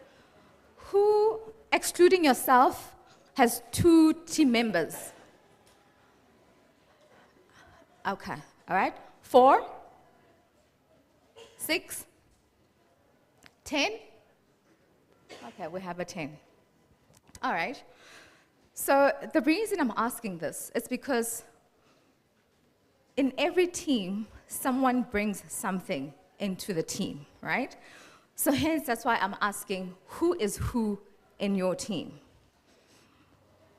Who, excluding yourself, has 2 team members? Okay, all right. 4, 6, 10? Okay, we have a 10. All right. So the reason I'm asking this is because in every team, someone brings something into the team, right? So hence, that's why I'm asking, who is who in your team?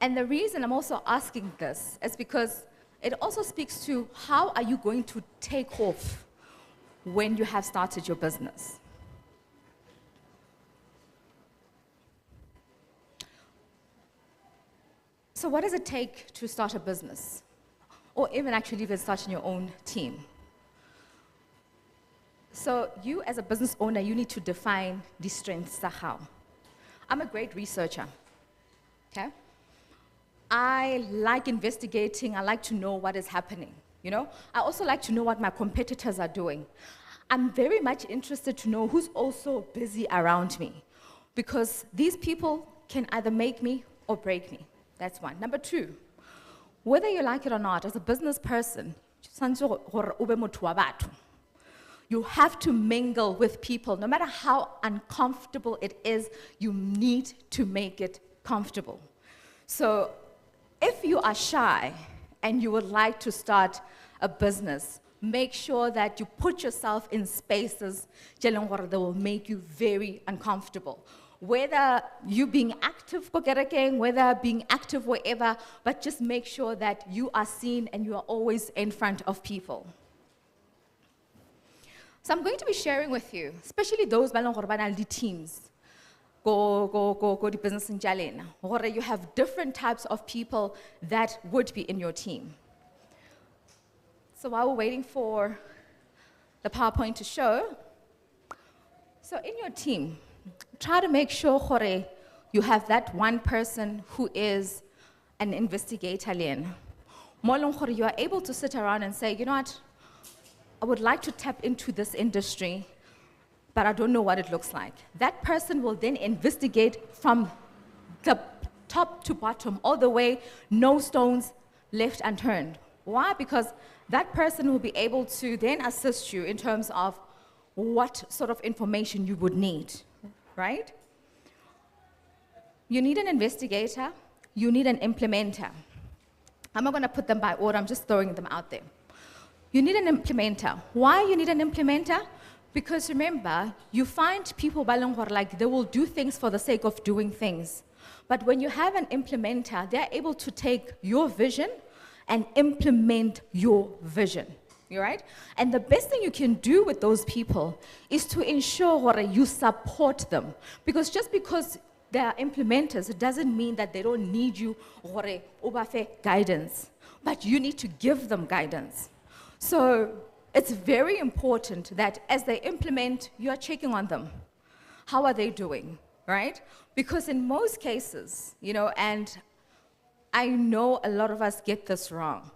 And the reason I'm also asking this is because it also speaks to how are you going to take off when you have started your business. So what does it take to start a business? Or even actually even starting your own team? So you as a business owner, you need to define the strengths. How? I'm a great researcher, okay? I like investigating, I like to know what is happening, you know? I also like to know what my competitors are doing. I'm very much interested to know who's also busy around me, because these people can either make me or break me. That's one. Number 2, whether you like it or not, as a business person, you have to mingle with people. No matter how uncomfortable it is, you need to make it comfortable. So if you are shy and you would like to start a business, make sure that you put yourself in spaces that will make you very uncomfortable. Whether you being active, whether being active wherever, but just make sure that you are seen and you are always in front of people. So I'm going to be sharing with you, especially those the teams, go the business in Jalena, or you have different types of people that would be in your team. So while we're waiting for the PowerPoint to show, so in your team, try to make sure you have that one person who is an investigator. You are able to sit around and say, you know what, I would like to tap into this industry, but I don't know what it looks like. That person will then investigate from the top to bottom, all the way, no stones left unturned. Why? Because that person will be able to then assist you in terms of what sort of information you would need, right? You need an investigator, you need an implementer. I'm not going to put them by order, I'm just throwing them out there. You need an implementer. Why you need an implementer? Because remember, you find people like they will do things for the sake of doing things. But when you have an implementer, they're able to take your vision and implement your vision. You're right? And the best thing you can do with those people is to ensure you support them. Because just because they are implementers, it doesn't mean that they don't need you or guidance. But you need to give them guidance. So it's very important that as they implement, you are checking on them. How are they doing, right? Because in most cases, you know, and I know a lot of us get this wrong.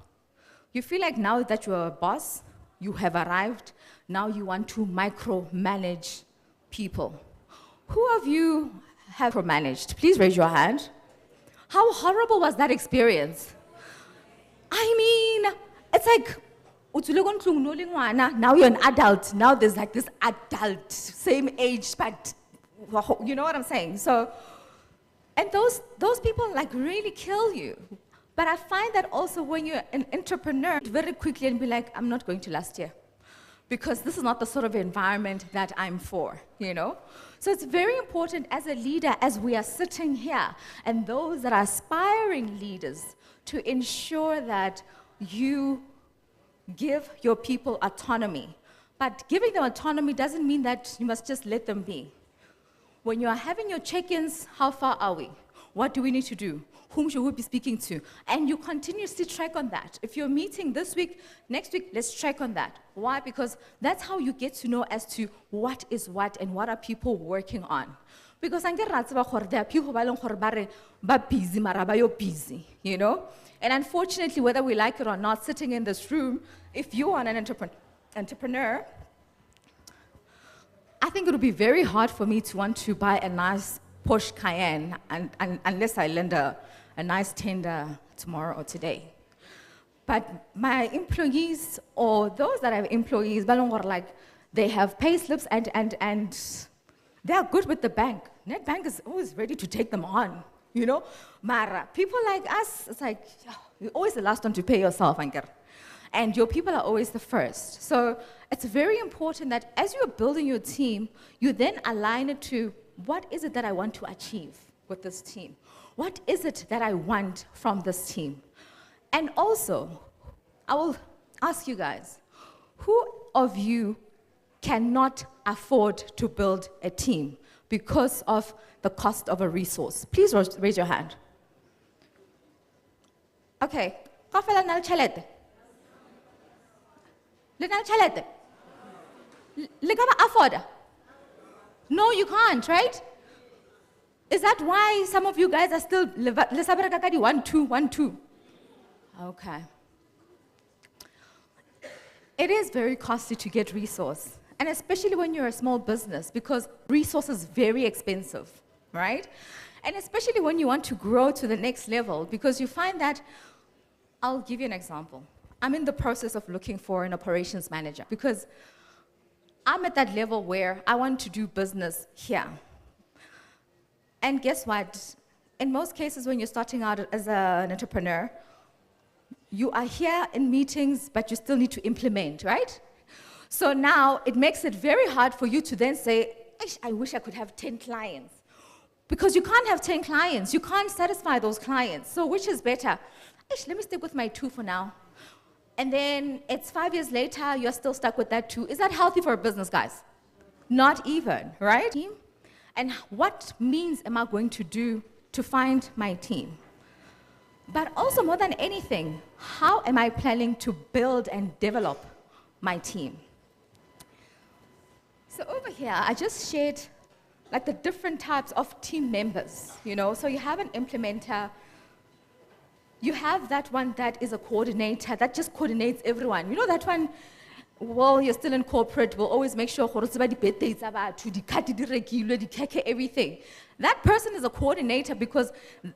You feel like now that you're a boss, you have arrived, now you want to micromanage people. Who of you have micromanaged? Please raise your hand. How horrible was that experience? I mean, it's like, now you're an adult, now there's like this adult, same age, but you know what I'm saying? So, and those people like really kill you. But I find that also when you're an entrepreneur, very quickly and be like, I'm not going to last here, because this is not the sort of environment that I'm for, you know? So it's very important as a leader, as we are sitting here, and those that are aspiring leaders, to ensure that you give your people autonomy. But giving them autonomy doesn't mean that you must just let them be. When you are having your check-ins, how far are we? What do we need to do? Whom should we be speaking to? And you continuously track on that. If you're meeting this week, next week, let's track on that. Why? Because that's how you get to know as to what is what and what are people working on. Because there are people who are busy, mara ba yo busy, you know? And unfortunately, whether we like it or not, sitting in this room, if you are an entrepreneur, I think it would be very hard for me to want to buy a nice Porsche Cayenne unless I lend a nice tender tomorrow or today. But my employees, or those that have employees, they have pay slips and they are good with the bank. Netbank is always ready to take them on, you know? Mara, people like us, it's like, you're always the last one to pay yourself, Ankar. And your people are always the first. So it's very important that as you're building your team, you then align it to what is it that I want to achieve with this team? What is it that I want from this team? And also, I will ask you guys, who of you cannot afford to build a team because of the cost of a resource? Please raise your hand. Okay. Afford? No, you can't, right? Is that why some of you guys are still 1, 2, 1, 2? Okay. It is very costly to get resource, and especially when you're a small business, because resource is very expensive, right? And especially when you want to grow to the next level, because you find that, I'll give you an example. I'm in the process of looking for an operations manager because I'm at that level where I want to do business here. And guess what? In most cases, when you're starting out as an entrepreneur, you are here in meetings, but you still need to implement, right? So now it makes it very hard for you to then say, I wish I could have 10 clients. Because you can't have 10 clients. You can't satisfy those clients. So which is better? Let me stick with my 2 for now. And then it's 5 years later, you're still stuck with that 2. Is that healthy for a business, guys? Not even, right? And what means am I going to do to find my team? But also, more than anything, how am I planning to build and develop my team? So over here, I just shared like the different types of team members, you know? So you have an implementer, you have that one that is a coordinator, that just coordinates everyone. You know that one, well, you're still in corporate, we'll always make sure everything. That person is a coordinator because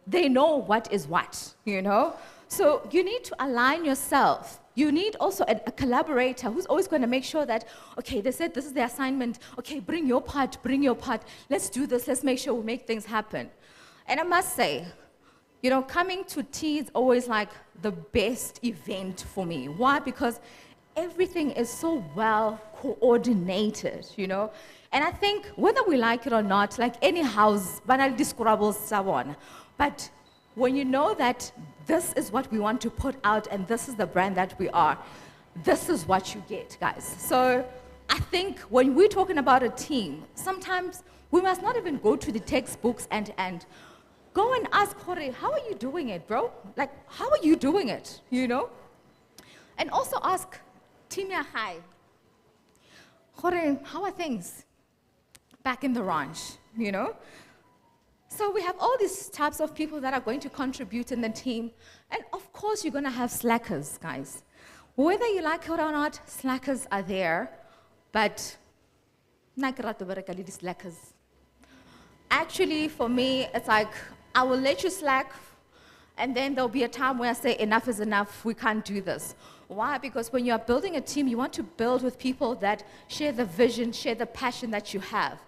they know what is what, you know? So you need to align yourself. You need also a collaborator who's always going to make sure that, okay, they said this is the assignment. Okay, bring your part. Let's do this. Let's make sure we make things happen. And I must say, you know, coming to tea is always like the best event for me. Why? Because everything is so well coordinated, you know? And I think whether we like it or not, like any house, banal discurables, so on. But when you know that this is what we want to put out and this is the brand that we are, this is what you get, guys. So I think when we're talking about a team, sometimes we must not even go to the textbooks and go and ask Jorge, how are you doing it, bro? Like, how are you doing it, you know? And also ask Timia, hi. Jorge, how are things back in the ranch, you know? So we have all these types of people that are going to contribute in the team. And of course, you're going to have slackers, guys. Whether you like it or not, slackers are there. But slackers. Actually, for me, it's like, I will let you slack, and then there'll be a time where I say, enough is enough, we can't do this. Why? Because when you're building a team, you want to build with people that share the vision, share the passion that you have.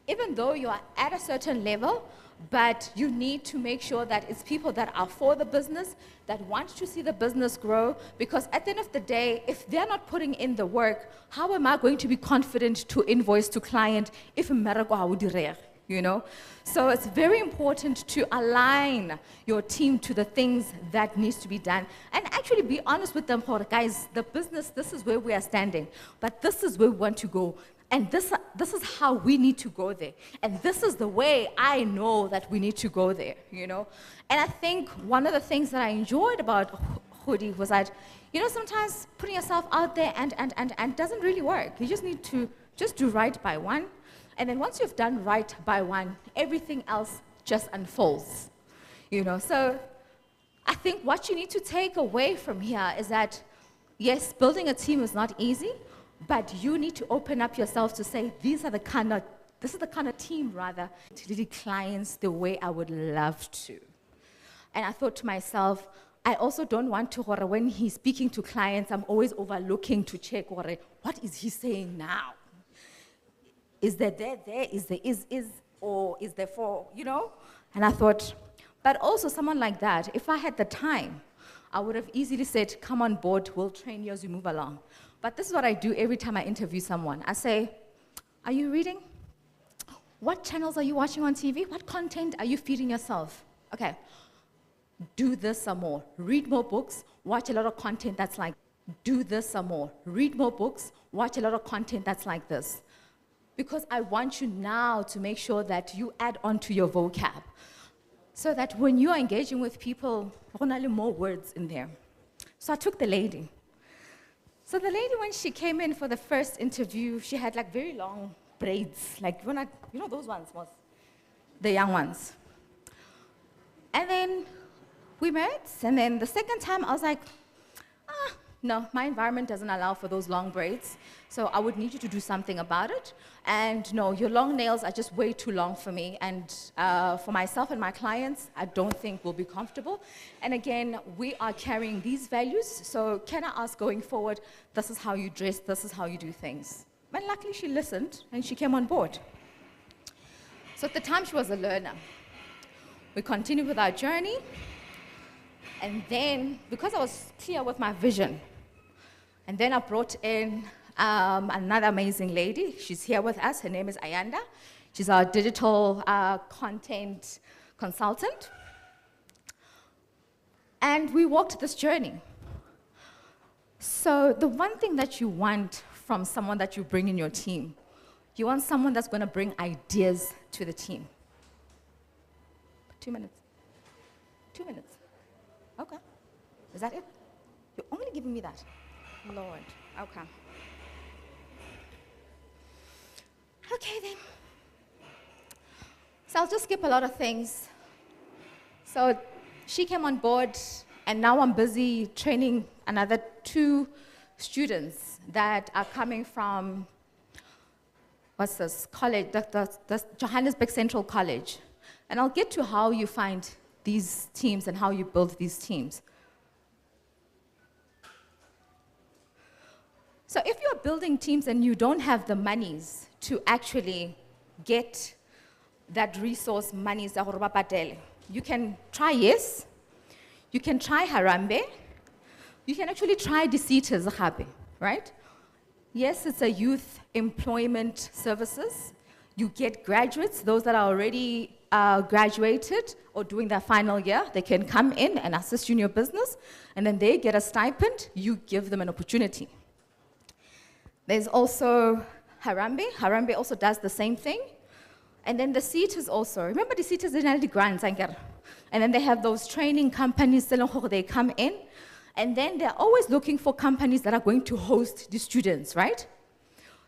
Even though you are at a certain level, but you need to make sure that it's people that are for the business, that want to see the business grow, because at the end of the day, if they're not putting in the work, how am I going to be confident to invoice to client if you know? So it's very important to align your team to the things that needs to be done and actually be honest with them, guys, the business, this is where we are standing, but this is where we want to go. And this is how we need to go there. And this is the way I know that we need to go there, you know? And I think one of the things that I enjoyed about Hoodie was that, you know, sometimes putting yourself out there and doesn't really work. You just need to just do right by one. And then once you've done right by one, everything else just unfolds. You know, so I think what you need to take away from here is that, yes, building a team is not easy, but you need to open up yourself to say, this is the kind of team, rather, to lead clients the way I would love to. And I thought to myself, I also don't want to, when he's speaking to clients, I'm always overlooking to check, what is he saying now? Is there, is there, or is there for, you know? And I thought, but also someone like that, if I had the time, I would have easily said, come on board, we'll train you as you move along. But this is what I do every time I interview someone. I say, are you reading? What channels are you watching on TV? What content are you feeding yourself? Okay, do this some more. Read more books, watch a lot of content that's like, do this some more. Read more books, watch a lot of content that's like this. Because I want you now to make sure that you add on to your vocab, so that when you're engaging with people, only more words in there. So I took the lady. So the lady, when she came in for the first interview, she had like very long braids, like you know those ones, the young ones. And then we met, and then the second time I was like, no, my environment doesn't allow for those long braids, so I would need you to do something about it. And no, your long nails are just way too long for me, and for myself and my clients, I don't think we'll be comfortable. And again, we are carrying these values, so can I ask going forward, this is how you dress, this is how you do things. And luckily she listened, and she came on board. So at the time, she was a learner. We continued with our journey, and then, because I was clear with my vision, and then I brought in another amazing lady. She's here with us. Her name is Ayanda. She's our digital content consultant. And we walked this journey. So the one thing that you want from someone that you bring in your team, you want someone that's going to bring ideas to the team. 2 minutes. 2 minutes. Okay. Is that it? You're only giving me that? Lord. Okay. Okay, then. So I'll just skip a lot of things. So she came on board, and now I'm busy training another 2 students that are coming from, what's this, college, the Johannesburg Central College. And I'll get to how you find these teams and how you build these teams. So if you're building teams and you don't have the monies to actually get that resource monies, you can try yes, you can try Harambe, you can actually try Disitas, right? Yes, it's a youth employment services. You get graduates, those that are already graduated or doing their final year, they can come in and assist you in your business, and then they get a stipend, you give them an opportunity. There's also Harambe. Harambe also does the same thing. And then the Citas also. Remember the Citas in the grants, and then they have those training companies, they come in, and then they're always looking for companies that are going to host the students, right?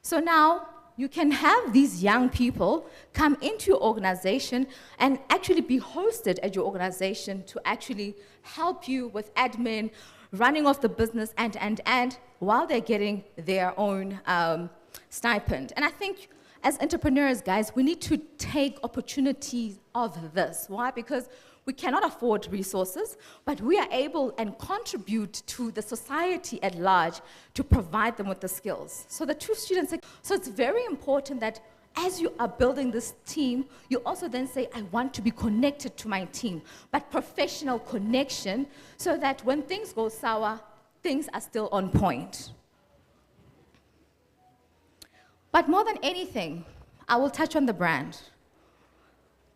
So now you can have these young people come into your organization and actually be hosted at your organization to actually help you with admin, running off the business, and while they're getting their own stipend. And I think as entrepreneurs, guys, we need to take opportunities of this. Why? Because we cannot afford resources, but we are able and contribute to the society at large to provide them with the skills. So the 2 students, so it's very important that as you are building this team, you also then say, I want to be connected to my team, but professional connection, so that when things go sour, things are still on point. But more than anything, I will touch on the brand.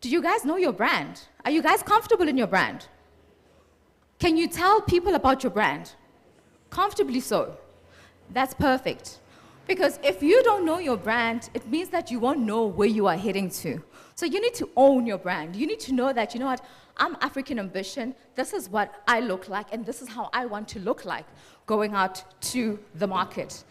Do you guys know your brand? Are you guys comfortable in your brand? Can you tell people about your brand? Comfortably so. That's perfect. Because if you don't know your brand, it means that you won't know where you are heading to. So you need to own your brand. You need to know that, you know what, I'm African Ambition, this is what I look like, and this is how I want to look like going out to the market.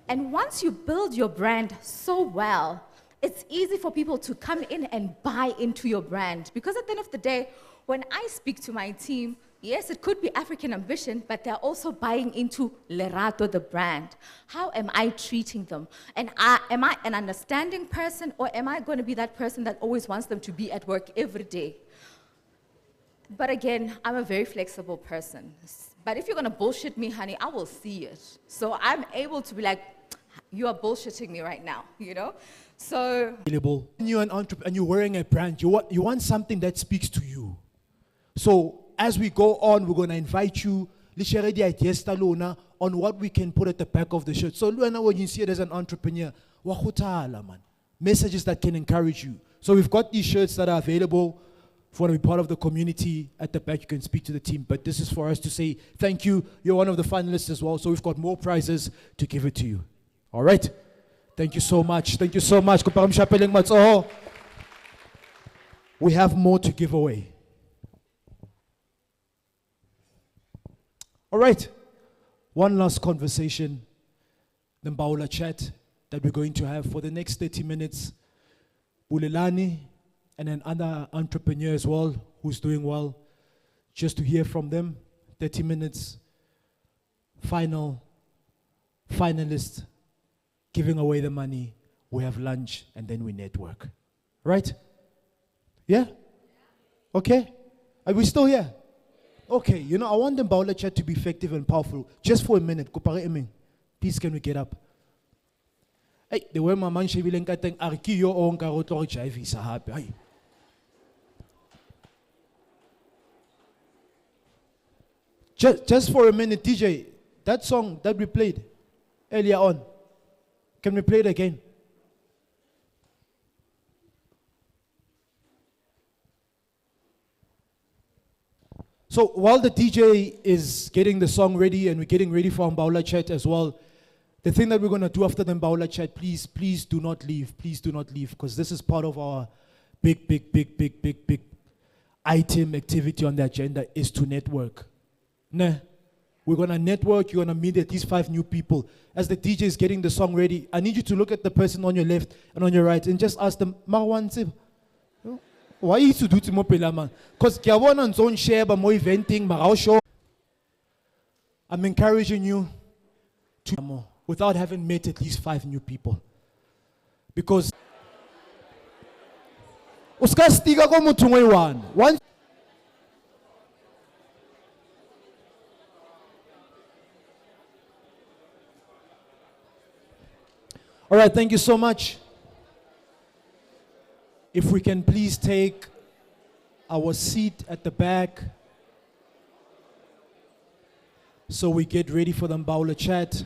And once you build your brand so well, it's easy for people to come in and buy into your brand. Because at the end of the day, when I speak to my team, yes, it could be African ambition, but they're also buying into Lerato, the brand. How am I treating them? And am I an understanding person, or am I going to be that person that always wants them to be at work every day? But again, I'm a very flexible person. But if you're going to bullshit me, honey, I will see it. So I'm able to be like, you are bullshitting me right now, you know? So you're an entrepreneur and you're wearing a brand, you want something that speaks to you. So as we go on, we're going to invite you on what we can put at the back of the shirt. So when you see it as an entrepreneur, messages that can encourage you. So we've got these shirts that are available. If you want to be part of the community, at the back you can speak to the team. But this is for us to say thank you. You're one of the finalists as well. So we've got more prizes to give it to you. All right? Thank you so much. Thank you so much. We have more to give away. All right. One last conversation, the Mbaula chat that we're going to have for the next 30 minutes. Bulelani and another entrepreneur as well who's doing well. Just to hear from them, 30 minutes, finalist, giving away the money, we have lunch, and then we network. Right? Yeah? Okay? Are we still here? Okay, you know, I want the Mbaula chat to be effective and powerful. Just for a minute. Please, can we get up? Hey, the way my man Shevilen Kateng Arkiyo on Karoto Chive is happy. Just for a minute, DJ, that song that we played earlier on, can we play it again? So while the DJ is getting the song ready and we're getting ready for Mbaula chat as well, the thing that we're going to do after the Mbaula chat, please do not leave. Please do not leave, because this is part of our big item activity on the agenda is to network. Nah. We're going to network. You're going to meet at least 5 new people. As the DJ is getting the song ready, I need you to look at the person on your left and on your right and just ask them, Marwan, why you to do to more man? Because Kiawon on zone share, but more eventing, Marao show. I'm encouraging you to more without having met at least 5 new people. Because Uska stiga ko mutungwe one. All right, thank you so much. If we can please take our seat at the back so we get ready for the Mbaula chat.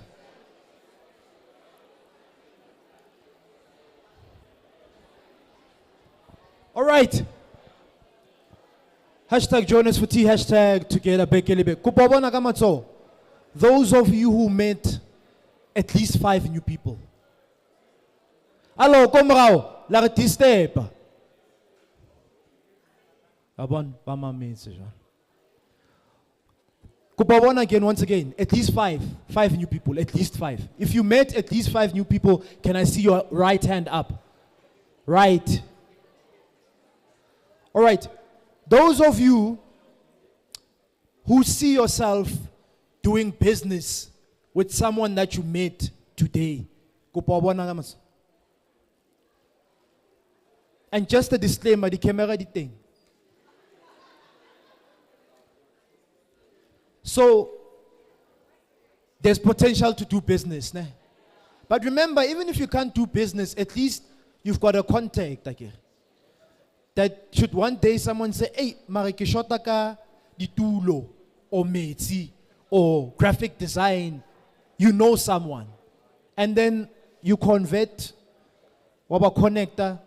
All right. Hashtag join us for tea, hashtag together Bekelebe. Kupabona Kamato. Those of you who met at least 5 new people. Hello, komrao, la step. Abon, Bama means Kupabona again, once again, at least 5 new people, at least 5. If you met at least 5 new people, can I see your right hand up? Right. All right. Those of you who see yourself doing business with someone that you met today, and just a disclaimer, the camera the thing. So there's potential to do business. Né? But remember, even if you can't do business, at least you've got a contact. That should one day someone say, hey, Marikishotaka, Ditulo, or Metsi, or graphic design, you know someone. And then you convert, waba connector,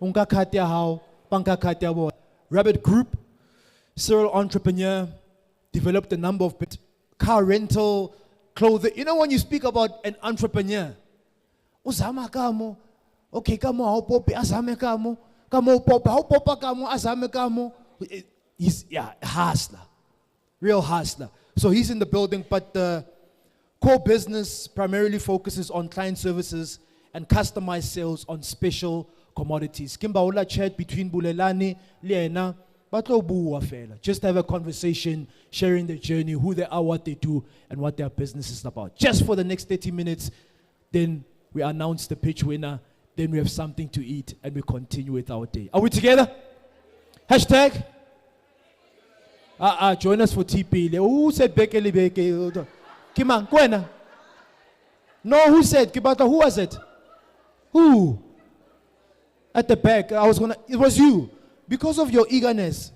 unka katia how, panka katia bo. Rabbit Group, serial entrepreneur, developed a number of car rental, clothing. You know, when you speak about an entrepreneur, Usama kamo, okay, kamo, how popi, asame kamo. He's hustler, real hustler. So he's in the building, but the core business primarily focuses on client services and customized sales on special commodities. Kimbaula chat between Bulelani, Liena, batlo bua fela. Just have a conversation, sharing their journey, who they are, what they do, and what their business is about. Just for the next 30 minutes, then we announce the pitch winner, then we have something to eat, and we continue with our day. Are we together? Hashtag? Join us for TP. Who said Bekele Beke? Kimang, Kwena? No, who said? Kibata, who was it? Who? At the back, it was you. Because of your eagerness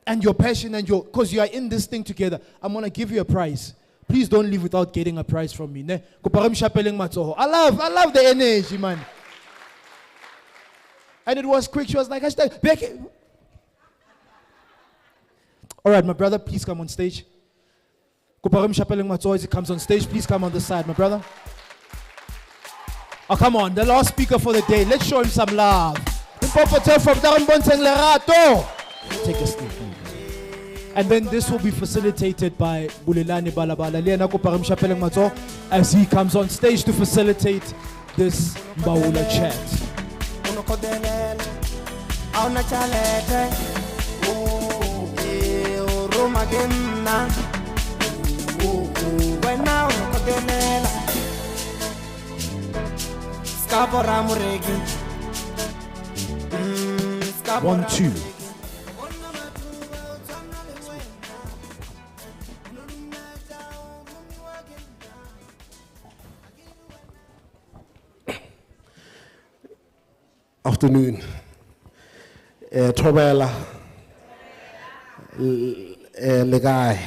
and your passion and because you are in this thing together, I'm gonna give you a prize. Please don't leave without getting a prize from me. Ne? I love the energy, man. And it was quick. She was like, hashtag, Becky. All right, my brother, please come on stage. As he comes on stage, please come on the side, my brother. Oh, come on, the last speaker for the day. Let's show him some love. Limpopo from Lerato. Take a seat. And then this will be facilitated by Bulelani Balabala as he comes on stage to facilitate this Mbaula chat. One, two. Afternoon. Tobela. Legai.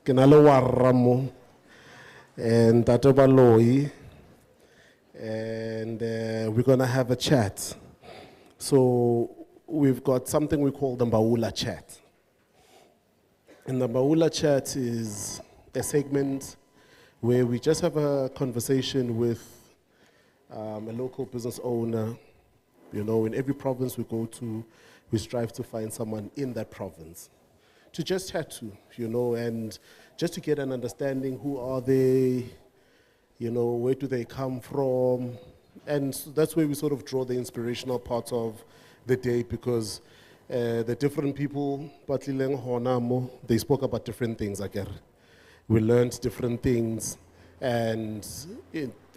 Kenalo Waramo. And Tatobaloi. And we're going to have a chat. So we've got something we call the Mbaula chat. And the Mbaula chat is a segment where we just have a conversation with a local business owner. You know, in every province we go to, we strive to find someone in that province to just chat to, you know, and just to get an understanding, who are they, you know, where do they come from? And so that's where we sort of draw the inspirational part of the day, because the different people, they spoke about different things, we learned different things, and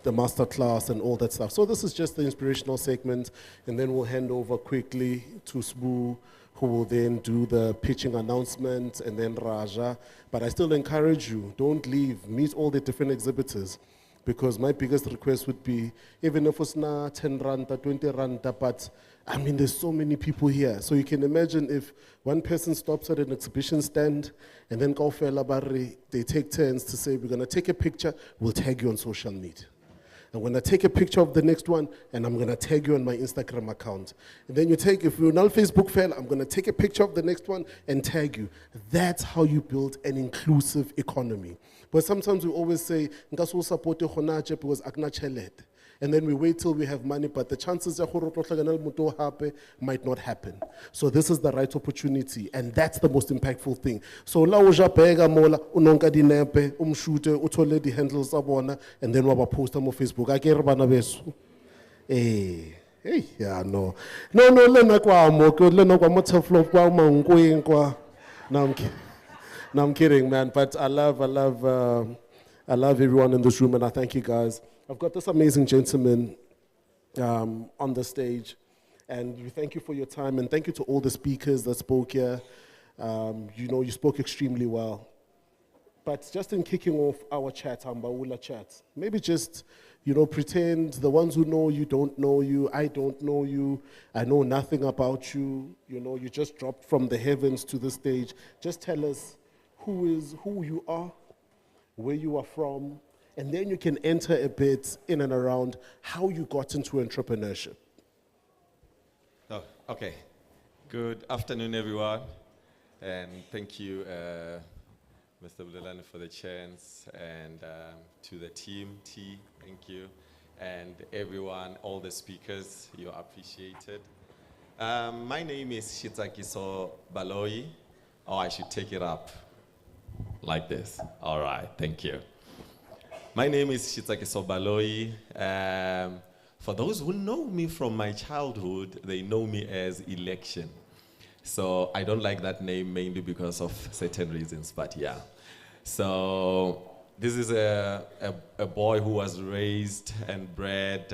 the master class and all that stuff. So this is just the inspirational segment, and then we'll hand over quickly to Sbu, who will then do the pitching announcement, and then Raja. But I still encourage you, don't leave, meet all the different exhibitors, because my biggest request would be, even if it's not 10 rand, 20 rand, but I mean, there's so many people here. So you can imagine if one person stops at an exhibition stand, and then they take turns to say, we're gonna take a picture, we'll tag you on social media. I'm gonna take a picture of the next one, and I'm gonna tag you on my Instagram account. And then if you're on Facebook fan, I'm gonna take a picture of the next one and tag you. That's how you build an inclusive economy. But sometimes we always say, "Ngaso support because akna chelet." And then we wait till we have money, but the chances might not happen. So this is the right opportunity, and that's the most impactful thing. So la uja pega mola unonka dinepe umshute utole di handles abona, and then waba post them on Facebook. Akere bana besu. Hey, yeah, no, lena kwa moko, lena kwa Turfloop kwa mangwing kwa. No, I'm kidding, man. But I love everyone in this room, and I thank you guys. I've got this amazing gentleman on the stage, and we thank you for your time, and thank you to all the speakers that spoke here. You know, you spoke extremely well. But just in kicking off our chat, Mbaula chat, maybe just, you know, pretend the ones who know you don't know you, I don't know you, I know nothing about you, you know, you just dropped from the heavens to the stage. Just tell us who you are, where you are from, and then you can enter a bit in and around how you got into entrepreneurship. Oh, okay. Good afternoon, everyone. And thank you, Mr. Bulelani, for the chance. And to the team, T, thank you. And everyone, all the speakers, you're appreciated. My name is Shitsakiso Baloyi. Oh, I should take it up like this. All right, thank you. My name is Shitsake Sobaloi. For those who know me from my childhood, they know me as Election. So I don't like that name mainly because of certain reasons, but yeah. So this is a boy who was raised and bred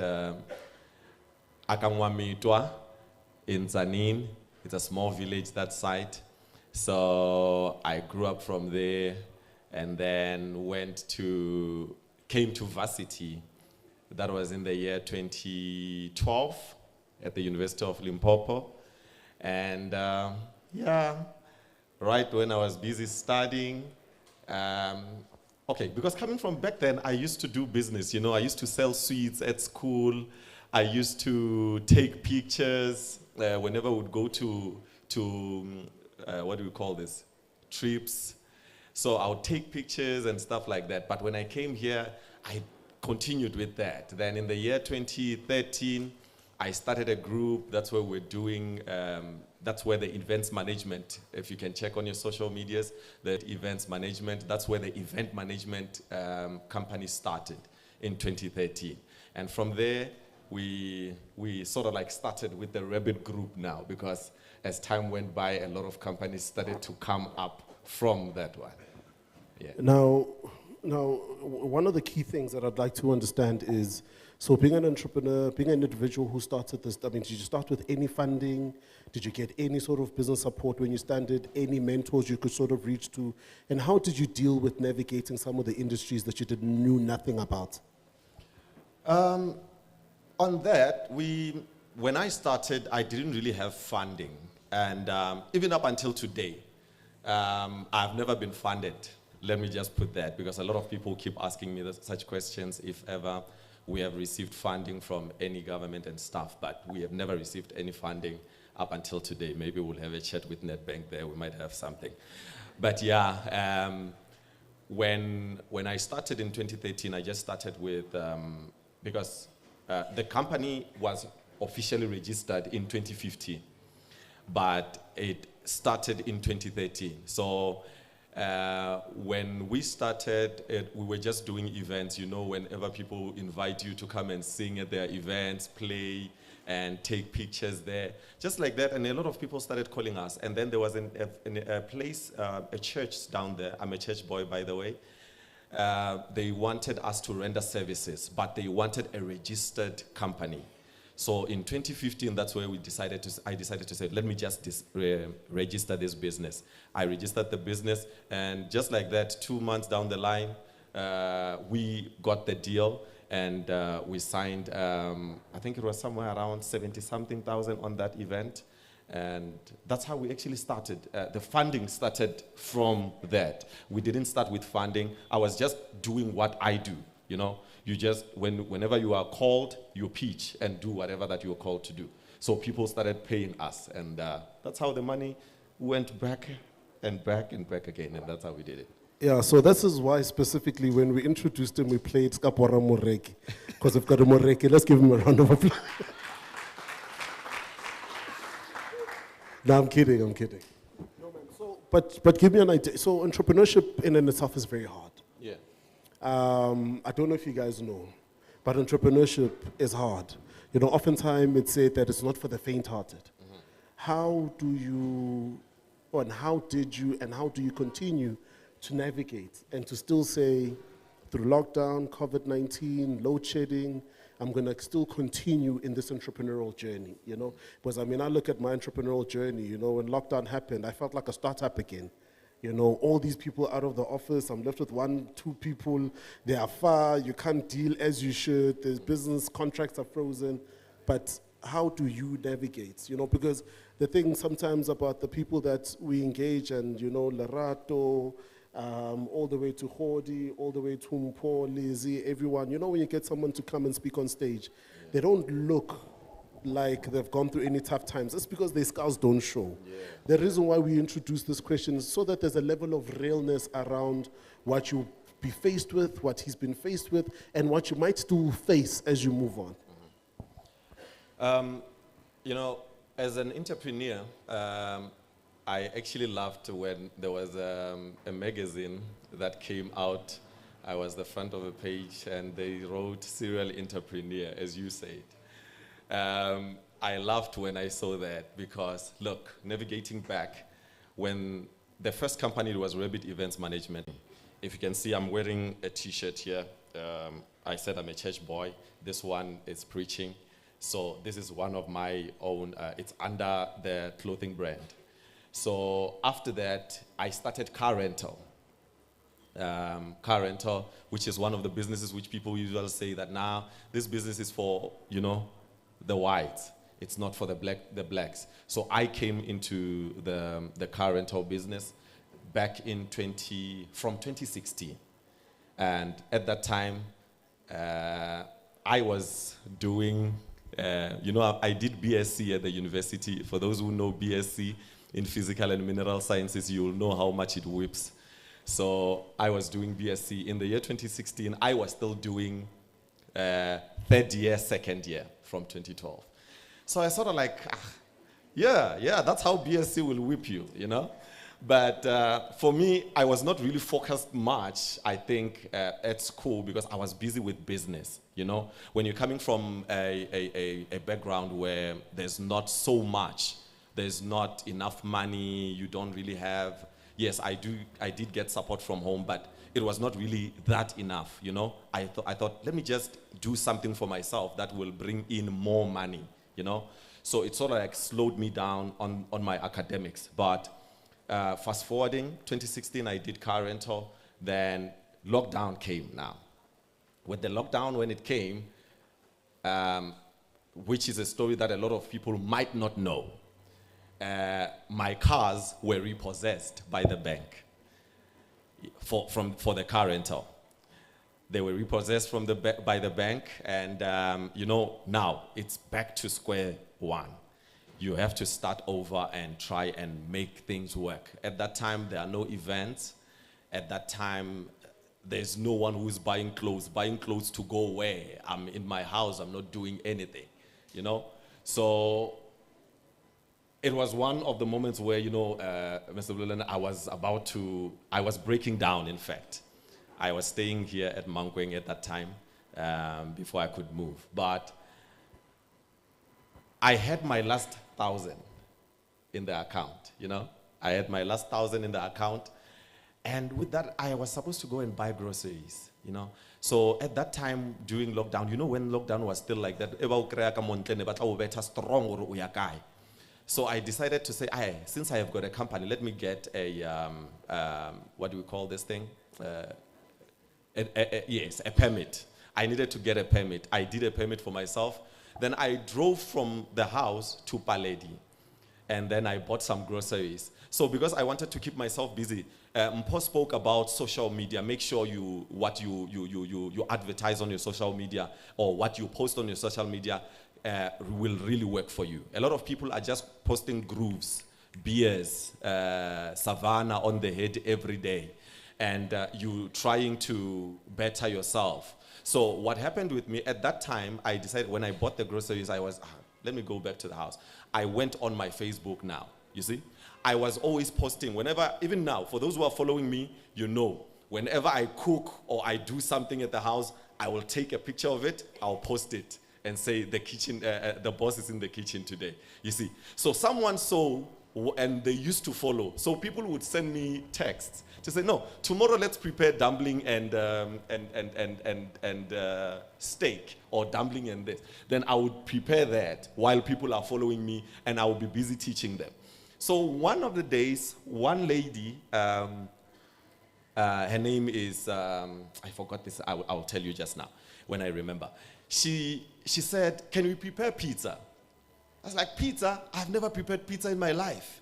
Akangwamitwa in Zanin. It's a small village that side. So I grew up from there and then came to varsity. That was in the year 2012 at the University of Limpopo. And yeah, right when I was busy studying, okay, because coming from back then, I used to do business, you know, I used to sell sweets at school. I used to take pictures whenever we would go to what do we call this? Trips. So I would take pictures and stuff like that. But when I came here, I continued with that. Then in the year 2013, I started a group. That's where we're doing, that's where the events management, if you can check on your social medias, the events management, that's where the event management company started in 2013. And from there, we sort of like started with the Rabbit group now, because as time went by, a lot of companies started to come up from that one. Yeah. Now, one of the key things that I'd like to understand is, so being an entrepreneur, being an individual who started this, I mean, did you start with any funding? Did you get any sort of business support when you started? Any mentors you could sort of reach to? And how did you deal with navigating some of the industries that you knew nothing about? On that, when I started, I didn't really have funding. And even up until today, I've never been funded. Let me just put that, because a lot of people keep asking me such questions if ever we have received funding from any government and stuff, but we have never received any funding up until today. Maybe we'll have a chat with Nedbank there, we might have something. But yeah, when I started in 2013, I just started with, because the company was officially registered in 2015, but it started in 2013. So when we started, we were just doing events, you know, whenever people invite you to come and sing at their events, play, and take pictures there, just like that. And a lot of people started calling us. And then there was a place, a church down there. I'm a church boy, by the way. They wanted us to render services, but they wanted a registered company. So in 2015, that's where I decided to say, let me just register this business. I registered the business, and just like that, 2 months down the line, we got the deal, and we signed, I think it was somewhere around 70-something thousand on that event. And that's how we actually started. The funding started from that. We didn't start with funding. I was just doing what I do, you know. You just, whenever you are called, you pitch and do whatever that you're called to do. So people started paying us, and that's how the money went back and back and back again, and that's how we did it. Yeah, so this is why specifically when we introduced him, we played Skapora Moreki, because we've got a Moreki. Let's give him a round of applause. No, I'm kidding. No, man. So, but give me an idea. So entrepreneurship in and itself is very hard. Yeah. I don't know if you guys know, but entrepreneurship is hard. You know, oftentimes it's said that it's not for the faint-hearted. Mm-hmm. How do you continue to navigate and to still say, through lockdown, COVID-19, load shedding, I'm going to still continue in this entrepreneurial journey, you know? Because, I mean, I look at my entrepreneurial journey, you know, when lockdown happened, I felt like a startup again. You know, all these people out of the office, I'm left with 1-2 people, they are far, you can't deal as you should, there's business contracts are frozen, but how do you navigate? You know, because the thing sometimes about the people that we engage and, you know, Lerato, all the way to Hodi, all the way to Mpo, Lizzie, everyone, you know, when you get someone to come and speak on stage, they don't look like they've gone through any tough times. That's because their scars don't show. Yeah. The reason why we introduce this question is so that there's a level of realness around what you'll be faced with, what he's been faced with, and what you might still face as you move on. Mm-hmm. You know, as an entrepreneur, I actually loved when there was a magazine that came out I was the front of the page, and they wrote serial entrepreneur, as you said. I laughed when I saw that because, look, navigating back, when the first company was Rabbit Events Management. If you can see, I'm wearing a T-shirt here. I said I'm a church boy. This one is preaching. So this is one of my own, it's under the clothing brand. So after that, I started car rental. Car rental, which is one of the businesses which people usually say that now this business is for, you know, the whites. It's not for the blacks. So I came into the car rental business back in from 2016. And at that time, I was doing, you know, I did BSc at the university. For those who know BSc in physical and mineral sciences, you'll know how much it whips. So I was doing BSc. In the year 2016, I was still doing third year, second year from 2012. So I sort of like, yeah, that's how BSc will whip you, you know? But for me, I was not really focused much, I think, at school because I was busy with business, you know? When you're coming from a background where there's not so much, there's not enough money, you don't really have, yes, I did get support from home, but it was not really that enough, you know? I thought, let me just do something for myself that will bring in more money, you know? So it sort of like slowed me down on my academics. But fast forwarding, 2016, I did car rental. Then lockdown came now. With the lockdown, when it came, which is a story that a lot of people might not know, my cars were repossessed by the bank for the car rental. They were repossessed by the bank, and you know, now it's back to square one. You have to start over and try and make things work. At that time, there are no events. At that time, there's no one who's buying clothes to go where? I'm in my house, I'm not doing anything, you know? So it was one of the moments where, you know, Mr. Bulelani, I was breaking down, in fact. I was staying here at Mankweng at that time before I could move. But I had my last 1,000 in the account, you know? I had my last 1,000 in the account. And with that, I was supposed to go and buy groceries, you know? So at that time, during lockdown, you know, when lockdown was still like that, so I decided to say, since I have got a company, let me get a, what do we call this thing? Yes, a permit. I needed to get a permit. I did a permit for myself. Then I drove from the house to Paledi. And then I bought some groceries. So because I wanted to keep myself busy, Mpo spoke about social media. Make sure what you advertise on your social media or what you post on your social media will really work for you. A lot of people are just posting grooves, beers, savannah on the head every day. And you trying to better yourself. So what happened with me at that time, I decided when I bought the groceries, I was, let me go back to the house. I went on my Facebook now, you see? I was always posting whenever, even now, for those who are following me, you know, whenever I cook or I do something at the house, I will take a picture of it, I'll post it and say the kitchen, the boss is in the kitchen today, you see? So someone saw and they used to follow. So people would send me texts to say, no, tomorrow let's prepare dumpling and steak or dumpling and this. Then I would prepare that while people are following me and I would be busy teaching them. So one of the days, one lady, her name is, I forgot this, I'll tell you just now when I remember. She said, can we prepare pizza? I was like, pizza? I've never prepared pizza in my life.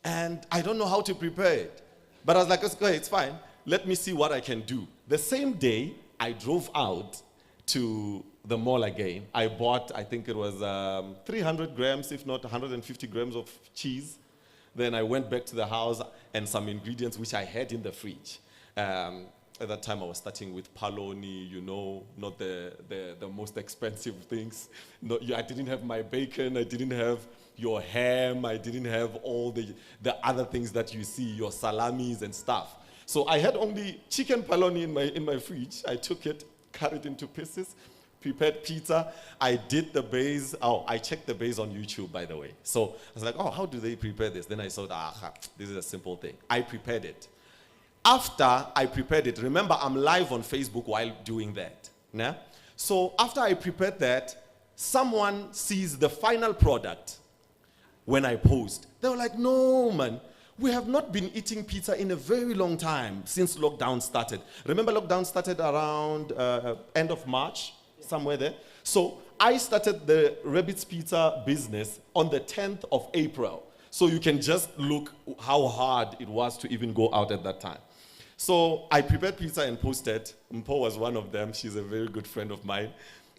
And I don't know how to prepare it. But I was like, okay, it's fine. Let me see what I can do. The same day, I drove out to the mall again. I bought, I think it was 300 grams, if not 150 grams of cheese. Then I went back to the house and some ingredients which I had in the fridge. At that time, I was starting with paloni, you know, not the most expensive things. I didn't have my bacon, I didn't have your ham, I didn't have all the other things that you see, your salamis and stuff. So I had only chicken paloni in my fridge. I took it, cut it into pieces, prepared pizza. I did the base. Oh, I checked the base on YouTube, by the way. So I was like, oh, how do they prepare this? Then I saw, this is a simple thing. I prepared it. After I prepared it, remember I'm live on Facebook while doing that. Yeah? So after I prepared that, someone sees the final product when I post. They were like, no, man, we have not been eating pizza in a very long time since lockdown started. Remember lockdown started around end of March, somewhere there. So I started the Rabbit's Pizza business on the 10th of April. So you can just look how hard it was to even go out at that time. So I prepared pizza and posted. Mpo was one of them. She's a very good friend of mine,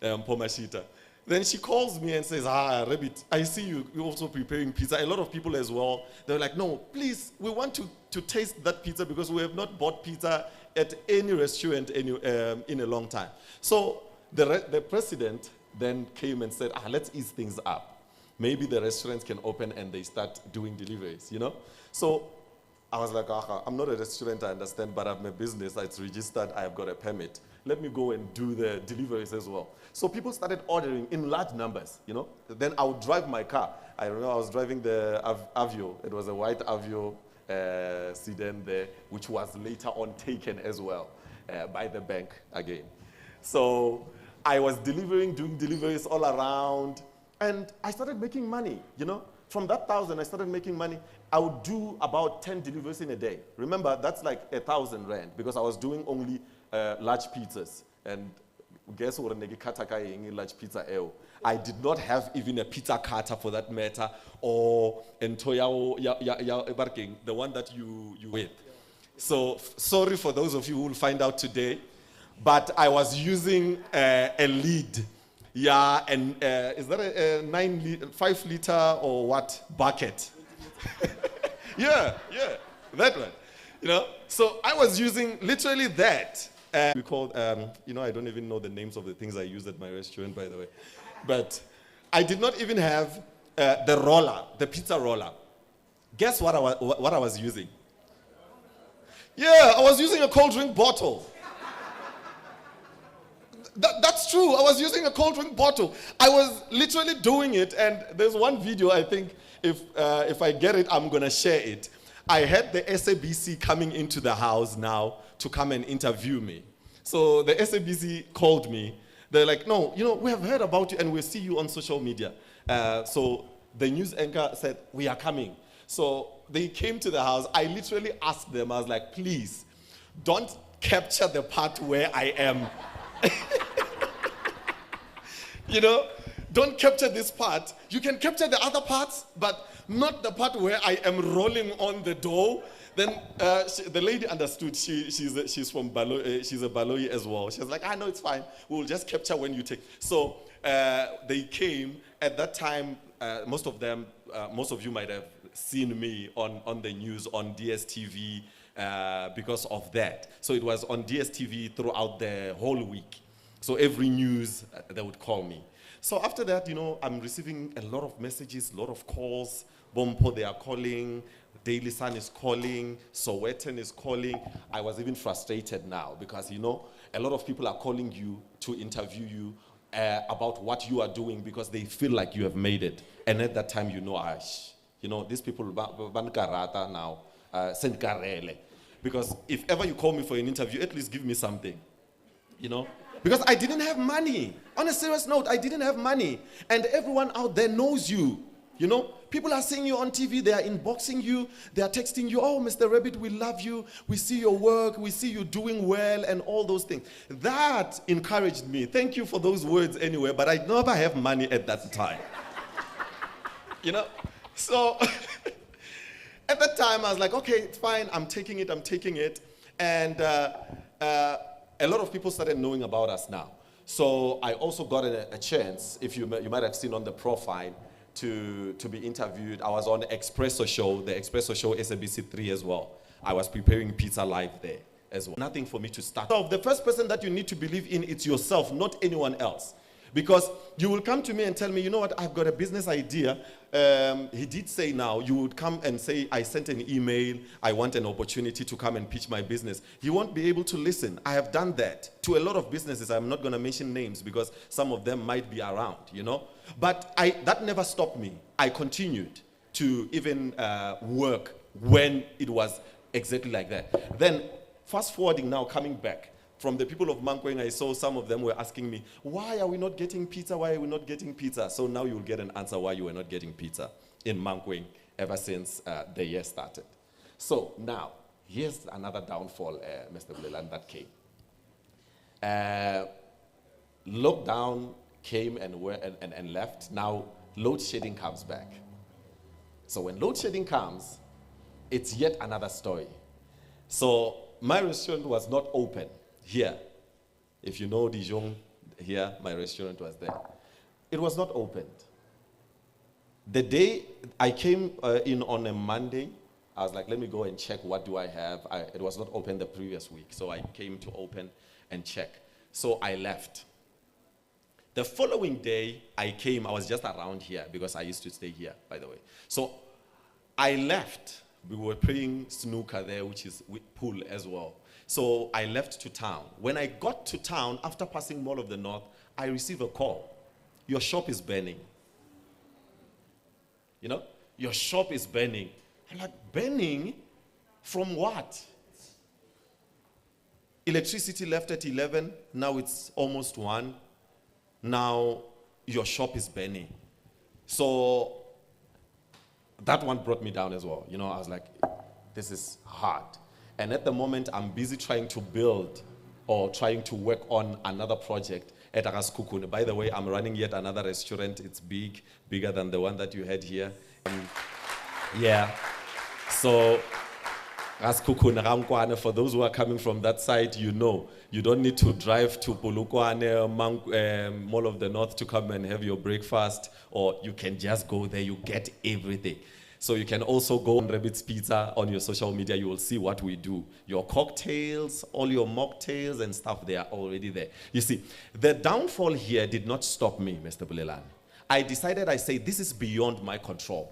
Mpo Mashita. Then she calls me and says, Rabbit, I see you're also preparing pizza. A lot of people as well, they're like, no, please, we want to taste that pizza because we have not bought pizza at any restaurant in a long time. So the president then came and said, let's ease things up. Maybe the restaurants can open and they start doing deliveries, you know? So I was like, I'm not a restaurant, I understand, but I'm a business, it's registered, I've got a permit. Let me go and do the deliveries as well. So people started ordering in large numbers, you know? Then I would drive my car. I remember I was driving the Avio. It was a white Avio sedan there, which was later on taken as well by the bank again. So I was doing deliveries all around, and I started making money, you know? From that 1,000, I started making money. I would do about 10 deliveries in a day. Remember, that's like 1,000 rand because I was doing only large pizzas. And guess what? Large pizza. I did not have even a pizza cutter for that matter, or the one that you with. So sorry for those of you who will find out today, but I was using a lead. Yeah, and is that a 5 liter or what bucket? yeah, that one. You know, so I was using literally that. We called, you know, I don't even know the names of the things I use at my restaurant, by the way. But I did not even have the roller, the pizza roller. Guess what I was using? Yeah, I was using a cold drink bottle. That's true. I was using a cold drink bottle. I was literally doing it, and there's one video, I think, if I get it, I'm going to share it. I had the SABC coming into the house now to come and interview me. So the SABC called me. They're like, no, you know, we have heard about you, and we see you on social media. So the news anchor said, we are coming. So they came to the house. I literally asked them, I was like, please, don't capture the part where I am. You know, don't capture this part. You can capture the other parts, but not the part where I am rolling on the dough. Then the lady understood. She's from Baloyi. She's a Baloyi as well. She was like, no, it's fine. We'll just capture when you take. So they came at that time. Most of you might have seen me on the news on DSTV because of that. So it was on DSTV throughout the whole week. So every news, they would call me. So after that, you know, I'm receiving a lot of messages, a lot of calls. Bompo, they are calling. Daily Sun is calling. Sowetan is calling. I was even frustrated now because, you know, a lot of people are calling you to interview you about what you are doing because they feel like you have made it. And at that time, you know, these people, bankarata now, send karele. Because if ever you call me for an interview, at least give me something, you know? Because I didn't have money. On a serious note, I didn't have money. And everyone out there knows you, you know? People are seeing you on TV, they are inboxing you, they are texting you, oh, Mr. Rabbit, we love you, we see your work, we see you doing well, and all those things. That encouraged me. Thank you for those words anyway, but I never have money at that time. You know? So, at that time, I was like, okay, it's fine, I'm taking it. And a lot of people started knowing about us now. So I also got a chance, if you might have seen on the profile, to be interviewed. I was on the Espresso Show, SABC 3 as well. I was preparing pizza live there as well. Nothing for me to start. So the first person that you need to believe in, it's yourself, not anyone else. Because you will come to me and tell me, you know what, I've got a business idea. He did say now, you would come and say, I sent an email, I want an opportunity to come and pitch my business. You won't be able to listen. I have done that to a lot of businesses. I'm not going to mention names because some of them might be around, you know. But that never stopped me. I continued to even work when it was exactly like that. Then, fast forwarding now, coming back, from the people of Mankweng, I saw some of them were asking me, why are we not getting pizza? Why are we not getting pizza? So now you'll get an answer why you were not getting pizza in Mankweng ever since the year started. So now, here's another downfall, Mr. Bulelan, that came. Lockdown came and left. Now, load shedding comes back. So when load shedding comes, it's yet another story. So my restaurant was not open. Here, if you know Dijon, here, my restaurant was there. It was not opened. The day I came in on a Monday, I was like, let me go and check what do I have. It was not open the previous week, so I came to open and check. So I left. The following day, I came, I was just around here because I used to stay here, by the way. So I left. We were playing snooker there, which is pool as well. So I left to town. When I got to town, after passing Mall of the North, I received a call. Your shop is burning. You know, your shop is burning. I'm like, burning? From what? Electricity left at 11, now it's almost 1. Now your shop is burning. So that one brought me down as well. You know, I was like, this is hard. And at the moment, I'm busy trying to build or trying to work on another project at Araskukune. By the way, I'm running yet another restaurant. It's big, bigger than the one that you had here. Yeah. So, Araskukune, Ramkwane, for those who are coming from that side, you know, you don't need to drive to Polokwane, Mall of the North to come and have your breakfast, or you can just go there, you get everything. So you can also go on Rabbit's Pizza on your social media. You will see what we do. Your cocktails, all your mocktails and stuff, they are already there. You see, the downfall here did not stop me, Mr. Bulelani. I decided, I say, this is beyond my control.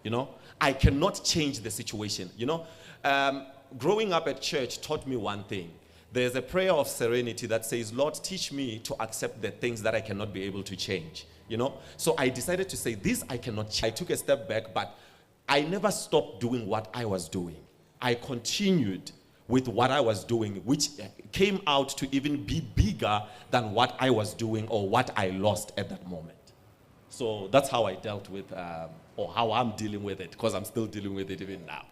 You know, I cannot change the situation. You know, growing up at church taught me one thing. There's a prayer of serenity that says, Lord, teach me to accept the things that I cannot be able to change. You know, so I decided to say, this I cannot change. I took a step back, but I never stopped doing what I was doing. I continued with what I was doing, which came out to even be bigger than what I was doing or what I lost at that moment. So that's how I dealt with, or how I'm dealing with it, because I'm still dealing with it even now.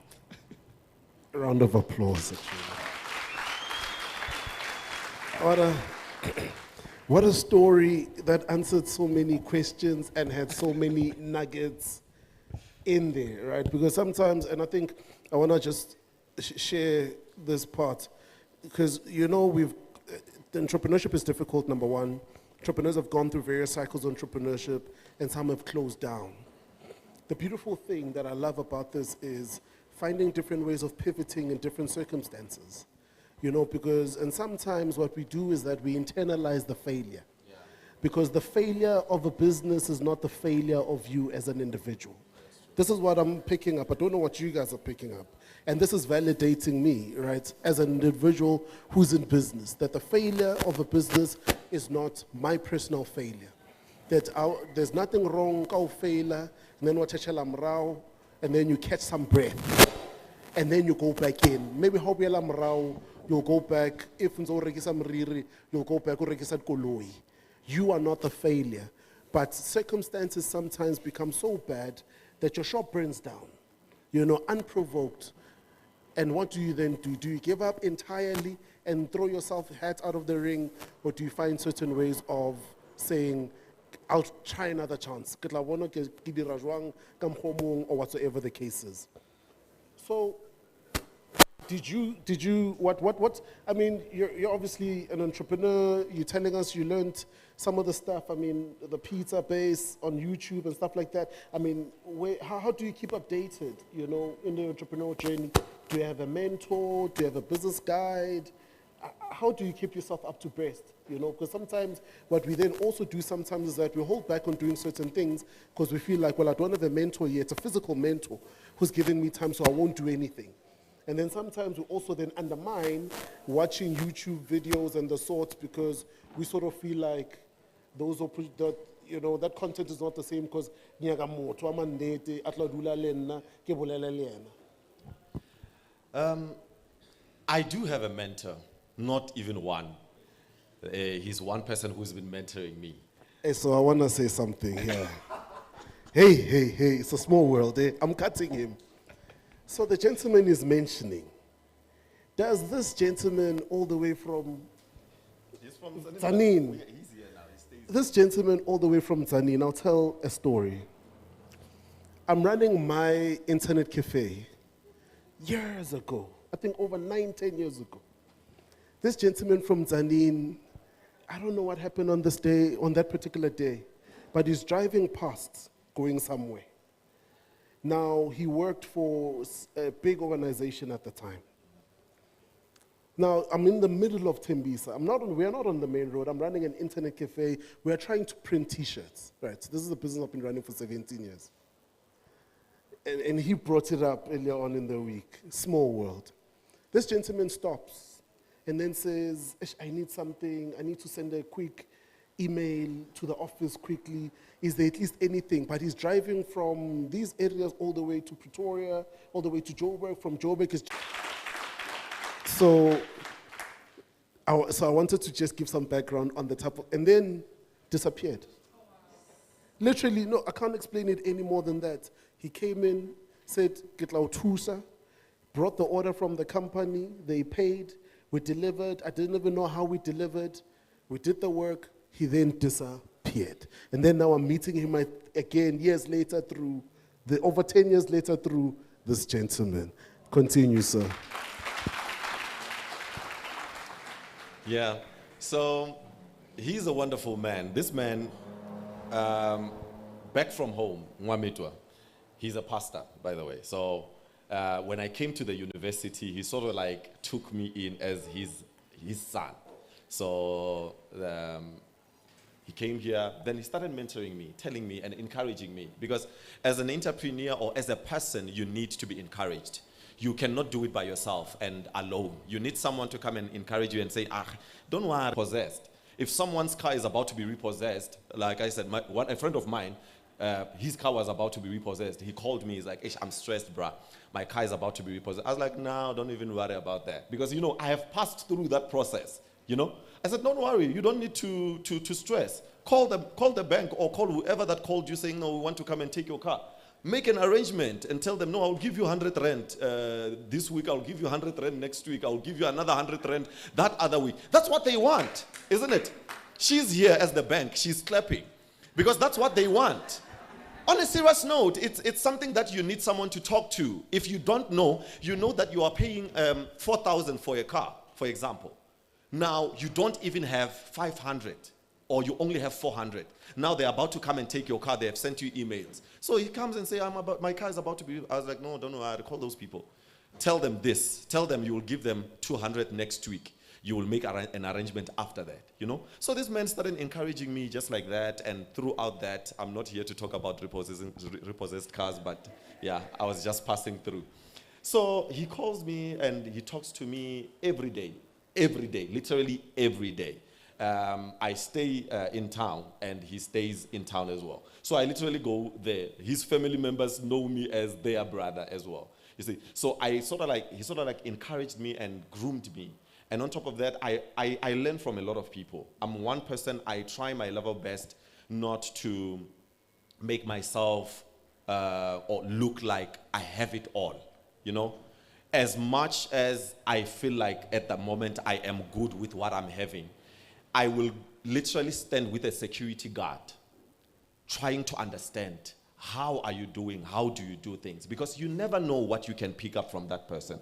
A round of applause. What a story that answered so many questions and had so many nuggets in there, right? Because sometimes, and I think I want to just share this part, because, you know, the entrepreneurship is difficult, number one. Entrepreneurs have gone through various cycles of entrepreneurship, and some have closed down. The beautiful thing that I love about this is finding different ways of pivoting in different circumstances. You know, because, and sometimes what we do is that we internalize the failure. Yeah. Because the failure of a business is not the failure of you as an individual. This is what I'm picking up. I don't know what you guys are picking up. And this is validating me, right, as an individual who's in business, that the failure of a business is not my personal failure. That there's nothing wrong, failure, and then and then you catch some breath. And then you go back in. Maybe you'll go back. If you'll go back. You are not the failure. But circumstances sometimes become so bad that your shop burns down, you know, unprovoked. And what do you then do? Do you give up entirely and throw yourself hat out of the ring? Or do you find certain ways of saying, I'll try another chance, or whatsoever the case is? So, did you, what, I mean, you're obviously an entrepreneur, you're telling us you learned some of the stuff, I mean, the pizza base on YouTube and stuff like that. I mean, how do you keep updated, you know, in the entrepreneurial journey? Do you have a mentor? Do you have a business guide? how do you keep yourself up to breast? You know, because sometimes what we then also do sometimes is that we hold back on doing certain things because we feel like, well, I don't have a mentor yet, a physical mentor who's giving me time, so I won't do anything. And then sometimes we also then undermine watching YouTube videos and the sorts because we sort of feel like those are that, you know, that content is not the same because I do have a mentor, not even one. He's one person who's been mentoring me. Hey, so I want to say something here. Hey, it's a small world, eh? I'm cutting him. So the gentleman is mentioning, does this gentleman all the way from Zanin, this gentleman all the way from Zanin, I'll tell a story. I'm running my internet cafe years ago, I think over 9-10 years ago. This gentleman from Zanin, I don't know what happened on this day, on that particular day, but he's driving past, going somewhere. Now, he worked for a big organization at the time. Now, I'm in the middle of Tembisa. We're not on the main road. I'm running an internet cafe. We're trying to print T-shirts. Right, this is a business I've been running for 17 years. And he brought it up earlier on in the week. Small world. This gentleman stops and then says, I need something. I need to send a quick email to the office quickly. Is there at least anything? But he's driving from these areas all the way to Pretoria, all the way to Joburg. From Joburg is... So I wanted to just give some background on the type of... And then disappeared. Literally, no, I can't explain it any more than that. He came in, said, "Getla utusa," brought the order from the company, they paid, we delivered. I didn't even know how we delivered. We did the work, he then disappeared. And then now I'm meeting him again years later through, over 10 years later through this gentleman. Continue, sir. Yeah, so he's a wonderful man. This man, back from home, Nwamitwa, he's a pastor, by the way. So when I came to the university, he sort of like took me in as his son. So he came here, then he started mentoring me, telling me and encouraging me. Because as an entrepreneur or as a person, you need to be encouraged. You cannot do it by yourself and alone. You need someone to come and encourage you and say, don't worry, possessed. If someone's car is about to be repossessed, like I said, a friend of mine, his car was about to be repossessed. He called me, he's like, I'm stressed, bruh. My car is about to be repossessed. I was like, no, don't even worry about that. Because, you know, I have passed through that process, you know. I said, don't worry, you don't need to stress. Call the bank or call whoever that called you saying, no, we want to come and take your car. Make an arrangement and tell them, no, I'll give you 100 rand this week, I'll give you 100 rand next week, I'll give you another 100 rand that other week. That's what they want, isn't it? She's here as the bank, she's clapping, because that's what they want. On a serious note, it's something that you need someone to talk to. If you don't know, you know that you are paying 4,000 for a car, for example. Now, you don't even have 500, or you only have 400. Now they're about to come and take your car. They have sent you emails. So he comes and says, my car is about to be... I was like, no, don't know. I call those people. Tell them this. Tell them you will give them 200 next week. You will make an arrangement after that, you know? So this man started encouraging me just like that. And throughout that, I'm not here to talk about repossessed cars, but yeah, I was just passing through. So he calls me and he talks to me every day, literally every day. I stay in town and he stays in town as well. So I literally go there. His family members know me as their brother as well. You see, so he sort of like encouraged me and groomed me. And on top of that, I learn from a lot of people. I'm one person, I try my level best not to make myself or look like I have it all, you know? As much as I feel like at the moment I am good with what I'm having, I will literally stand with a security guard trying to understand how are you doing, how do you do things? Because you never know what you can pick up from that person.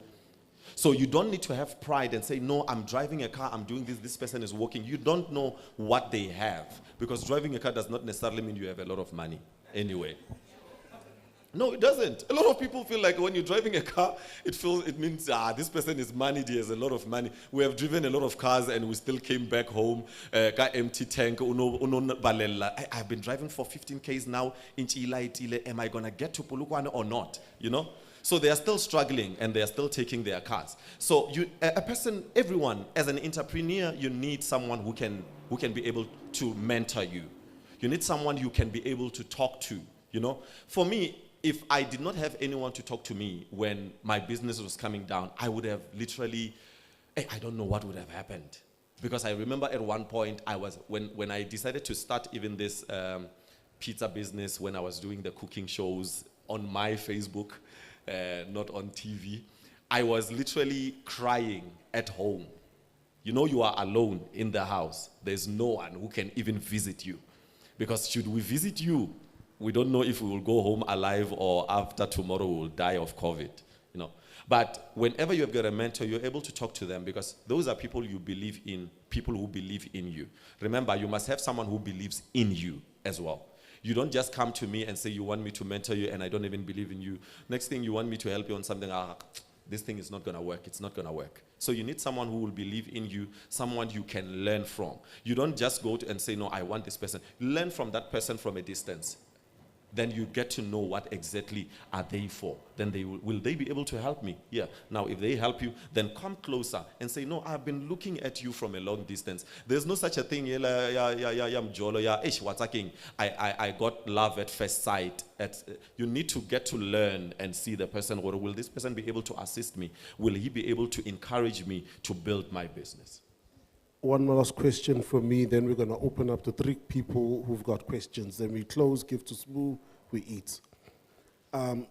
So you don't need to have pride and say, no, I'm driving a car, I'm doing this person is working. You don't know what they have. Because driving a car does not necessarily mean you have a lot of money anyway. No, it doesn't. A lot of people feel like when you're driving a car, it means, this person is moneyed, he has a lot of money. We have driven a lot of cars and we still came back home, got empty tank, I've been driving for 15 Ks now, am I going to get to Polokwane or not? You know? So they are still struggling and they are still taking their cars. So a person, everyone, as an entrepreneur, you need someone who can be able to mentor you. You need someone you can be able to talk to, you know? For me, if I did not have anyone to talk to me when my business was coming down, I would have literally, I don't know what would have happened. Because I remember at one point, when I decided to start even this pizza business, when I was doing the cooking shows on my Facebook, not on TV, I was literally crying at home. You know, you are alone in the house. There's no one who can even visit you. Because should we visit you, we don't know if we will go home alive or after tomorrow we will die of COVID, you know. But whenever you've got a mentor, you're able to talk to them because those are people you believe in, people who believe in you. Remember, you must have someone who believes in you as well. You don't just come to me and say you want me to mentor you and I don't even believe in you. Next thing you want me to help you on something, this thing is not going to work, it's not going to work. So you need someone who will believe in you, someone you can learn from. You don't just go and say, no, I want this person. Learn from that person from a distance. Then you get to know what exactly are they for. Then will they be able to help me? Yeah. Now, if they help you, then come closer and say, no, I've been looking at you from a long distance. There's no such a thing. I got love at first sight. You need to get to learn and see the person. Or will this person be able to assist me? Will he be able to encourage me to build my business? One last question for me, then we're going to open up to 3 people who've got questions. Then we close, give to Smooth, we eat.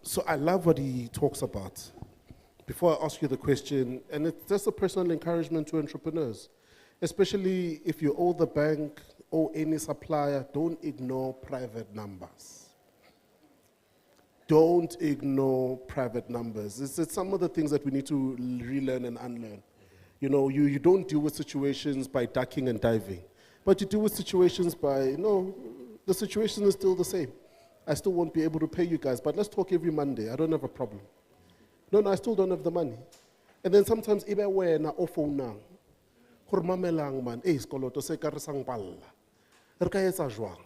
So I love what he talks about. Before I ask you the question, and it's just a personal encouragement to entrepreneurs, especially if you owe the bank or any supplier, don't ignore private numbers. Don't ignore private numbers. It's some of the things that we need to relearn and unlearn. You know, you don't deal with situations by ducking and diving, but you deal with situations by, no, the situation is still the same. I still won't be able to pay you guys, but let's talk every Monday. I don't have a problem. No, I still don't have the money. And then sometimes, even when I offer now, man, skoloto se ka re sang palla. Re ka etsa jwang?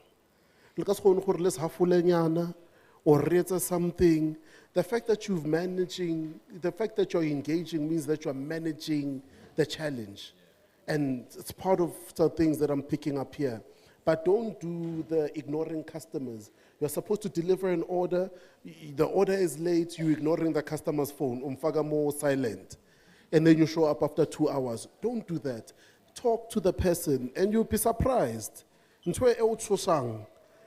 Le ka se kgone gore le se hafolenyana or re etse something. The fact that you're engaging means that you're managing the challenge. And it's part of the things that I'm picking up here. But don't do the ignoring customers. You're supposed to deliver an order. The order is late. You're ignoring the customer's phone. Umfaga more silent. And then you show up after 2 hours. Don't do that. Talk to the person and you'll be surprised.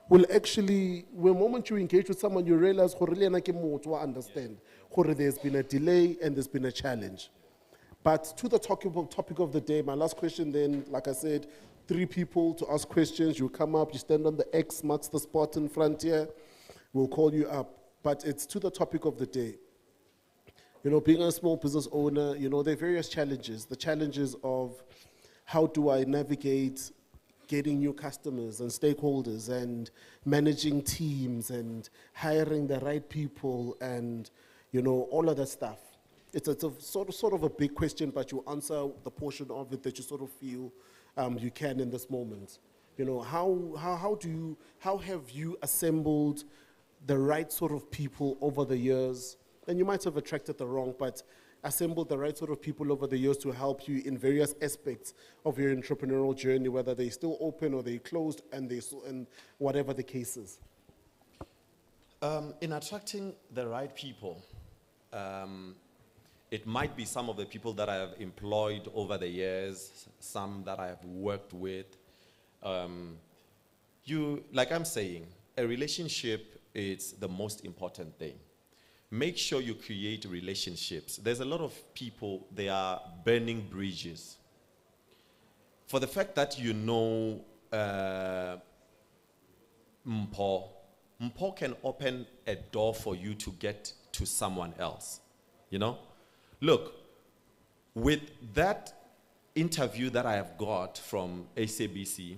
Will actually, the moment you engage with someone, you realize understand there's been a delay and there's been a challenge. But to the topic of the day, my last question then, like I said, 3 people to ask questions. You come up, you stand on the X marks the spot in front here. We'll call you up. But it's to the topic of the day. You know, being a small business owner, you know, there are various challenges. The challenges of how do I navigate getting new customers and stakeholders and managing teams and hiring the right people and, you know, all of that stuff. It's a sort of a big question, but you answer the portion of it that you sort of feel you can in this moment. You know, how have you assembled the right sort of people over the years? And you might have attracted the wrong, but assembled the right sort of people over the years to help you in various aspects of your entrepreneurial journey, whether they're still open or they're closed, and whatever the case is. In attracting the right people, it might be some of the people that I have employed over the years, some that I have worked with. Like I'm saying, a relationship is the most important thing. Make sure you create relationships. There's a lot of people, they are burning bridges. For the fact that you know Mpo can open a door for you to get to someone else. You know? Look, with that interview that I have got from SABC,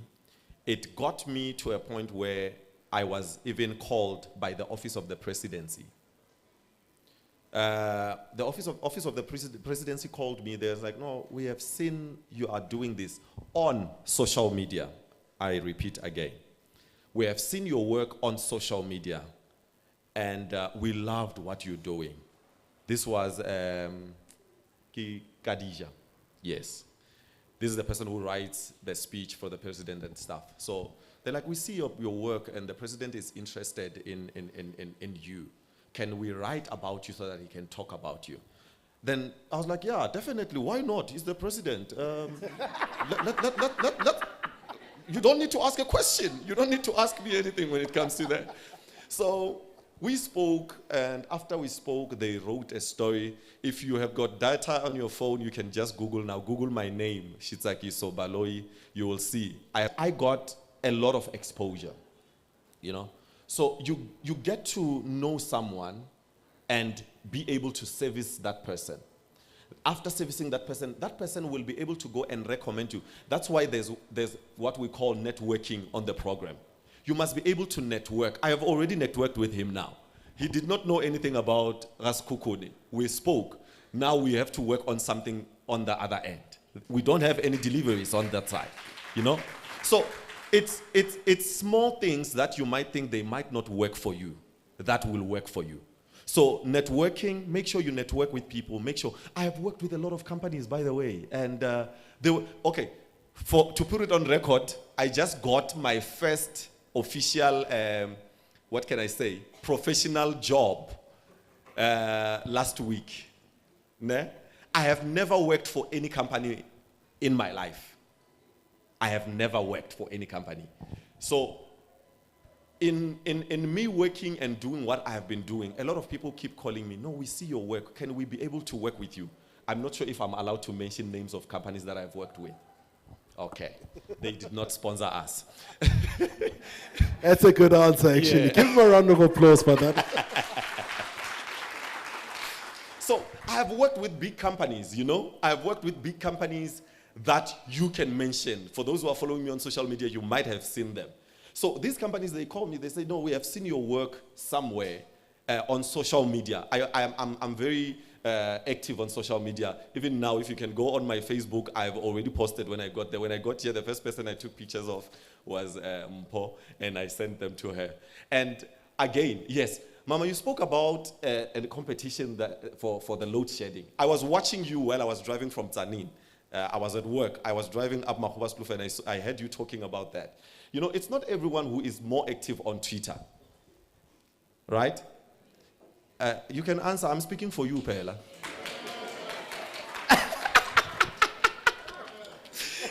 it got me to a point where I was even called by the Office of the Presidency. The Office of the Presidency called me. They're like, no, we have seen you are doing this on social media. I repeat again. We have seen your work on social media, and we loved what you're doing. This was Khadija. Yes. This is the person who writes the speech for the president and stuff. So they're like, we see your work, and the president is interested in you. Can we write about you so that he can talk about you? Then I was like, yeah, definitely. Why not? He's the president. You don't need to ask a question. You don't need to ask me anything when it comes to that. So we spoke, and after we spoke, they wrote a story. If you have got data on your phone, you can just Google now. Google my name, Shitsaki Sobaloi. You will see. I got a lot of exposure, you know. So you get to know someone and be able to service that person. After servicing that person will be able to go and recommend you. That's why there's what we call networking on the program. You must be able to network. I have already networked with him now. He did not know anything about Raskukone. We spoke. Now we have to work on something on the other end. We don't have any deliveries on that side, you know? So it's small things that you might think they might not work for you, that will work for you. So networking, make sure you network with people. Make sure. I have worked with a lot of companies, by the way, and they were, okay, to put it on record, I just got my first official, what can I say, professional job last week. Ne? I have never worked for any company in my life. I have never worked for any company. So in me working and doing what I have been doing, a lot of people keep calling me, no, we see your work. Can we be able to work with you? I'm not sure if I'm allowed to mention names of companies that I've worked with. Okay. They did not sponsor us. That's a good answer, actually. Yeah. Give him a round of applause for that. So I have worked with big companies, you know. I have worked with big companies that you can mention. For those who are following me on social media, you might have seen them. So these companies, they call me, they say, no, we have seen your work somewhere on social media. I'm very active on social media. Even now, if you can go on my Facebook, I've already posted when I got there. When I got here, the first person I took pictures of was Mpo, and I sent them to her. And again, yes, Mama, you spoke about a competition that for the load shedding. I was watching you while I was driving from Tanin. I was at work. I was driving up Mahubaskloof, and I heard you talking about that. You know, it's not everyone who is more active on Twitter, right? You can answer. I'm speaking for you, Pela.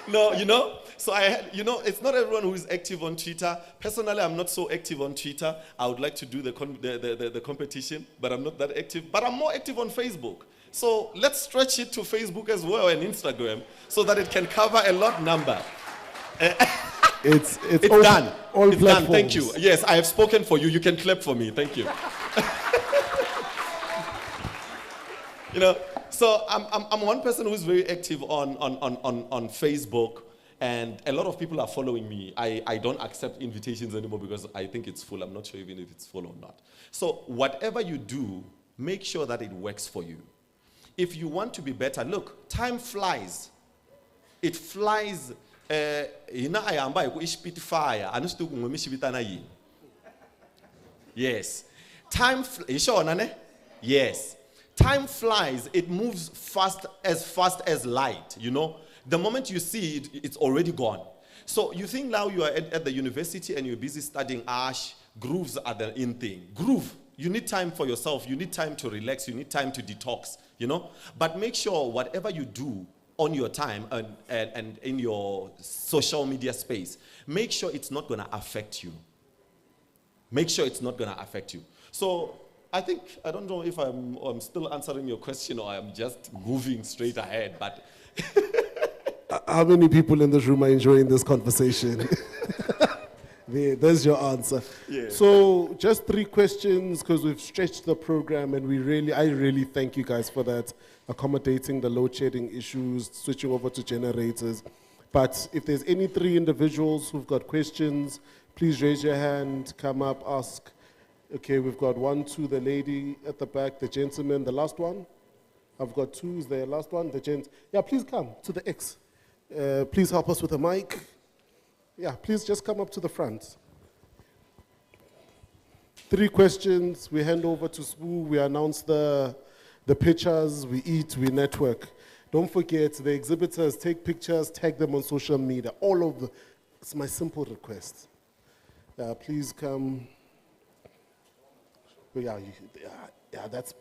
No, you know, so it's not everyone who is active on Twitter. Personally, I'm not so active on Twitter. I would like to do the competition, but I'm not that active. But I'm more active on Facebook. So let's stretch it to Facebook as well and Instagram so that it can cover a lot number. It's all done. All it's done. Thank you. Yes, I have spoken for you. You can clap for me. Thank you. You know, so I'm one person who's very active on Facebook, and a lot of people are following me. I don't accept invitations anymore because I think it's full. I'm not sure even if it's full or not. So whatever you do, make sure that it works for you. If you want to be better, look, time flies. It flies. Yes. Yes. Time flies. It moves fast as light, you know. The moment you see it, it's already gone. So you think now you are at the university and you're busy studying grooves are the in thing. Groove. You need time for yourself. You need time to relax. You need time to detox, you know. But make sure whatever you do on your time and in your social media space, make sure it's not going to affect you. Make sure it's not going to affect you. So I don't know if I'm still answering your question or I'm just moving straight ahead, but... How many people in this room are enjoying this conversation? There's your answer. Yeah. So just 3 questions because we've stretched the program, and I really thank you guys for that, accommodating the load shedding issues, switching over to generators. But if there's any 3 individuals who've got questions, Please raise your hand, come up, ask. Okay, we've got 1, 2, the lady at the back, the gentleman, the last one. I've got 2, is the last one, the gent. Yeah, please come to the X. Please help us with a mic. Yeah, please just come up to the front. 3 questions, we hand over to Sbu, we announce the pictures, we eat, we network. Don't forget, the exhibitors, take pictures, tag them on social media, all of the, it's my simple request. Please come. Yeah, that's,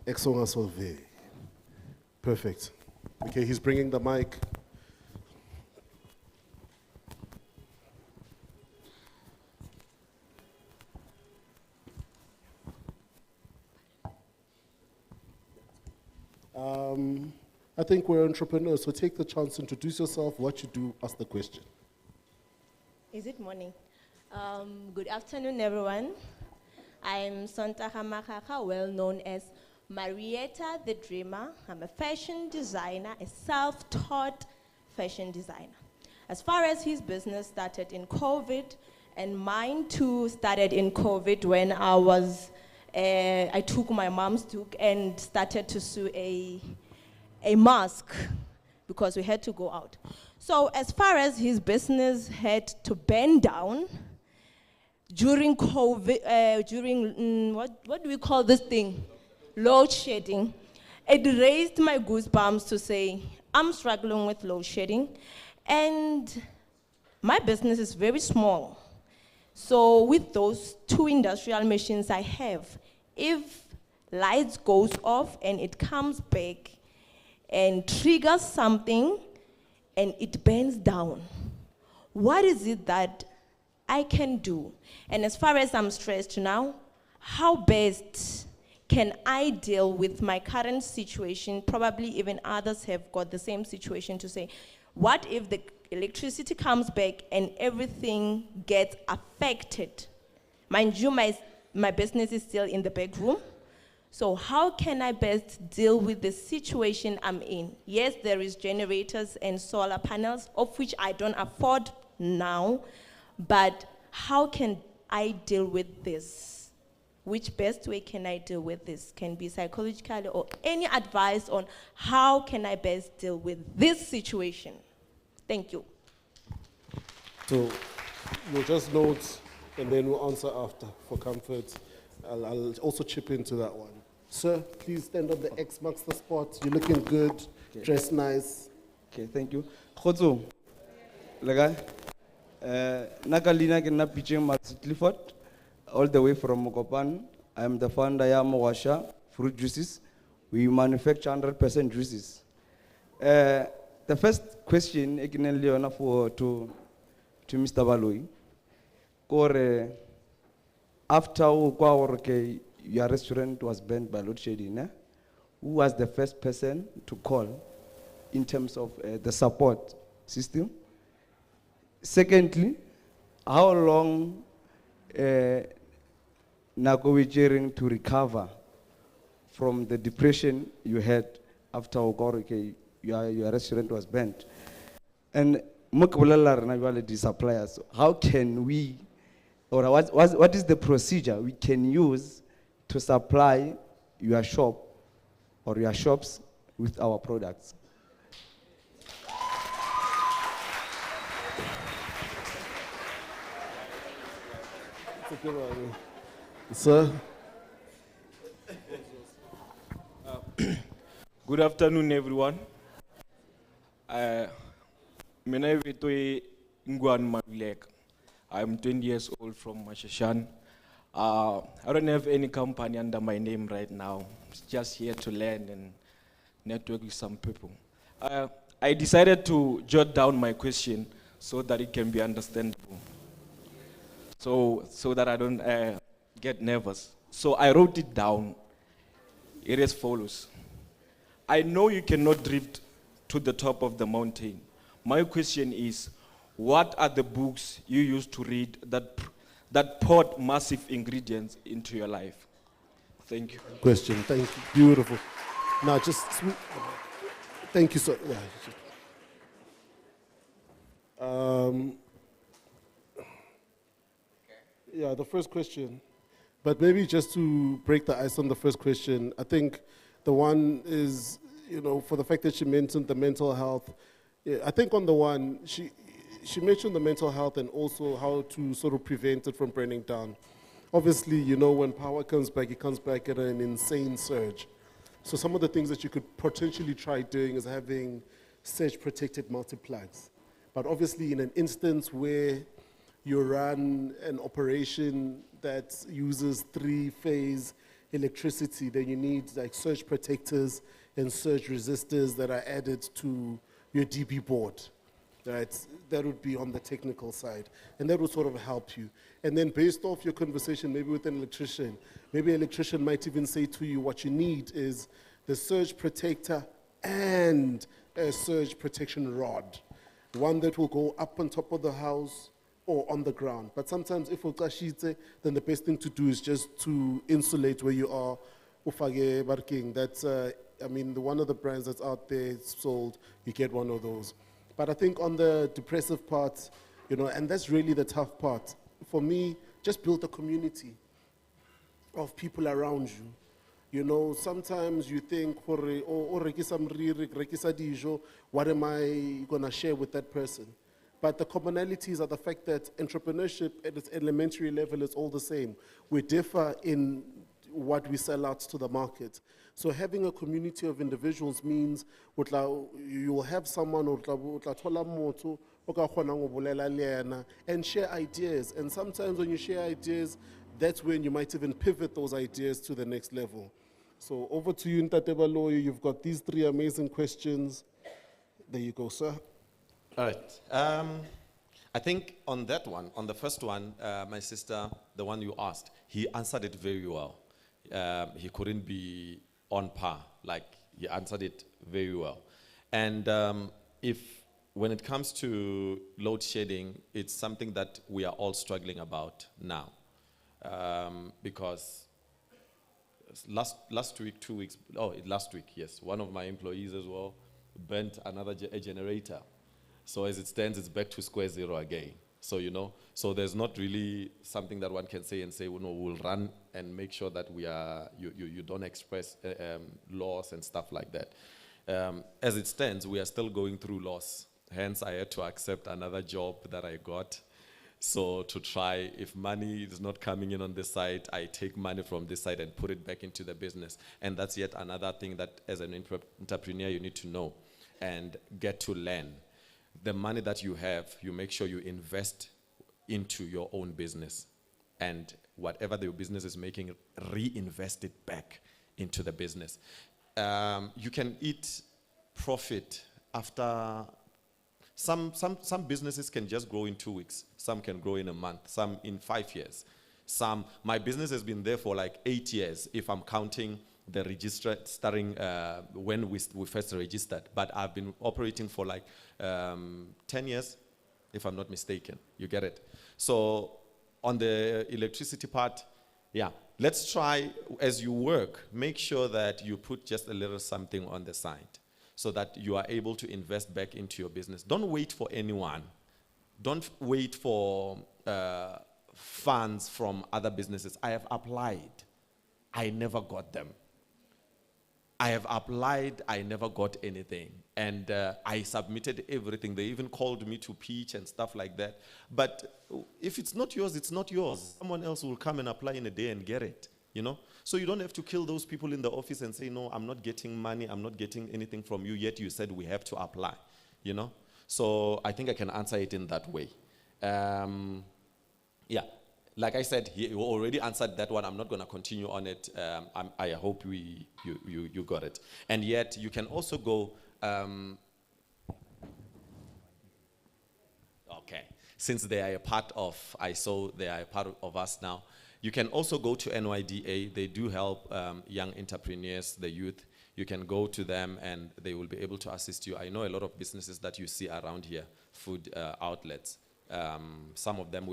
Exonga Solve. Perfect. Okay, he's bringing the mic. I think we're entrepreneurs, so take the chance to introduce yourself, what you do, ask the question. Is it morning? Good afternoon, everyone. I'm Sontaha Makaka, well known as Marietta the Dreamer. I'm a fashion designer, a self-taught fashion designer. As far as his business started in COVID, and mine too started in COVID when I took my mom's toque and started to sew a mask because we had to go out. So as far as his business had to bend down, during COVID, what do we call this thing? Load shedding. It raised my goosebumps to say, I'm struggling with load shedding, and my business is very small. So with those 2 industrial machines I have, if lights goes off and it comes back and triggers something and it burns down, what is it that I can do? And as far as I'm stressed now, how best can I deal with my current situation? Probably even others have got the same situation to say, what if the electricity comes back and everything gets affected? Mind you, my business is still in the back room. So how can I best deal with the situation I'm in? Yes, there is generators and solar panels, of which I don't afford now, but how can I deal with this? Which best way can I deal with this? Can be psychologically, or any advice on how can I best deal with this situation? Thank you. So we'll just note and then we'll answer after for comfort. I'll also chip into that one. Sir, please stand up. The X marks the spot. You're looking good, okay. Dressed nice. Okay, thank you. Khotso, Laga, Nakalina Kena Piching Max Clifford, all the way from Mokopan. I'm the founder of Mawasha Fruit Juices. We manufacture 100% juices. The first question, I can learn to Mr. Baloi. After your restaurant was banned by load shedding, who was the first person to call in terms of the support system? Secondly, how long Nagowijering to recover from the depression you had after your restaurant was banned? And the suppliers, how can we, or what is the procedure we can use to supply your shop or your shops with our products? Sir? Good afternoon, everyone. I'm 20 years old from Mashashan. I don't have any company under my name right now. I'm just here to learn and network with some people. I decided to jot down my question so that it can be understandable, so that I don't get nervous. So I wrote it down. It is as follows. I know you cannot drift to the top of the mountain. My question is, what are the books you used to read that poured massive ingredients into your life? Thank you. Question, thank you, beautiful. Now just, thank you so, yeah. Yeah, the first question. But maybe just to break the ice on the first question, I think the one is, for the fact that she mentioned the mental health. Yeah, I think on the one, she mentioned the mental health and also how to sort of prevent it from burning down. Obviously, when power comes back, it comes back at an insane surge. So some of the things that you could potentially try doing is having surge-protected multiplugs. But obviously, in an instance where you run an operation that uses three-phase electricity, then you need like surge protectors and surge resistors that are added to your DB board. Right? That would be on the technical side, and that would sort of help you. And then based off your conversation, maybe with an electrician, maybe an electrician might even say to you what you need is the surge protector and a surge protection rod, one that will go up on top of the house or on the ground. But sometimes if uqashitse, then the best thing to do is just to insulate where you are. Ufake barking. That's, one of the brands that's out there sold, you get one of those. But I think on the depressive part, and that's really the tough part. For me, just build a community of people around you. Sometimes you think, what am I going to share with that person? But the commonalities are the fact that entrepreneurship at its elementary level is all the same. We differ in what we sell out to the market. So having a community of individuals means you will have someone and share ideas. And sometimes when you share ideas, that's when you might even pivot those ideas to the next level. So over to you, Ntate Baloyi. You've got these three amazing questions. There you go, sir. All right. I think on that one, on the first one, my sister, the one you asked, he answered it very well. He couldn't be on par. He answered it very well. And when it comes to load shedding, it's something that we are all struggling about now. Because last week, 2 weeks, last week, yes, one of my employees as well burnt another generator. So as it stands, it's back to square zero again. So, so there's not really something that one can say and say, we'll run and make sure that you don't express loss and stuff like that. As it stands, we are still going through loss. Hence, I had to accept another job that I got. So to try, if money is not coming in on this side, I take money from this side and put it back into the business. And that's yet another thing that as an entrepreneur you need to know and get to learn. The money that you have, you make sure you invest into your own business. And whatever the business is making, reinvest it back into the business. You can eat profit after... Some businesses can just grow in 2 weeks. Some can grow in a month. Some in 5 years. My business has been there for like 8 years, if I'm counting the registering when we first registered. But I've been operating for like 10 years, if I'm not mistaken. You get it? So on the electricity part, yeah, let's try, as you work, make sure that you put just a little something on the side so that you are able to invest back into your business. Don't wait for anyone. Don't wait for funds from other businesses. I have applied. I never got them. I have applied, I never got anything. And I submitted everything. They even called me to pitch and stuff like that. But if it's not yours, it's not yours. Someone else will come and apply in a day and get it, So you don't have to kill those people in the office and say, no, I'm not getting money, I'm not getting anything from you, yet you said we have to apply, So I think I can answer it in that way. Yeah. Like I said, you already answered that one. I'm not going to continue on it. I hope you got it. And yet, you can also go... okay. Since they are a part of... I saw they are a part of us now. You can also go to NYDA. They do help young entrepreneurs, the youth. You can go to them, and they will be able to assist you. I know a lot of businesses that you see around here, food outlets. Some of them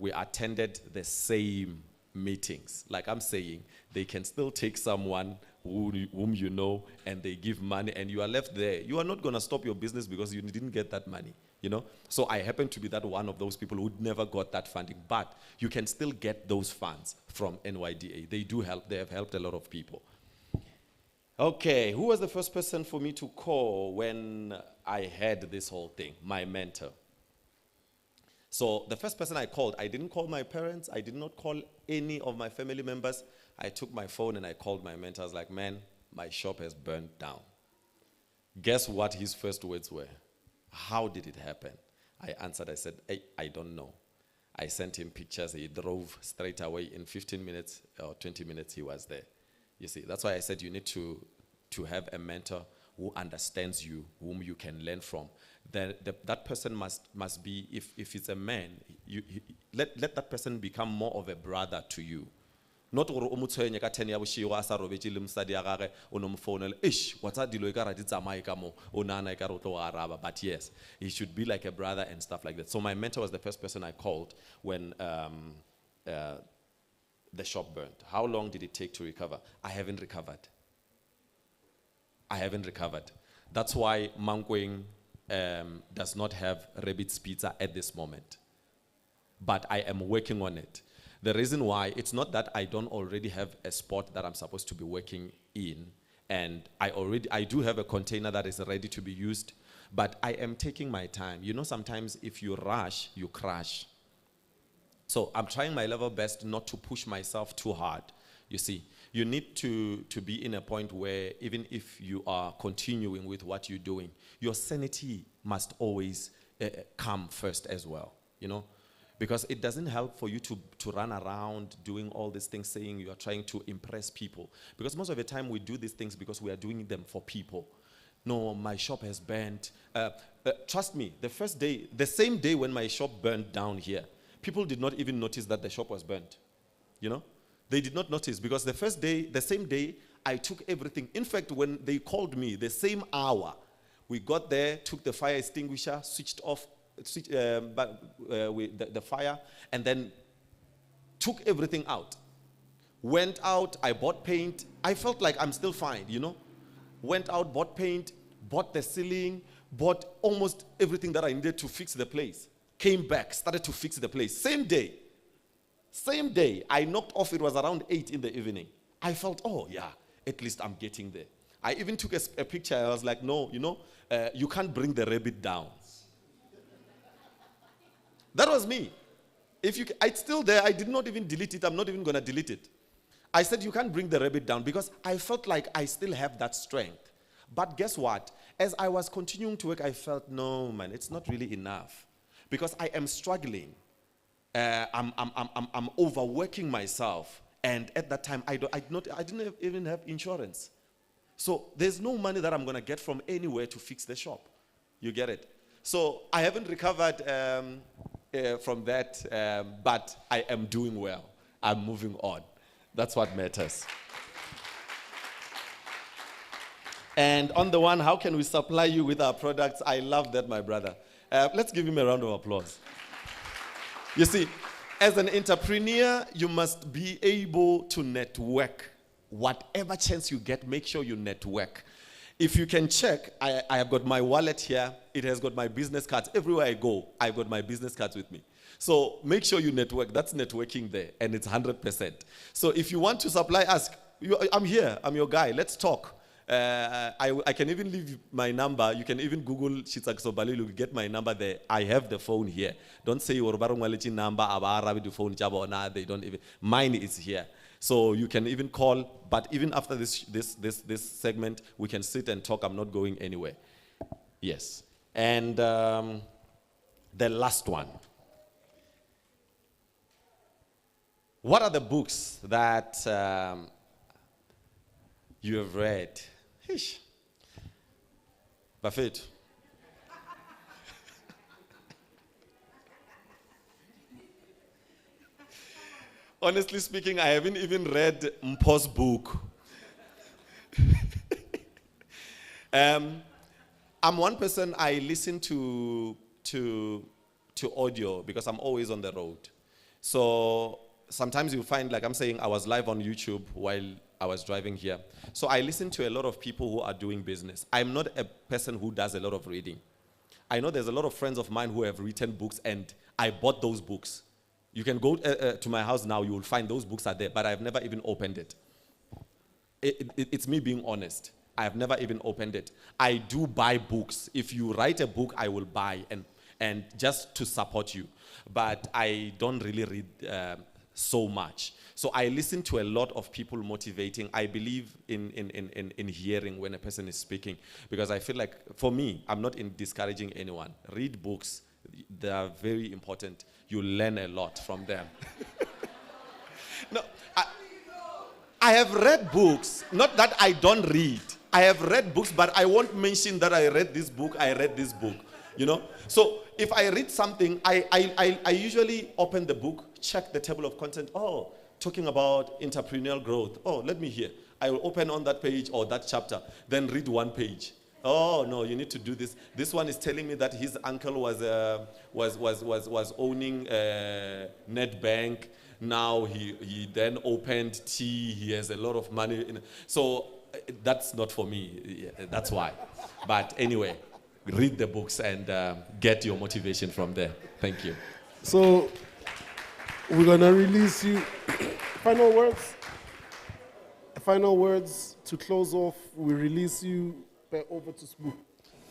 we attended the same meetings. Like I'm saying, they can still take someone whom you know and they give money and you are left there. You are not going to stop your business because you didn't get that money. you know. So I happen to be that one of those people who never got that funding, but you can still get those funds from NYDA. They do help. They have helped a lot of people. Okay, who was the first person for me to call when I had this whole thing? My mentor. So the first person I called, I didn't call my parents. I did not call any of my family members. I took my phone and I called my mentor. I was like, man, my shop has burned down. Guess what his first words were? How did it happen? I answered, I said, I don't know. I sent him pictures. He drove straight away. In 15 minutes or 20 minutes, he was there. You see, that's why I said you need to have a mentor who understands you, whom you can learn from. That person must be, if it's a man, let that person become more of a brother to you. Not gore o motshwenye ka 10 ya boshigo a sa robetse le mosadi ya gage o no mfounela what's that dilo e ka ra di tsamaye ka mo o nana e ka re o tlo araba. But yes, he should be like a brother and stuff like that. So my mentor was the first person I called when the shop burned. How long did it take to recover? I haven't recovered. I haven't recovered. That's why Mankweng does not have Rabbit's Pizza at this moment. But I am working on it. The reason why, it's not that I don't already have a spot that I'm supposed to be working in, and I do have a container that is ready to be used, but I am taking my time. You know, sometimes if you rush, you crash. So I'm trying my level best not to push myself too hard. You see, you need to be in a point where even if you are continuing with what you're doing, your sanity must always come first as well, you know? Because it doesn't help for you to run around doing all these things saying you are trying to impress people. Because most of the time we do these things because we are doing them for people. No, my shop has burned. Trust me, the same day when my shop burned down here, people did not even notice that the shop was burnt. You know? They did not notice because the same day, I took everything. In fact, when they called me, the same hour, we got there, took the fire extinguisher, switched off the fire, and then took everything out. Went out, I bought paint. I felt like I'm still fine, you know. Went out, bought paint, bought the ceiling, bought almost everything that I needed to fix the place. Came back, started to fix the place. Same day, I knocked off. It was around 8 in the evening. I felt, oh yeah, at least I'm getting there. I even took a picture. I was like, no, you know, you can't bring the rabbit down. That was me. It's still there. I did not even delete it. I'm not even going to delete it. I said, you can't bring the rabbit down because I felt like I still have that strength. But guess what? As I was continuing to work, I felt, no, man, it's not really enough. Because I am struggling. I'm overworking myself. And at that time, I didn't even have insurance. So there's no money that I'm going to get from anywhere to fix the shop. You get it? So I haven't recovered from that, but I am doing well. I'm moving on. That's what matters. And on the one, how can we supply you with our products? I love that, my brother. Let's give him a round of applause. You see, as an entrepreneur, you must be able to network. Whatever chance you get, make sure you network. If you can check, I have got my wallet here. It has got my business cards. Everywhere I go, I've got my business cards with me. So make sure you network. That's networking there, and it's 100%. So if you want to supply us, I'm here. I'm your guy. Let's talk. I can even leave my number. You can even Google Shitsak Sobalilu, get my number there. I have the phone here. Don't say your number, the phone, they don't even. Mine is here. So you can even call, but even after this segment, we can sit and talk. I'm not going anywhere. Yes. And the last one. What are the books that you have read? Buffett. Honestly speaking, I haven't even read Mpo's book. I'm one person, I listen to audio because I'm always on the road. So sometimes you find, like I'm saying, I was live on YouTube while I was driving here. So I listen to a lot of people who are doing business. I'm not a person who does a lot of reading. I know there's a lot of friends of mine who have written books, and I bought those books. You can go to my house now, you will find those books are there, but I've never even opened it. It's me being honest. I have never even opened it. I do buy books. If you write a book, I will buy, and just to support you. But I don't really read so much. So I listen to a lot of people motivating. I believe in hearing when a person is speaking, because I feel like, for me, I'm not in discouraging anyone. Read books. They are very important. You learn a lot from them. No, I have read books. Not that I don't read. I have read books, but I won't mention that I read this book, I read this book. You know? So if I read something, I usually open the book, check the table of content. Oh, talking about entrepreneurial growth. Oh, let me hear. I will open on that page or that chapter, then read one page. Oh no, you need to do this. This one is telling me that his uncle was owning Nedbank. Now he then opened tea. He has a lot of money. So that's not for me. That's why. But anyway, read the books and get your motivation from there. Thank you. So we're gonna release you. Final words. Final words to close off. We release you. Back over to Smooth.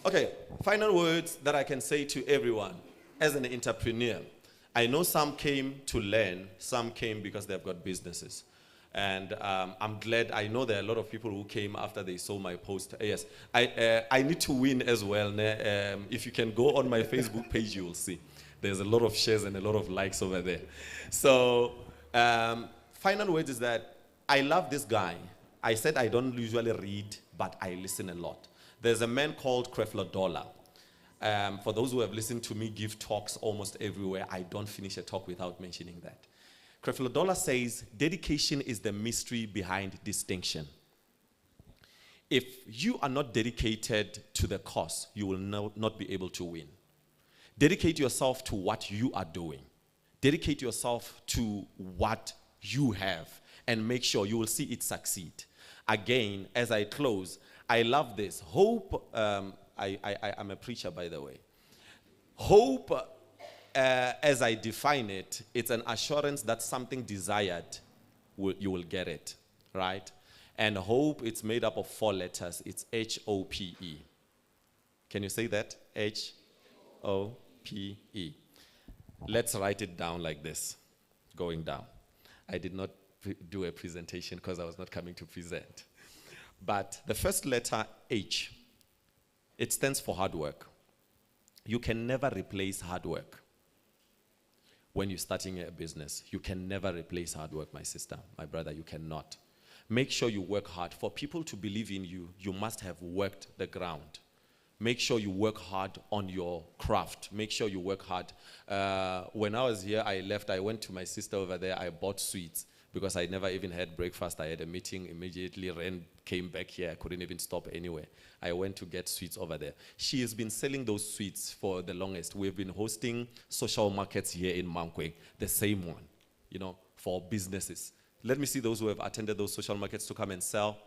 Okay, final words that I can say to everyone as an entrepreneur. I know some came to learn, some came because they've got businesses. And I'm glad, I know there are a lot of people who came after they saw my post. Yes, I need to win as well. If you can go on my Facebook page, you will see. There's a lot of shares and a lot of likes over there. So, final words is that I love this guy. I said I don't usually read, but I listen a lot. There's a man called Creflo Dollar. For those who have listened to me give talks almost everywhere, I don't finish a talk without mentioning that. Creflo Dollar says, dedication is the mystery behind distinction. If you are not dedicated to the cause, you will not be able to win. Dedicate yourself to what you are doing. Dedicate yourself to what you have, and make sure you will see it succeed. Again, as I close, I love this. Hope, I'm a preacher, by the way. Hope, as I define it, it's an assurance that something desired, you will get it, right? And hope, it's made up of 4 letters. It's H-O-P-E. Can you say that? H-O-P-E. Let's write it down like this, going down. I did not do a presentation because I was not coming to present. But the first letter, H, it stands for hard work. You can never replace hard work. When you're starting a business, you can never replace hard work, my sister, my brother, you cannot. Make sure you work hard. For people to believe in you, you must have worked the ground. Make sure you work hard on your craft. Make sure you work hard. When I was here, I left, I went to my sister over there, I bought sweets because I never even had breakfast. I had a meeting, immediately ran, came back here, I couldn't even stop anywhere. I went to get sweets over there. She has been selling those sweets for the longest. We've been hosting social markets here in Mankweng, the same one, you know, for businesses. Let me see those who have attended those social markets to come and sell.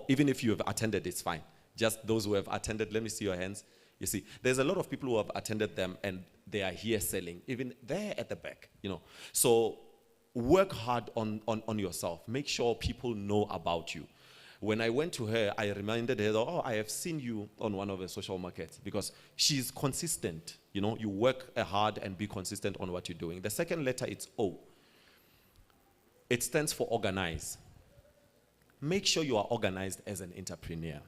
Even if you have attended, it's fine. Just those who have attended, let me see your hands. You see, there's a lot of people who have attended them and they are here selling, even there at the back, you know. So work hard on yourself. Make sure people know about you. When I went to her, I reminded her, oh, I have seen you on one of the social markets, because she's consistent. You know, you work hard and be consistent on what you're doing. The second letter, it's O. It stands for organize. Make sure you are organized as an entrepreneur.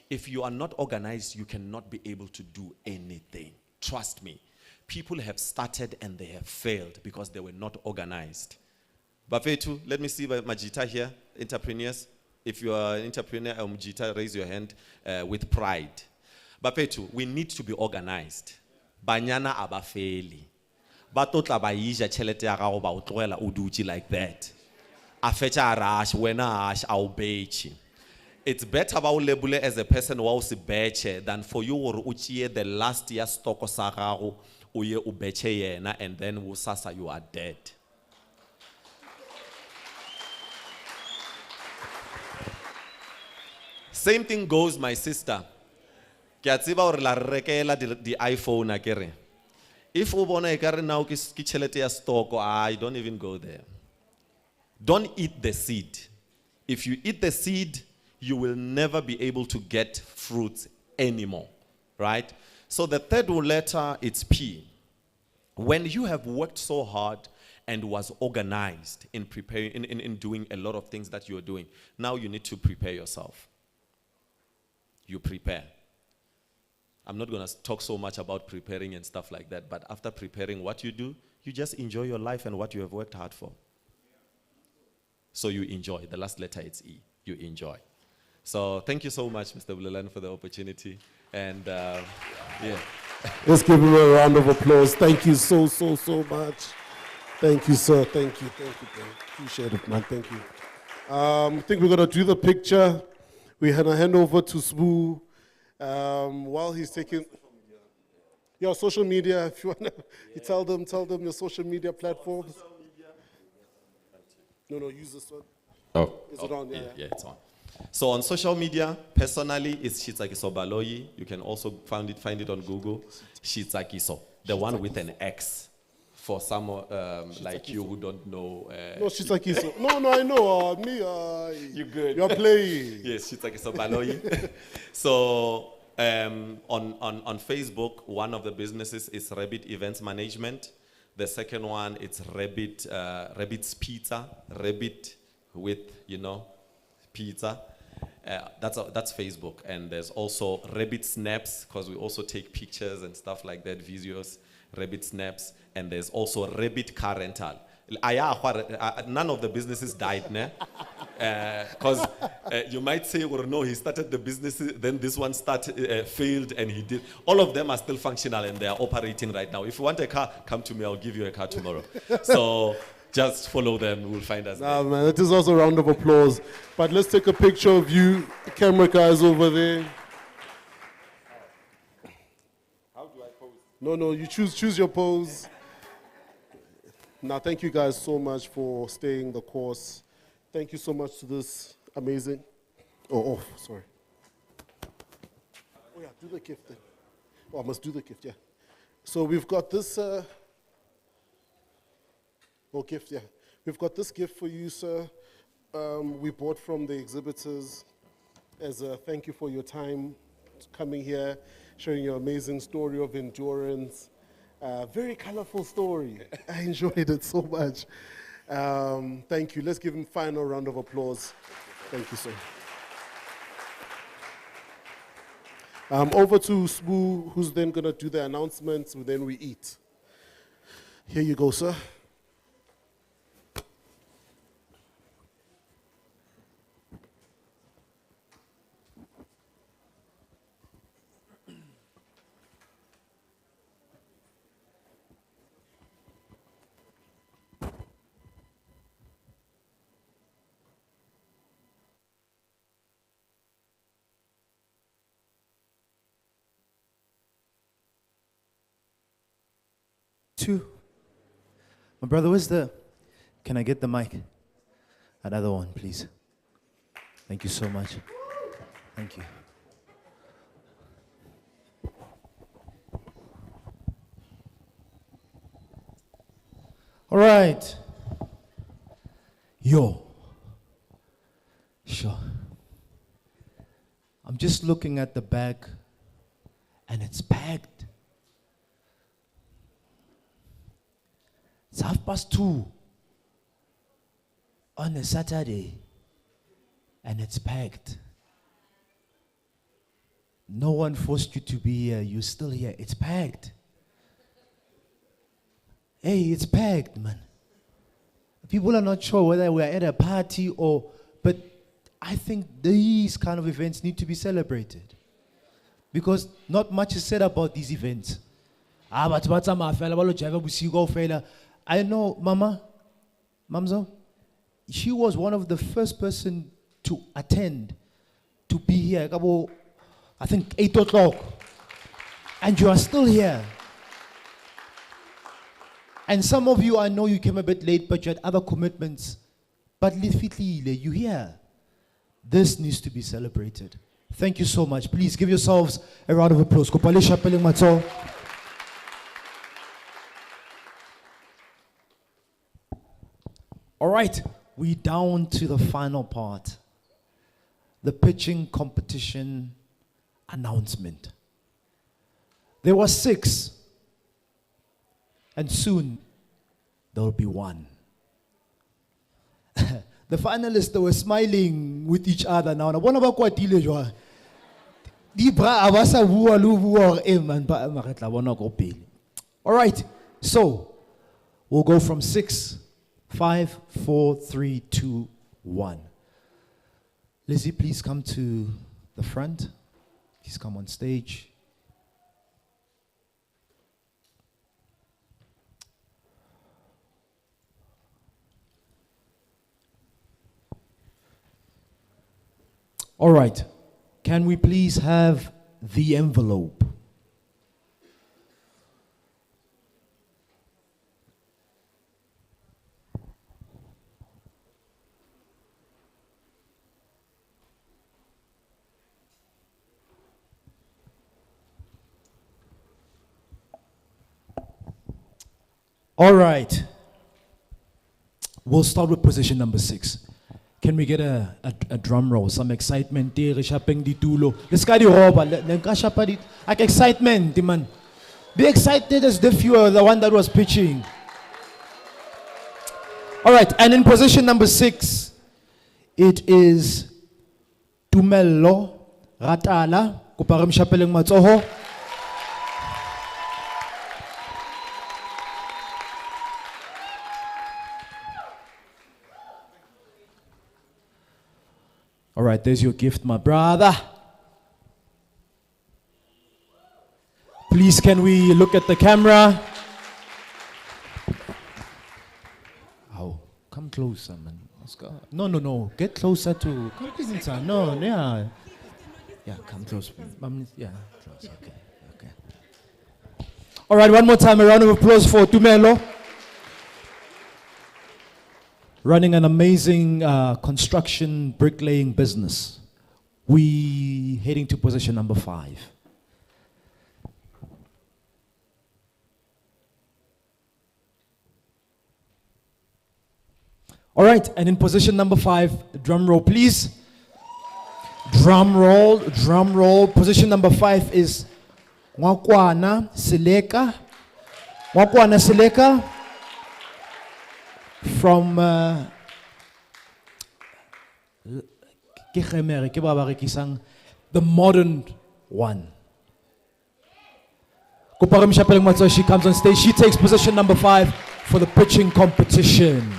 If you are not organized, you cannot be able to do anything. Trust me. People have started and they have failed because they were not organized. Bafetu, let me see Majita here, entrepreneurs. If you are an entrepreneur, Majita, raise your hand with pride. Bafetu, we need to be organized. Banyana abafeli. Batotla baija chelete agago ba utlwela uduchi like that. Afecha arash, wena ash aubechi. It's better ba ulebule as a person wa usibeche than for you or uchiye the last year stock osagago uye ubeche yena and then usasa you are dead. Same thing goes, my sister. Ke a tseba hore la re rekela di iPhone akere. If o bona ekare now ke tšhelete ya stock, I don't even go there. Don't eat the seed. If you eat the seed, you will never be able to get fruits anymore, right? So the third letter, it's P. When you have worked so hard and was organized in preparing, in doing a lot of things that you're doing, now you need to prepare yourself. You prepare. I'm not going to talk so much about preparing and stuff like that, but after preparing, what you do, you just enjoy your life and what you have worked hard for. So you enjoy. The last letter, it's E. You enjoy. So thank you so much, Mr. Bulelan, for the opportunity. And yeah. Let's give him a round of applause. Thank you so much. Thank you, sir. Thank you. Appreciate it, man. Thank you. I think we're going to do the picture. We're going to hand over to Sbu while he's taking your social media. If you want to tell them your social media platforms. No, use this one. Oh, is it on? Yeah, it's on. So on social media, personally, it's Shitsakiso Baloyi. You can also find it on Google. Shitsakiso, the one with an X. For some like you who don't know. No, Shitsakiso. No, I know. You're good. You're playing. Yes, Shitsakiso Baloyi. So on Facebook, one of the businesses is Rabbit Events Management. The second one, it's Rabbit's Pizza. Rabbit with, pizza. That's Facebook. And there's also Rabbit Snaps, because we also take pictures and stuff like that, videos, Rabbit Snaps. And there's also Rabbit Car Rental. None of the businesses died, ne? Because you might say, well, no, he started the business, then this one failed, and he did. All of them are still functional and they are operating right now. If you want a car, come to me, I'll give you a car tomorrow. So just follow them, we'll find us. Nah, man, that is also a round of applause. But let's take a picture of you, the camera guys over there. How do I pose? No, you choose your pose. Now, thank you guys so much for staying the course. Thank you so much to this amazing. Sorry. Oh yeah, do the gift then. Oh, I must do the gift, yeah. So we've got this. Gift, yeah. We've got this gift for you, sir. We bought from the exhibitors as a thank you for your time coming here, sharing your amazing story of endurance. Very colorful story. I enjoyed it so much. Thank you. Let's give him a final round of applause. Thank you, sir. Over to Sbu, who's then going to do the announcements, and then we eat. Here you go, sir. My brother, can I get the mic? Another one, please. Thank you so much. Thank you. All right. Yo. Sure. I'm just looking at the bag and it's packed. It's 2:30 on a Saturday, and it's packed. No one forced you to be here. You're still here. It's packed. Hey, it's packed, man. People are not sure whether we're at a party but I think these kind of events need to be celebrated. Because not much is said about these events. I know Mamzo, she was one of the first person to attend, to be here, I think 8 o'clock. And you are still here. And some of you, I know you came a bit late, but you had other commitments. But you here. This needs to be celebrated. Thank you so much. Please give yourselves a round of applause. Kopalisha peleng matso. All right, we down to the final part. The pitching competition announcement. There were 6, and soon there will be 1. The finalists, they were smiling with each other now. All right, so we'll go from 6, 5, 4, 3, 2, 1. Lizzie, please come to the front. Please come on stage. All right. Can we please have the envelope? All right. We'll start with position number 6. Can we get a drum roll, some excitement? This guy like excitement, man. Be excited as if you are the one that was pitching. All right, and in position number 6, it is Tumelo Ratala. Kuparam Shapeleng Matsoho. All right, there's your gift, my brother. Please, can we look at the camera? Oh, come closer, man. Let's go. No. Get closer to. Come closer. No, yeah. Yeah, come close. Yeah, close. Okay. All right, one more time, a round of applause for Tumelo. Running an amazing construction bricklaying business. We heading to position number 5. All right, and in position number 5, drum roll please. Drum roll. Position number 5 is Ngakwana Sileka. From the modern one. She comes on stage. She takes position number 5 for the pitching competition.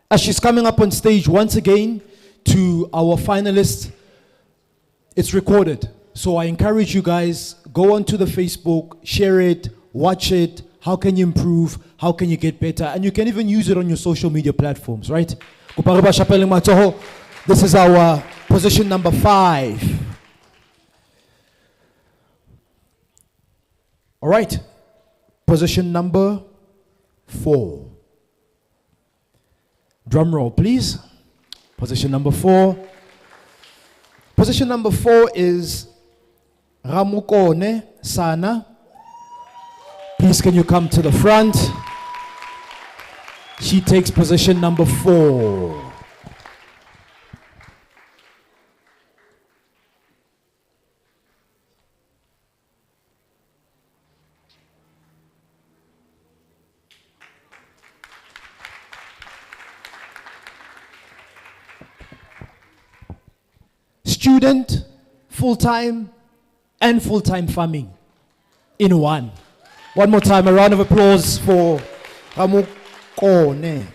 As she's coming up on stage once again to our finalists, it's recorded. So I encourage you guys, go onto the Facebook, share it, watch it. How can you improve? How can you get better? And you can even use it on your social media platforms, right? This is our position number 5. All right, position number 4. Drum roll, please. Position number 4. Position number 4 is Ramukone Sana. Please, can you come to the front? She takes position number 4. Student, full-time, and full-time farming in one. One more time, a round of applause for Ramukone.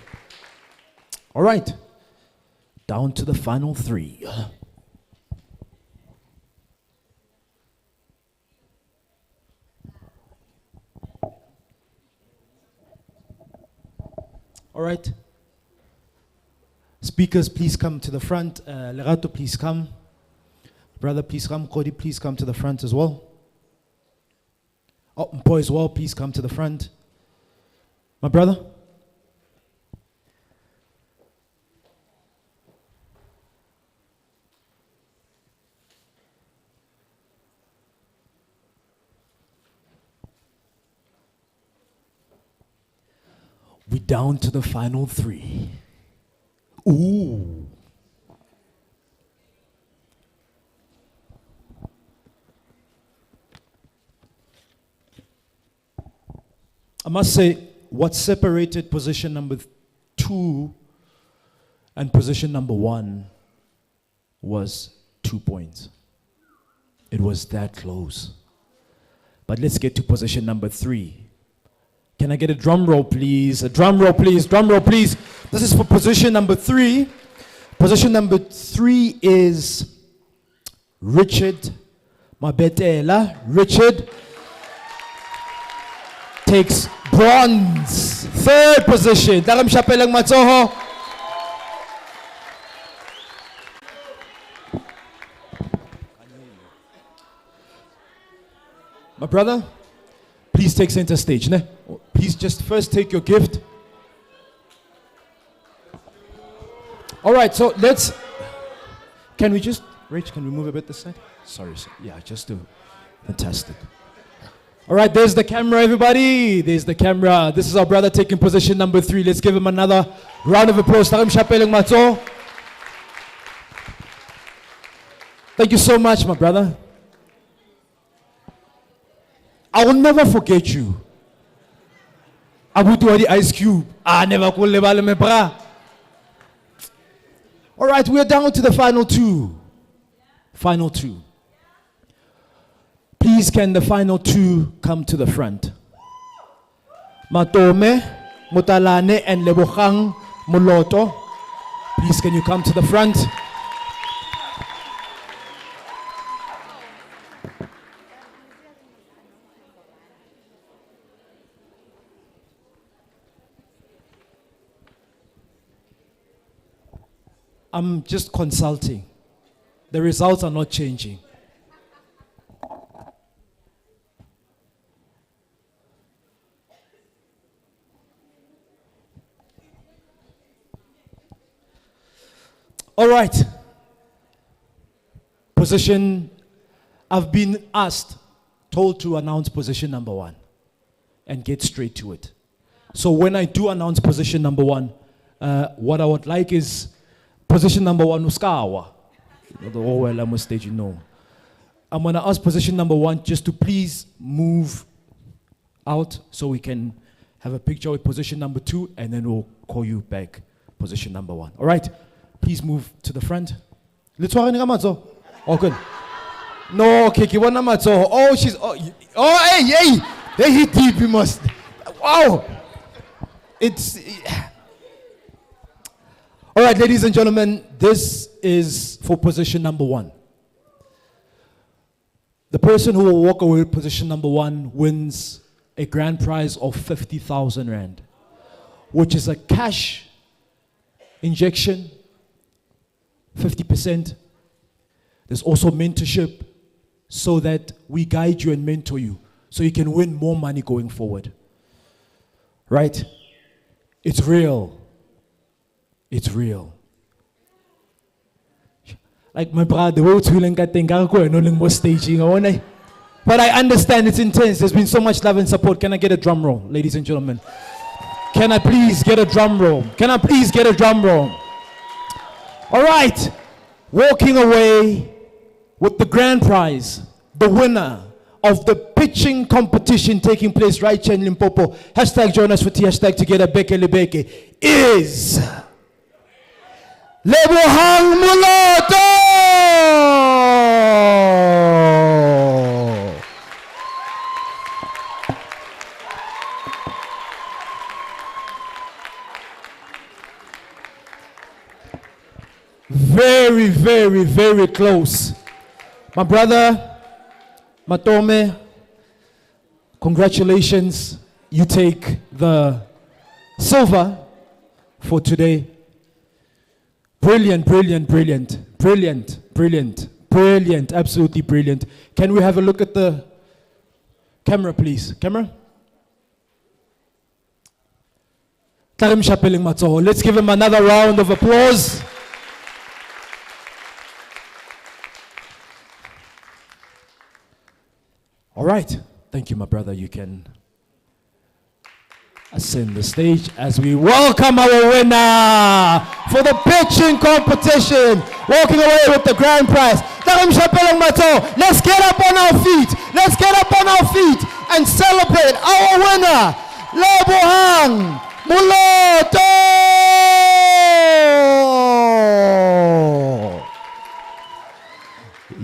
All right, down to the final 3. All right. Speakers, please come to the front. Lerato, please come. Brother, please come. Kodi, please come to the front as well. Oh, Mpo as well, please come to the front. My brother. down to the final three. Ooh. I must say, what separated position number 2 and position number 1 was 2 points. It was that close. But let's get to position number 3. Can I get a drum roll, please? A drum roll, please. Drum roll, please. This is for position number 3. Position number 3 is Richard Mabetela. Richard takes bronze. 3rd position. Daram Shapelang Matsoho. My brother, please take center stage. Ne? Please just first take your gift. All right, so let's, can we just, Rach, can we move a bit this side? Sorry, sir. Yeah, just do. Fantastic. All right, there's the camera, everybody. There's the camera. This is our brother taking position number 3. Let's give him another round of applause. Thank you so much, my brother. I will never forget you. Abu the Ice Cube. I never could level me bra. All right, we're down to the final 2. Final 2. Please, can the final 2 come to the front? Matome, Mutalane, and Lebohang Moloto. Please, can you come to the front? I'm just consulting. The results are not changing. All right. Position, I've been told to announce position number 1 and get straight to it. So when I do announce position number 1, what I would like is position number 1, Uskawa. The whole stage, you know. I'm going to ask position number 1 just to please move out so we can have a picture with position number 2, and then we'll call you back, position number 1. All right? Please move to the front. Let's walk in the Oh, good. No, Kiki, one Namazo. Oh, she's. Hey, they hit deep, you must. Wow. It's. All right, ladies and gentlemen, this is for position number 1. The person who will walk away with position number 1 wins a grand prize of 50,000 Rand, which is a cash injection, 50%. There's also mentorship so that we guide you and mentor you so you can win more money going forward. Right? It's real. It's real. Like my brother, staging. But I understand it's intense. There's been so much love and support. Can I get a drum roll, ladies and gentlemen? Can I please get a drum roll? Can I please get a drum roll? All right. Walking away with the grand prize, the winner of the pitching competition taking place right here in Limpopo. Hashtag join us for T, hashtag together Beke Lebeke, is Lebohang Moloto! Very, very, very close. My brother, Matome, congratulations. You take the silver for today. Brilliant, brilliant, brilliant, brilliant, brilliant, brilliant, absolutely brilliant. Can we have a look at the camera, please? Camera? Let's give him another round of applause. All right. Thank you, my brother. You can. ascend the stage as we welcome our winner for the pitching competition, walking away with the grand prize. Let's get up on our feet. Let's get up on our feet and celebrate our winner, Lebohang Muloto.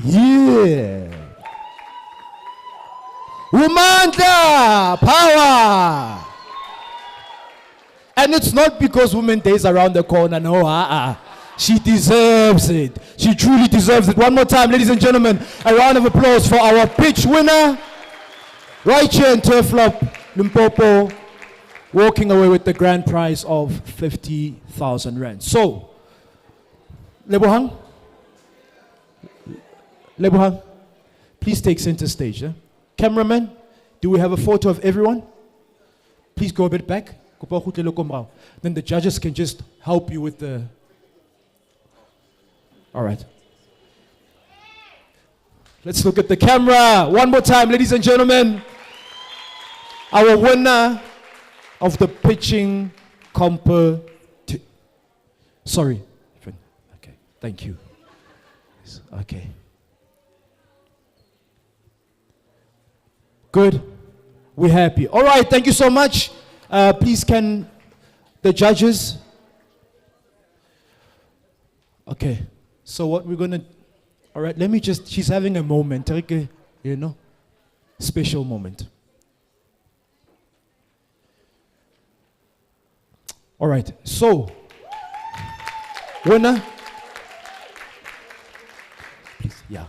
Yeah. Umandla, power. And it's not because Women's Day is around the corner. No, she deserves it. She truly deserves it. One more time, ladies and gentlemen, a round of applause for our pitch winner. Right here in Turfloop, Limpopo, walking away with the grand prize of 50,000 rand. So, Lebohang, please take center stage. Cameraman, do we have a photo of everyone? Please go a bit back. Then the judges can just help you with the... All right. Let's look at the camera. One more time, ladies and gentlemen. Our winner of the pitching competition. Sorry. Okay, thank you. Okay. Good. We're happy. All right, thank you so much. Please, can the judges... Okay, so what we're going to... All right, let me just... She's having a moment, you know, special moment. All right, so, winner... Please, yeah,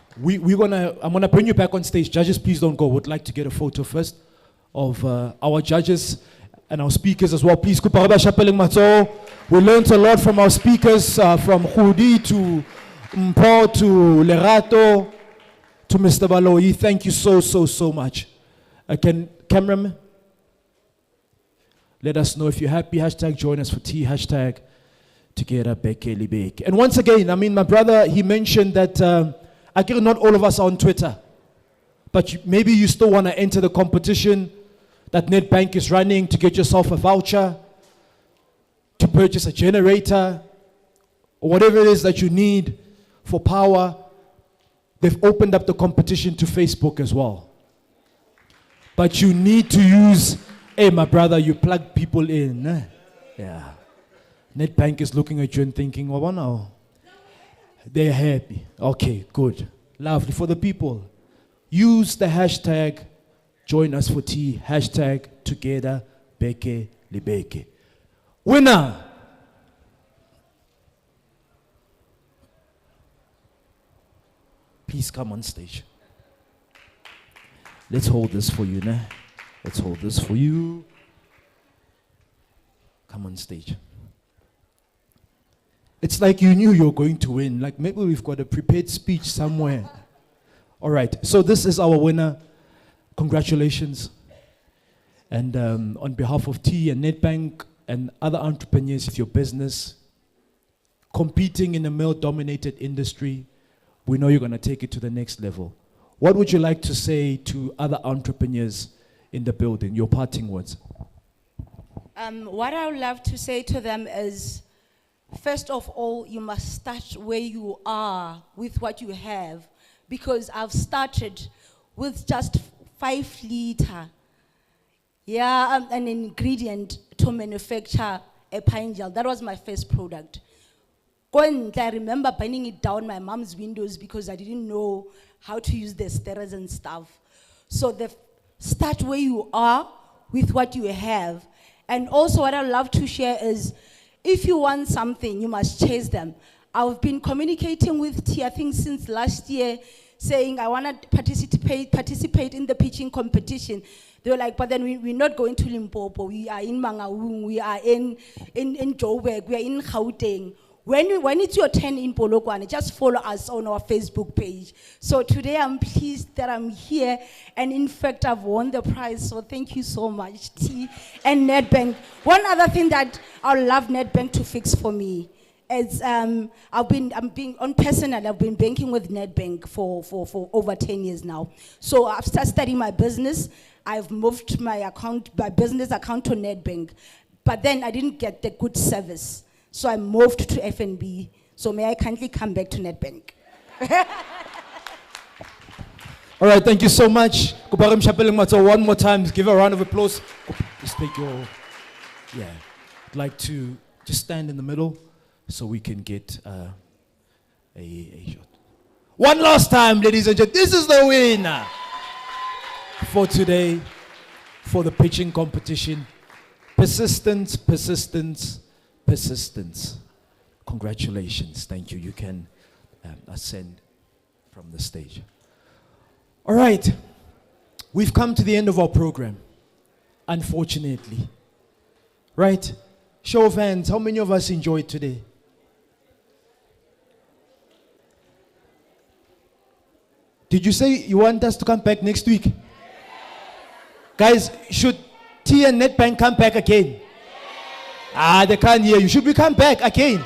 I'm gonna bring you back on stage. Judges, please don't go. Would like to get a photo first of our judges and our speakers as well. Please, we learned a lot from our speakers, from Khudi to Mpo to Lerato to Mr. Baloyi. Thank you so much. Cameraman, let us know if you're happy. Hashtag join us for tea. Hashtag together Beke Libeke. And once again, I mean, my brother, he mentioned that I guess not all of us are on Twitter, but maybe you still want to enter the competition that Nedbank is running to get yourself a voucher, to purchase a generator, or whatever it is that you need for power. They've opened up the competition to Facebook as well. But you need to use, hey, my brother, you plug people in. Yeah. Nedbank is looking at you and thinking, oh, no. They're happy. Okay, good. Lovely. For the people, use the hashtag join us for tea, hashtag together Beke Libeke. Winner. Please come on stage. Let's hold this for you, nah? Let's hold this for you. Come on stage. It's like you knew you were going to win. Like maybe we've got a prepared speech somewhere. All right, so this is our winner. Congratulations. And on behalf of T and Nedbank and other entrepreneurs with your business, competing in a male-dominated industry, we know you're going to take it to the next level. What would you like to say to other entrepreneurs in the building, your parting words? What I would love to say to them is, first of all, you must start where you are with what you have, because I've started with just 5 liter, an ingredient to manufacture a pine gel. That was my first product. I remember burning it down my mom's windows because I didn't know how to use the stirrers and stuff. So start where you are with what you have. And also what I love to share is, if you want something, you must chase them. I've been communicating with T, I think since last year, saying I want to participate in the pitching competition. They were like, but then we're not going to Limpopo. We are in Mangaung, we are in Joburg, we are in Gauteng. When it's your turn in Polokwane, just follow us on our Facebook page. So today I'm pleased that I'm here, and in fact I've won the prize, so thank you so much, T and Nedbank. One other thing that I'd love Nedbank to fix for me is I've been banking with Nedbank for over 10 years now. So I've started studying my business. I've moved my business account to Nedbank, but then I didn't get the good service. So I moved to FNB. So may I kindly come back to Nedbank? All right, thank you so much. Kubarim Chapeling Mato, one more time, give a round of applause. Just take your, yeah. I'd like to just stand in the middle so we can get a shot. One last time, ladies and gentlemen, this is the winner for today, for the pitching competition. Persistence, persistence, persistence. Congratulations, thank you. You can ascend from the stage. All right, we've come to the end of our program, unfortunately. Right? Show of hands, how many of us enjoyed today? Did you say you want us to come back next week? Yes. Guys, should T and Nedbank come back again? Yes. They can't hear you. Should we come back again?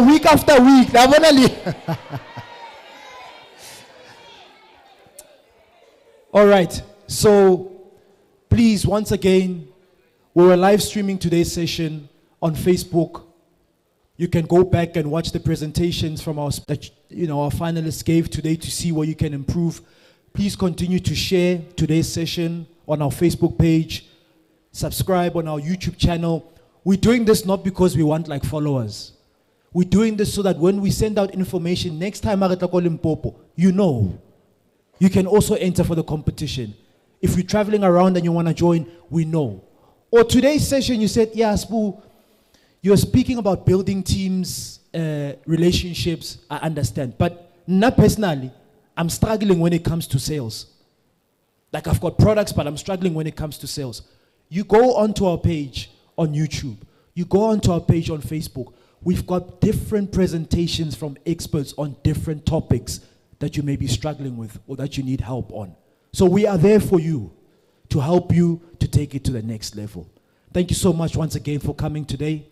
Week after week. All right. So, please, once again, we were live streaming today's session on Facebook. You can go back and watch the presentations from our finalists gave today to see where you can improve. Please continue to share today's session on our Facebook page. Subscribe on our YouTube channel. We're doing this not because we want followers. We're doing this so that when we send out information next time at Limpopo, you know. You can also enter for the competition. If you're traveling around and you want to join, we know. Or today's session, you said, yeah, Spu, you're speaking about building teams, relationships, I understand. But not personally, I'm struggling when it comes to sales. I've got products, but I'm struggling when it comes to sales. You go onto our page on YouTube. You go onto our page on Facebook. We've got different presentations from experts on different topics that you may be struggling with or that you need help on. So we are there for you to help you to take it to the next level. Thank you so much once again for coming today.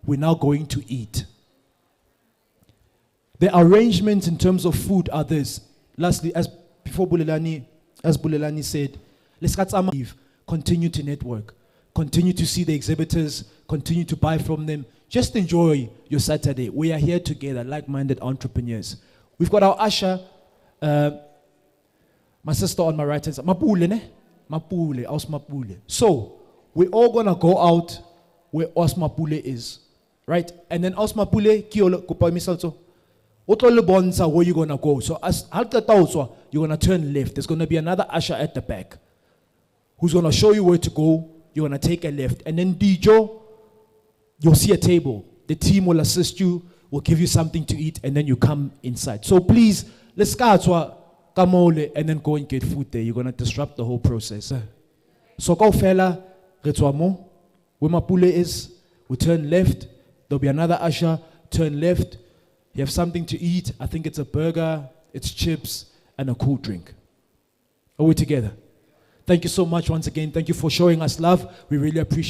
We're now going to eat. The arrangements in terms of food are this. Lastly, as Bulelani said, let's continue to network, continue to see the exhibitors, continue to buy from them. Just enjoy your Saturday. We are here together, like-minded entrepreneurs. We've got our usher, my sister on my right hand side. Mapule, ne? Mapule, Aus Mapule. So, we're all going to go out where Aus Mapule is. Right? And then Aus Mapule, where you're going to go. So, as you're going to turn left. There's going to be another usher at the back who's going to show you where to go. You're going to take a left. And then Dijo, you'll see a table. The team will assist you, will give you something to eat, and then you come inside. So please, let's start kamole and then go and get food there. You're going to disrupt the whole process. So go fella, retwamo, where Mapule is, we turn left. There'll be another usher, turn left. You have something to eat. I think it's a burger, it's chips, and a cool drink. Are we together? Thank you so much once again. Thank you for showing us love. We really appreciate it.